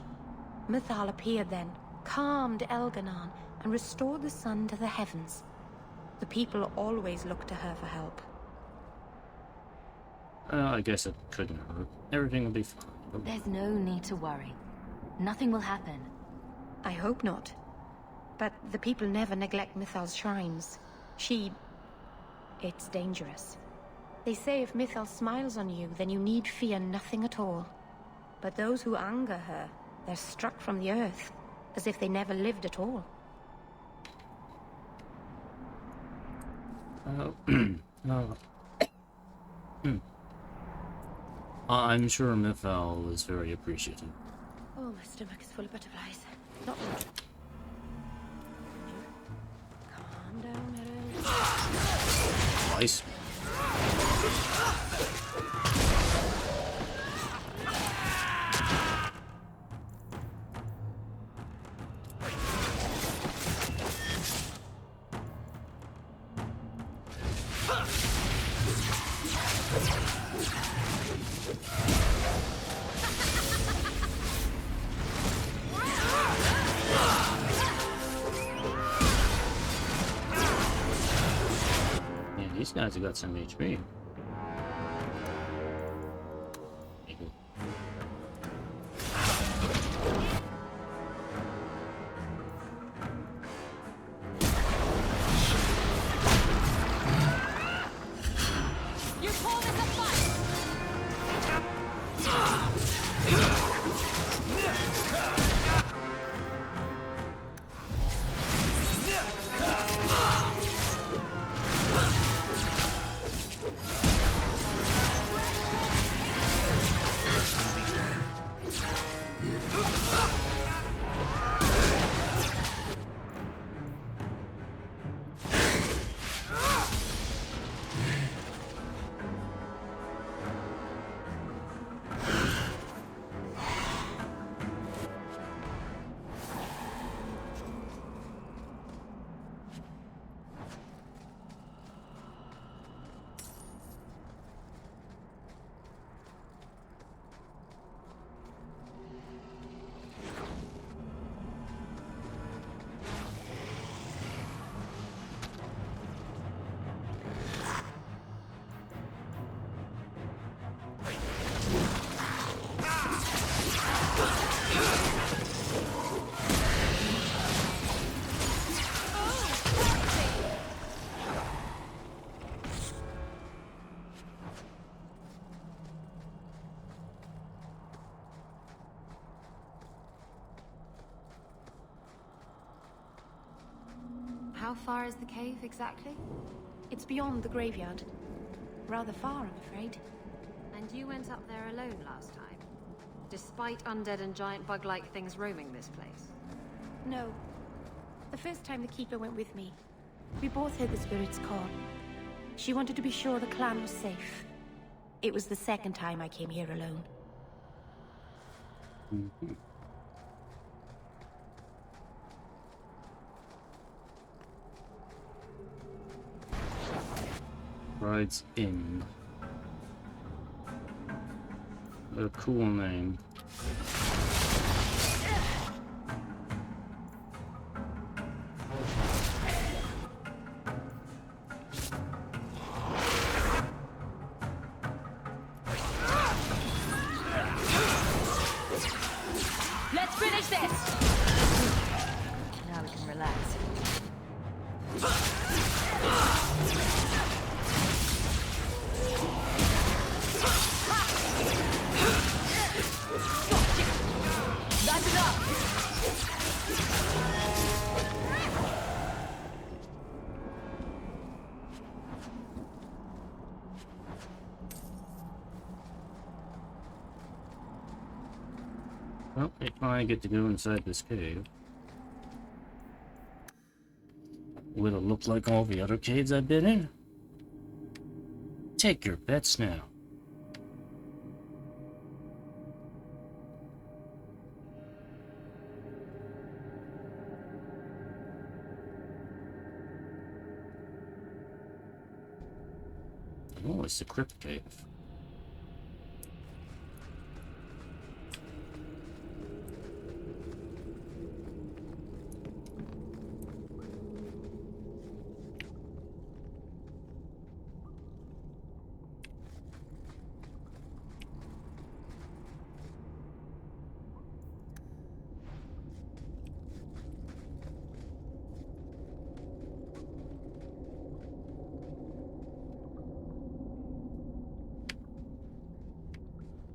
Mythal appeared then, calmed Elganon, and restored the sun to the heavens. The people always looked to her for help. I guess it couldn't hurt. Everything will be fine. There's no need to worry. Nothing will happen. I hope not. But the people never neglect Mythal's shrines. It's dangerous. They say if Mythal smiles on you, then you need fear nothing at all. But those who anger her, they're struck from the earth, as if they never lived at all. I'm sure Mythal is very appreciative. Oh, my stomach is full of butterflies. Not one. Calm down, Merrill. Nice. Yeah, these guys have got some HP. How far is the cave, exactly? It's beyond the graveyard. Rather far, I'm afraid. And you went up there alone last time? Despite undead and giant bug-like things roaming this place? No. The first time the Keeper went with me, we both heard the Spirit's call. She wanted to be sure the clan was safe. It was the second time I came here alone. Mm-hmm. Rides in. A cool name. Let's finish this! Now we can relax. That's enough! Well, I finally get to go inside this cave. Will it look like all the other caves I've been in? Take your bets now. Oh, it's the crypt cave.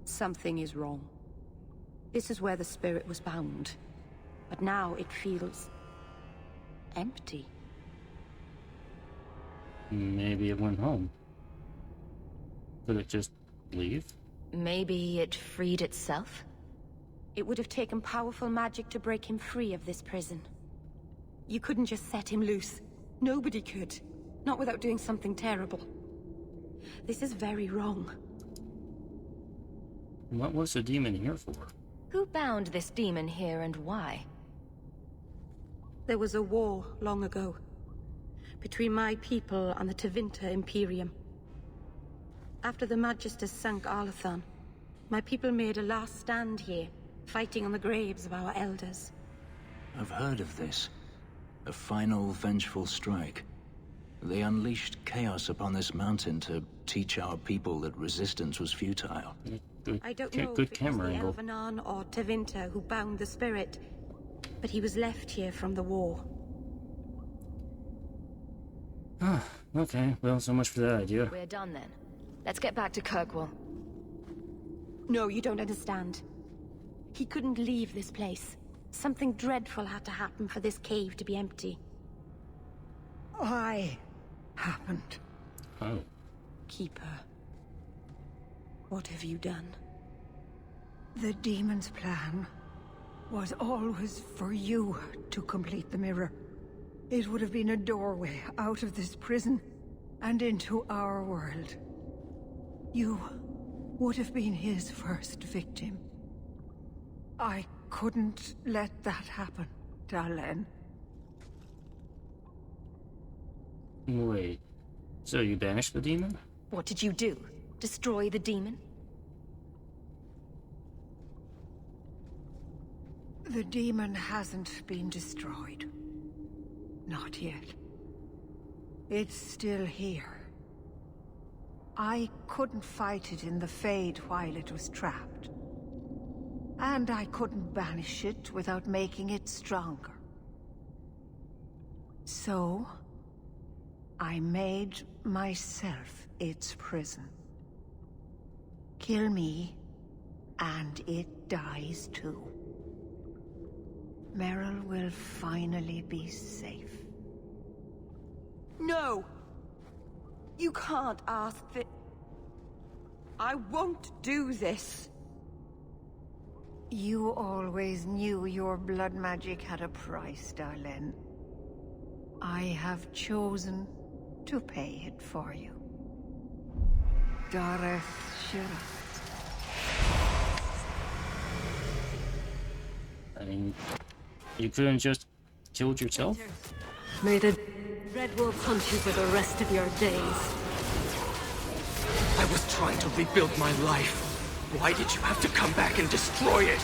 Something is wrong. This is where the spirit was bound. But now it feels... empty. Maybe it went home. Could it just leave? Maybe it freed itself? It would have taken powerful magic to break him free of this prison. You couldn't just set him loose. Nobody could. Not without doing something terrible. This is very wrong. What was the demon here for? Who bound this demon here and why? There was a war long ago between my people and the Tevinter Imperium. After the Magisters sank Arlathan, my people made a last stand here, fighting on the graves of our elders. I've heard of this. A final vengeful strike. They unleashed chaos upon this mountain to teach our people that resistance was futile. I don't know if it was the Elvenan or Tevinter who bound the spirit, but he was left here from the war. Ah, okay. Well, so much for that idea. We're done then. Let's get back to Kirkwall. No, you don't understand. He couldn't leave this place. Something dreadful had to happen for this cave to be empty. Why happened? Oh. Keeper, what have you done? The demon's plan was always for you to complete the mirror. It would have been a doorway out of this prison and into our world. You would have been his first victim. I couldn't let that happen, Dalen. Wait. So you banished the demon? What did you do? Destroy the demon? The demon hasn't been destroyed. Not yet. It's still here. I couldn't fight it in the Fade while it was trapped. And I couldn't banish it without making it stronger. So, I made myself its prison. Kill me, and it dies too. Merrill will finally be safe. No! You can't ask that. I won't do this. You always knew your blood magic had a price, Darlene. I have chosen to pay it for you. Dareth Shira. I mean, you couldn't just killed yourself? May the Red Wolf hunt you for the rest of your days. I was trying to rebuild my life. Why did you have to come back and destroy it?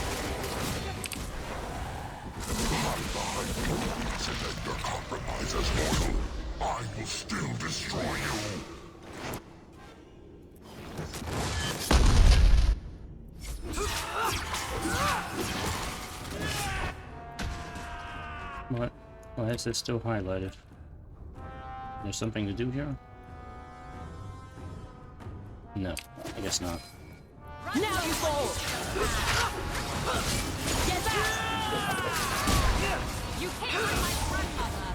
Your compromise as loyal. I will still destroy you. What? Why is it still highlighted? There's something to do here? No, I guess not. Now you fall! Get back! You can't hurt my grandmother!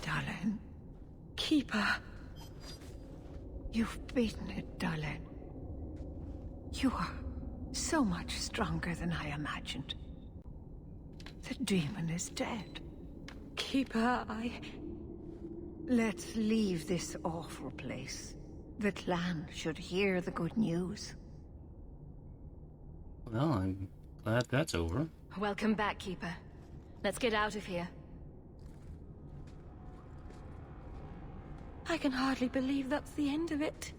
Darlene. Keeper. You've beaten it, Darlene. You are so much stronger than I imagined. The demon is dead. Keeper, Let's leave this awful place. The clan should hear the good news. Well, I'm glad that's over. Welcome back, Keeper. Let's get out of here. I can hardly believe that's the end of it.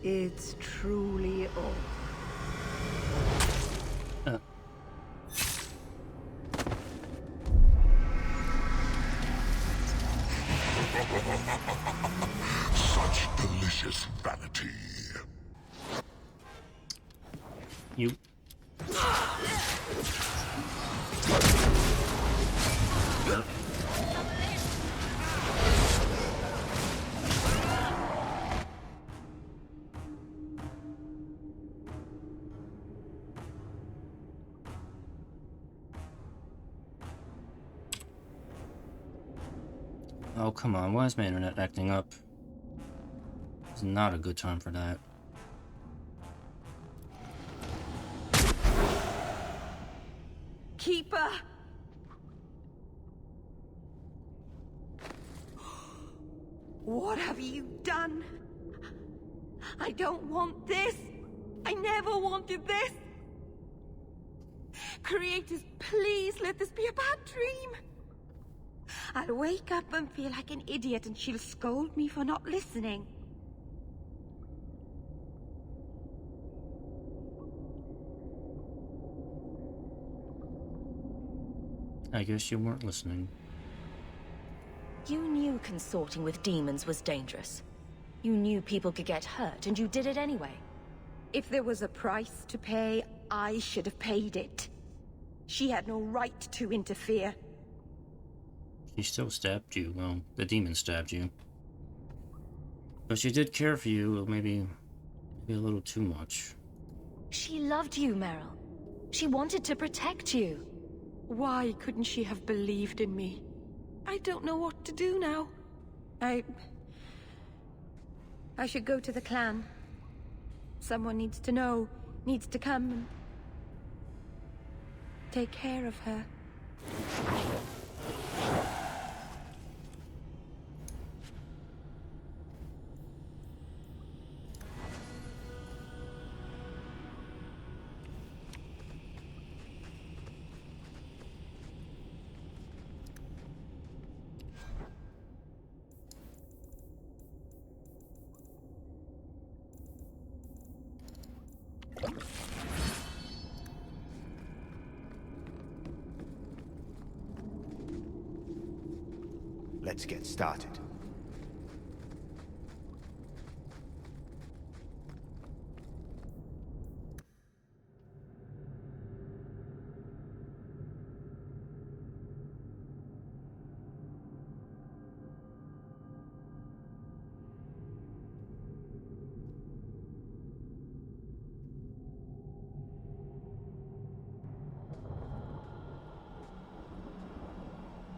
It's truly over. Such delicious vanity. You. Oh, come on. Why is my internet acting up? It's not a good time for that. Keeper! What have you done? I don't want this. I never wanted this. Creators, please let this be a bad dream. I'll wake up and feel like an idiot and she'll scold me for not listening. I guess you weren't listening. You knew consorting with demons was dangerous. You knew people could get hurt, and you did it anyway. If there was a price to pay, I should have paid it. She had no right to interfere. She still stabbed you. Well, the demon stabbed you. But she did care for you, maybe a little too much. She loved you, Merrill. She wanted to protect you. Why couldn't she have believed in me? I don't know what to do now. I should go to the clan. Someone needs to know, needs to come and take care of her. Let's get started.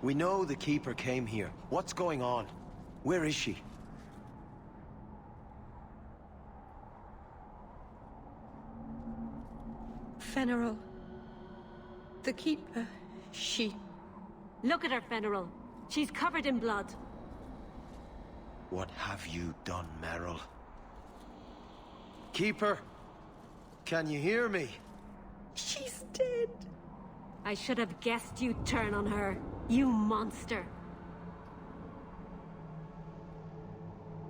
We know the Keeper came here. What's going on? Where is she? Fenriel. The Keeper. She... Look at her, Fenriel. She's covered in blood. What have you done, Merrill? Keeper? Can you hear me? She's dead. I should have guessed you'd turn on her. You monster.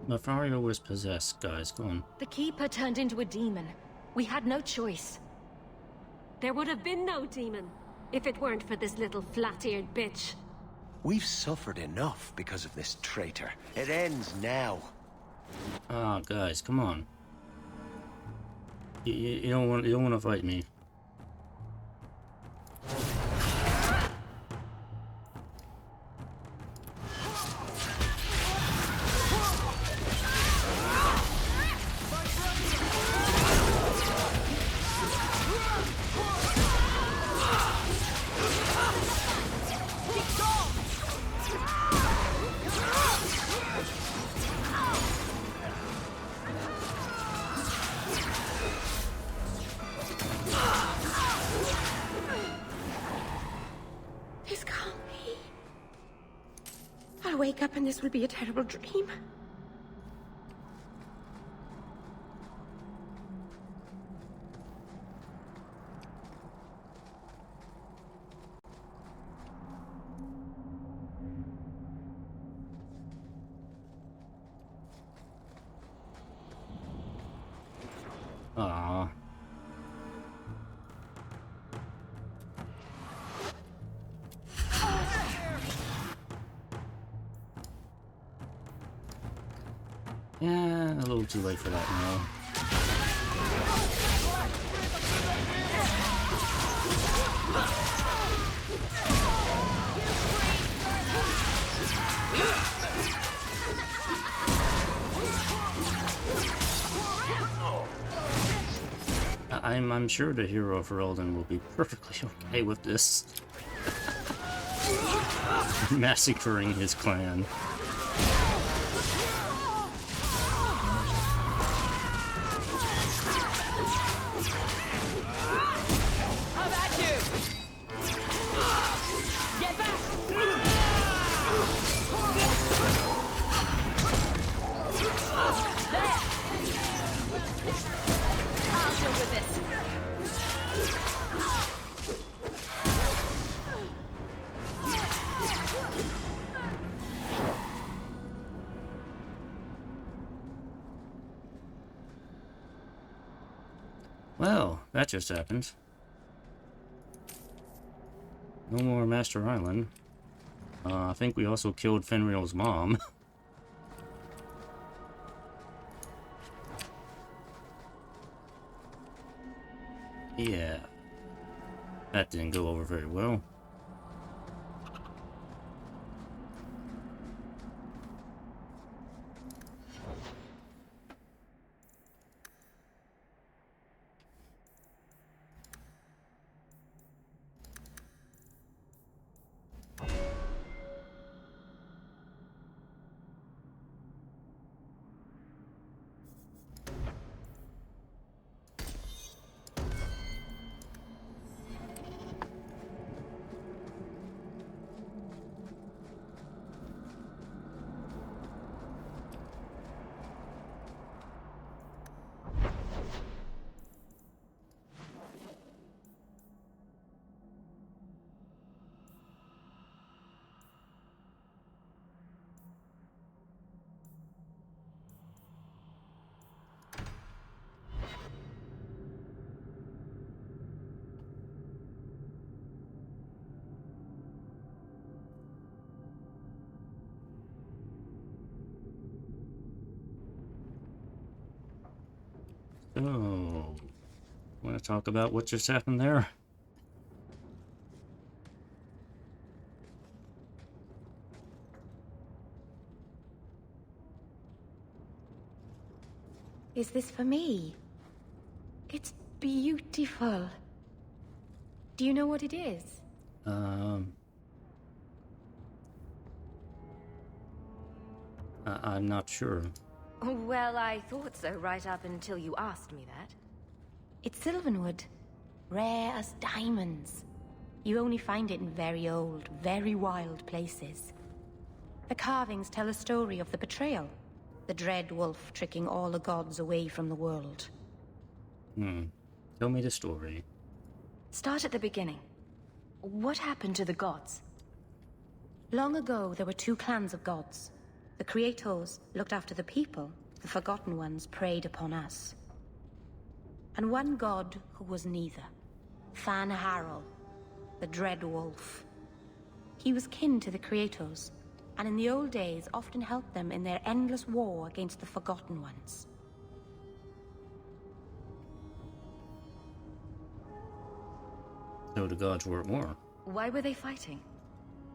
Lothario was possessed, guys. Go on. The Keeper turned into a demon. We had no choice. There would have been no demon if it weren't for this little flat-eared bitch. We've suffered enough because of this traitor. It ends now. Ah, guys, come on. You don't want to fight me. This can't be. I'll wake up and this will be a terrible dream. Ah. Yeah, a little too late for that now. I'm sure the hero of Ferelden will be perfectly okay with this. Massacring his clan. How about you? Get back! Well, that just happened. No more Master Island. I think we also killed Fenrir's mom. Yeah. That didn't go over very well. So, want to talk about what just happened there? Is this for me? It's beautiful. Do you know what it is? I'm not sure. Well, I thought so right up until you asked me that. It's sylvanwood. Rare as diamonds. You only find it in very old, very wild places. The carvings tell a story of the betrayal. The dread wolf tricking all the gods away from the world. Tell me the story. Start at the beginning. What happened to the gods? Long ago, there were two clans of gods. The Creators looked after the people. The Forgotten Ones preyed upon us. And one god who was neither. Fan Harel, the Dread Wolf. He was kin to the Creators, and in the old days often helped them in their endless war against the Forgotten Ones. So the gods were at war. Why were they fighting?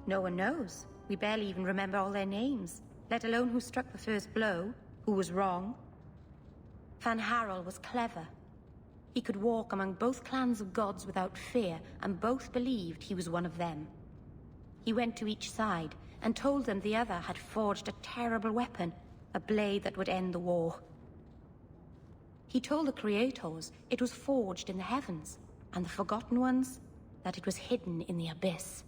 No one knows. We barely even remember all their names, let alone who struck the first blow, who was wrong. Fan Harel was clever. He could walk among both clans of gods without fear, and both believed he was one of them. He went to each side and told them the other had forged a terrible weapon, a blade that would end the war. He told the Creators it was forged in the heavens, and the Forgotten Ones that it was hidden in the abyss.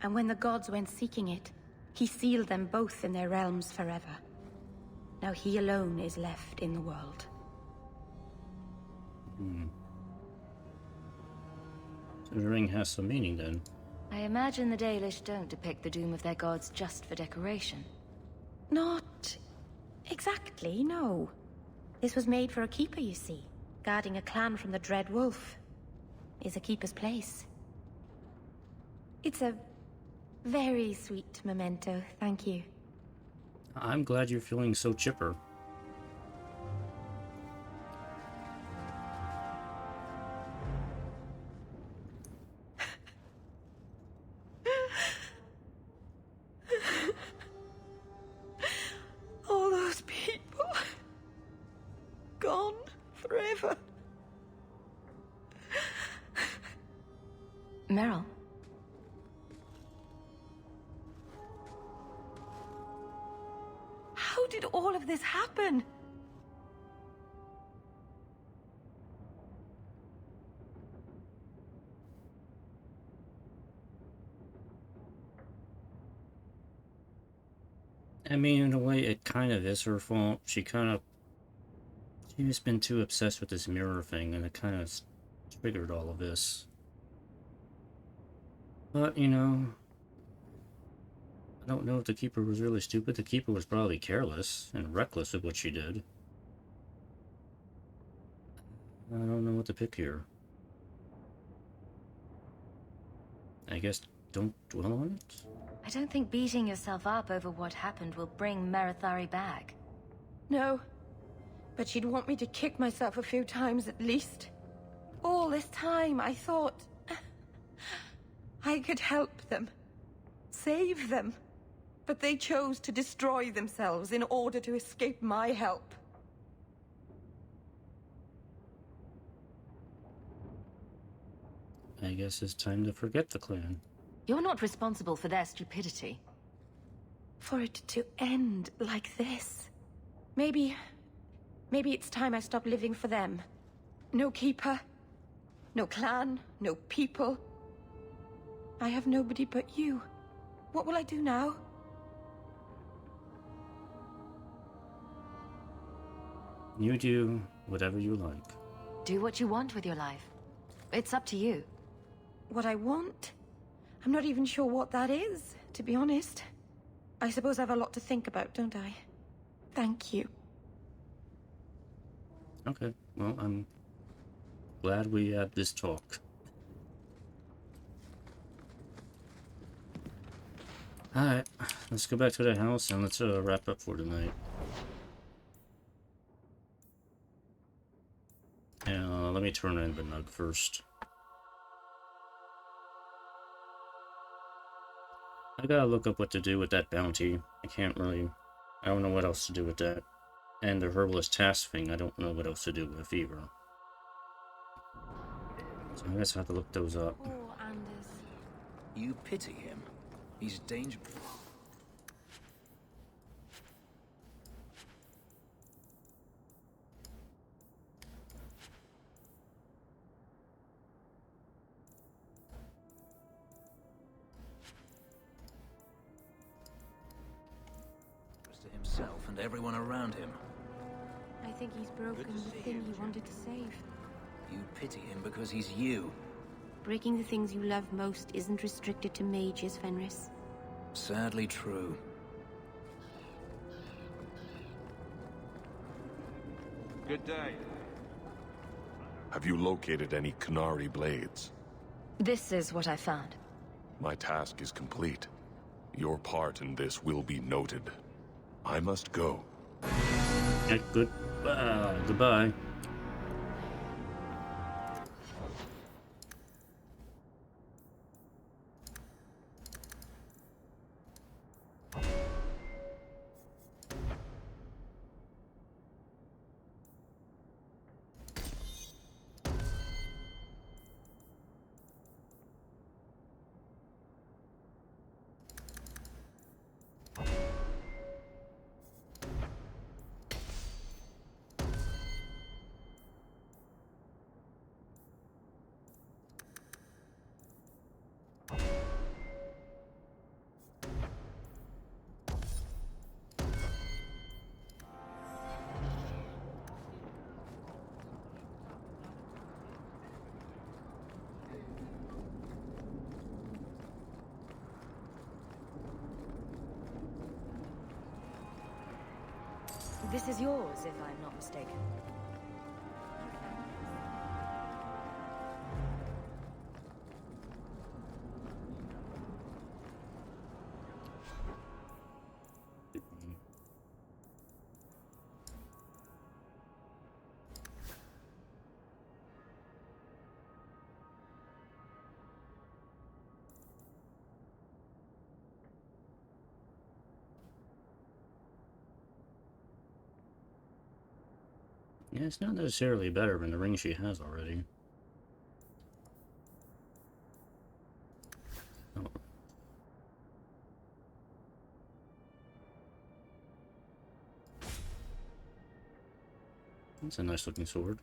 And when the gods went seeking it, he sealed them both in their realms forever. Now he alone is left in the world. So the ring has some meaning then. I imagine the Dalish don't depict the doom of their gods just for decoration. Not exactly, no. This was made for a keeper, you see. Guarding a clan from the Dread Wolf is a keeper's place. It's a very sweet memento, thank you. I'm glad you're feeling so chipper. All those people gone forever. Merrill? How did all of this happen? I mean, in a way, it kind of is her fault. She's been too obsessed with this mirror thing, and it kind of triggered all of this. But, you know, I don't know if the Keeper was really stupid. The Keeper was probably careless and reckless with what she did. I don't know what to pick here. I guess don't dwell on it? I don't think beating yourself up over what happened will bring Merithari back. No. But she'd want me to kick myself a few times at least. All this time, I thought I could help them. Save them. But they chose to destroy themselves in order to escape my help. I guess it's time to forget the clan. You're not responsible for their stupidity. For it to end like this. Maybe it's time I stop living for them. No keeper. No clan. No people. I have nobody but you. What will I do now? You do whatever you like. Do what you want with your life. It's up to you. What I want? I'm not even sure what that is, to be honest. I suppose I have a lot to think about, don't I? Thank you. Okay, well, I'm glad we had this talk. Alright, let's go back to the house and let's wrap up for tonight. Let me turn in the nug first. I gotta look up what to do with that bounty. I don't know what else to do with that. And the herbalist task thing, I don't know what else to do with either. So I guess I have to look those up. Poor Anders. You pity him. He's dangerous. To himself and everyone around him. I think he's broken the thing he wanted to save. You pity him because he's you. Breaking the things you love most isn't restricted to mages, Fenris. Sadly true. Good day. Have you located any Canary blades? This is what I found. My task is complete. Your part in this will be noted. I must go. Yeah, goodbye. This is yours, if I'm not mistaken. Yeah, it's not necessarily better than the ring she has already. Oh. That's a nice looking sword.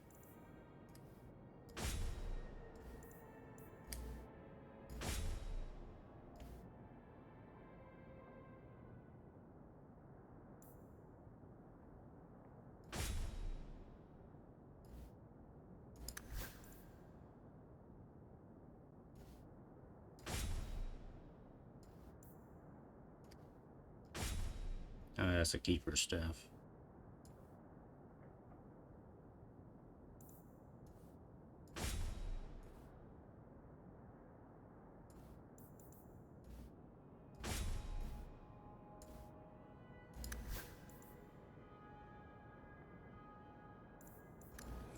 That's a keeper's staff.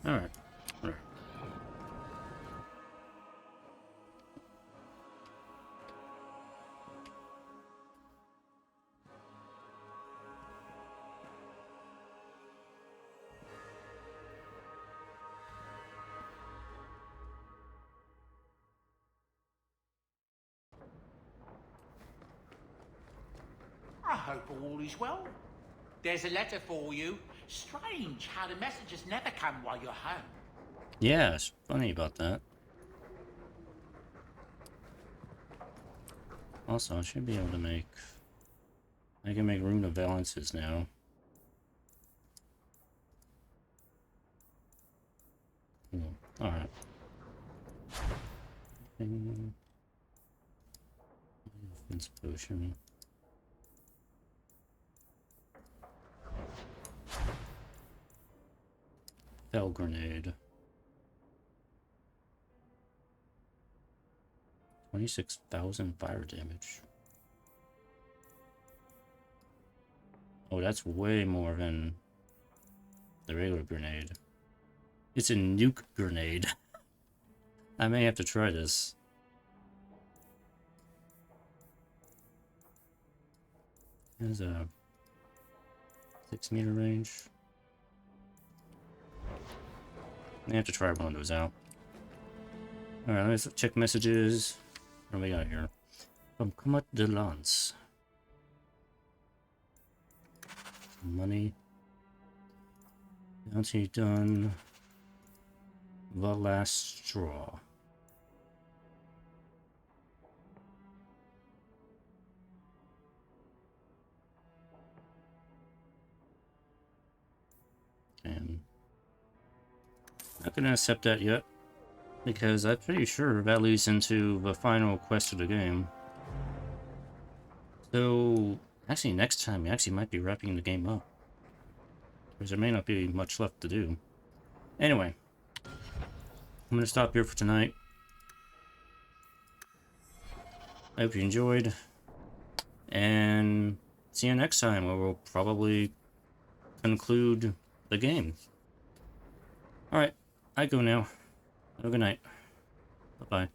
Alright. Alright. I hope all is well. There's a letter for you. Strange how the messages never come while you're home. Yeah, it's funny about that. Also, I should be able to make... I can make Rune of Valences now. Alright. Offense potion. Fell grenade. 26,000 fire damage. Oh, that's way more than the regular grenade. It's a nuke grenade. I may have to try this. There's a 6-meter range. I have to try one of those out. Alright, let's check messages. What do we got here? From Comet de Lance. Money. Bounty done. The last straw. And not gonna accept that yet, because I'm pretty sure that leads into the final quest of the game. So, actually next time we actually might be wrapping the game up, because there may not be much left to do. Anyway, I'm gonna stop here for tonight. I hope you enjoyed, and see you next time, where we'll probably conclude the game. Alright, I go now. Have a good night. Bye-bye.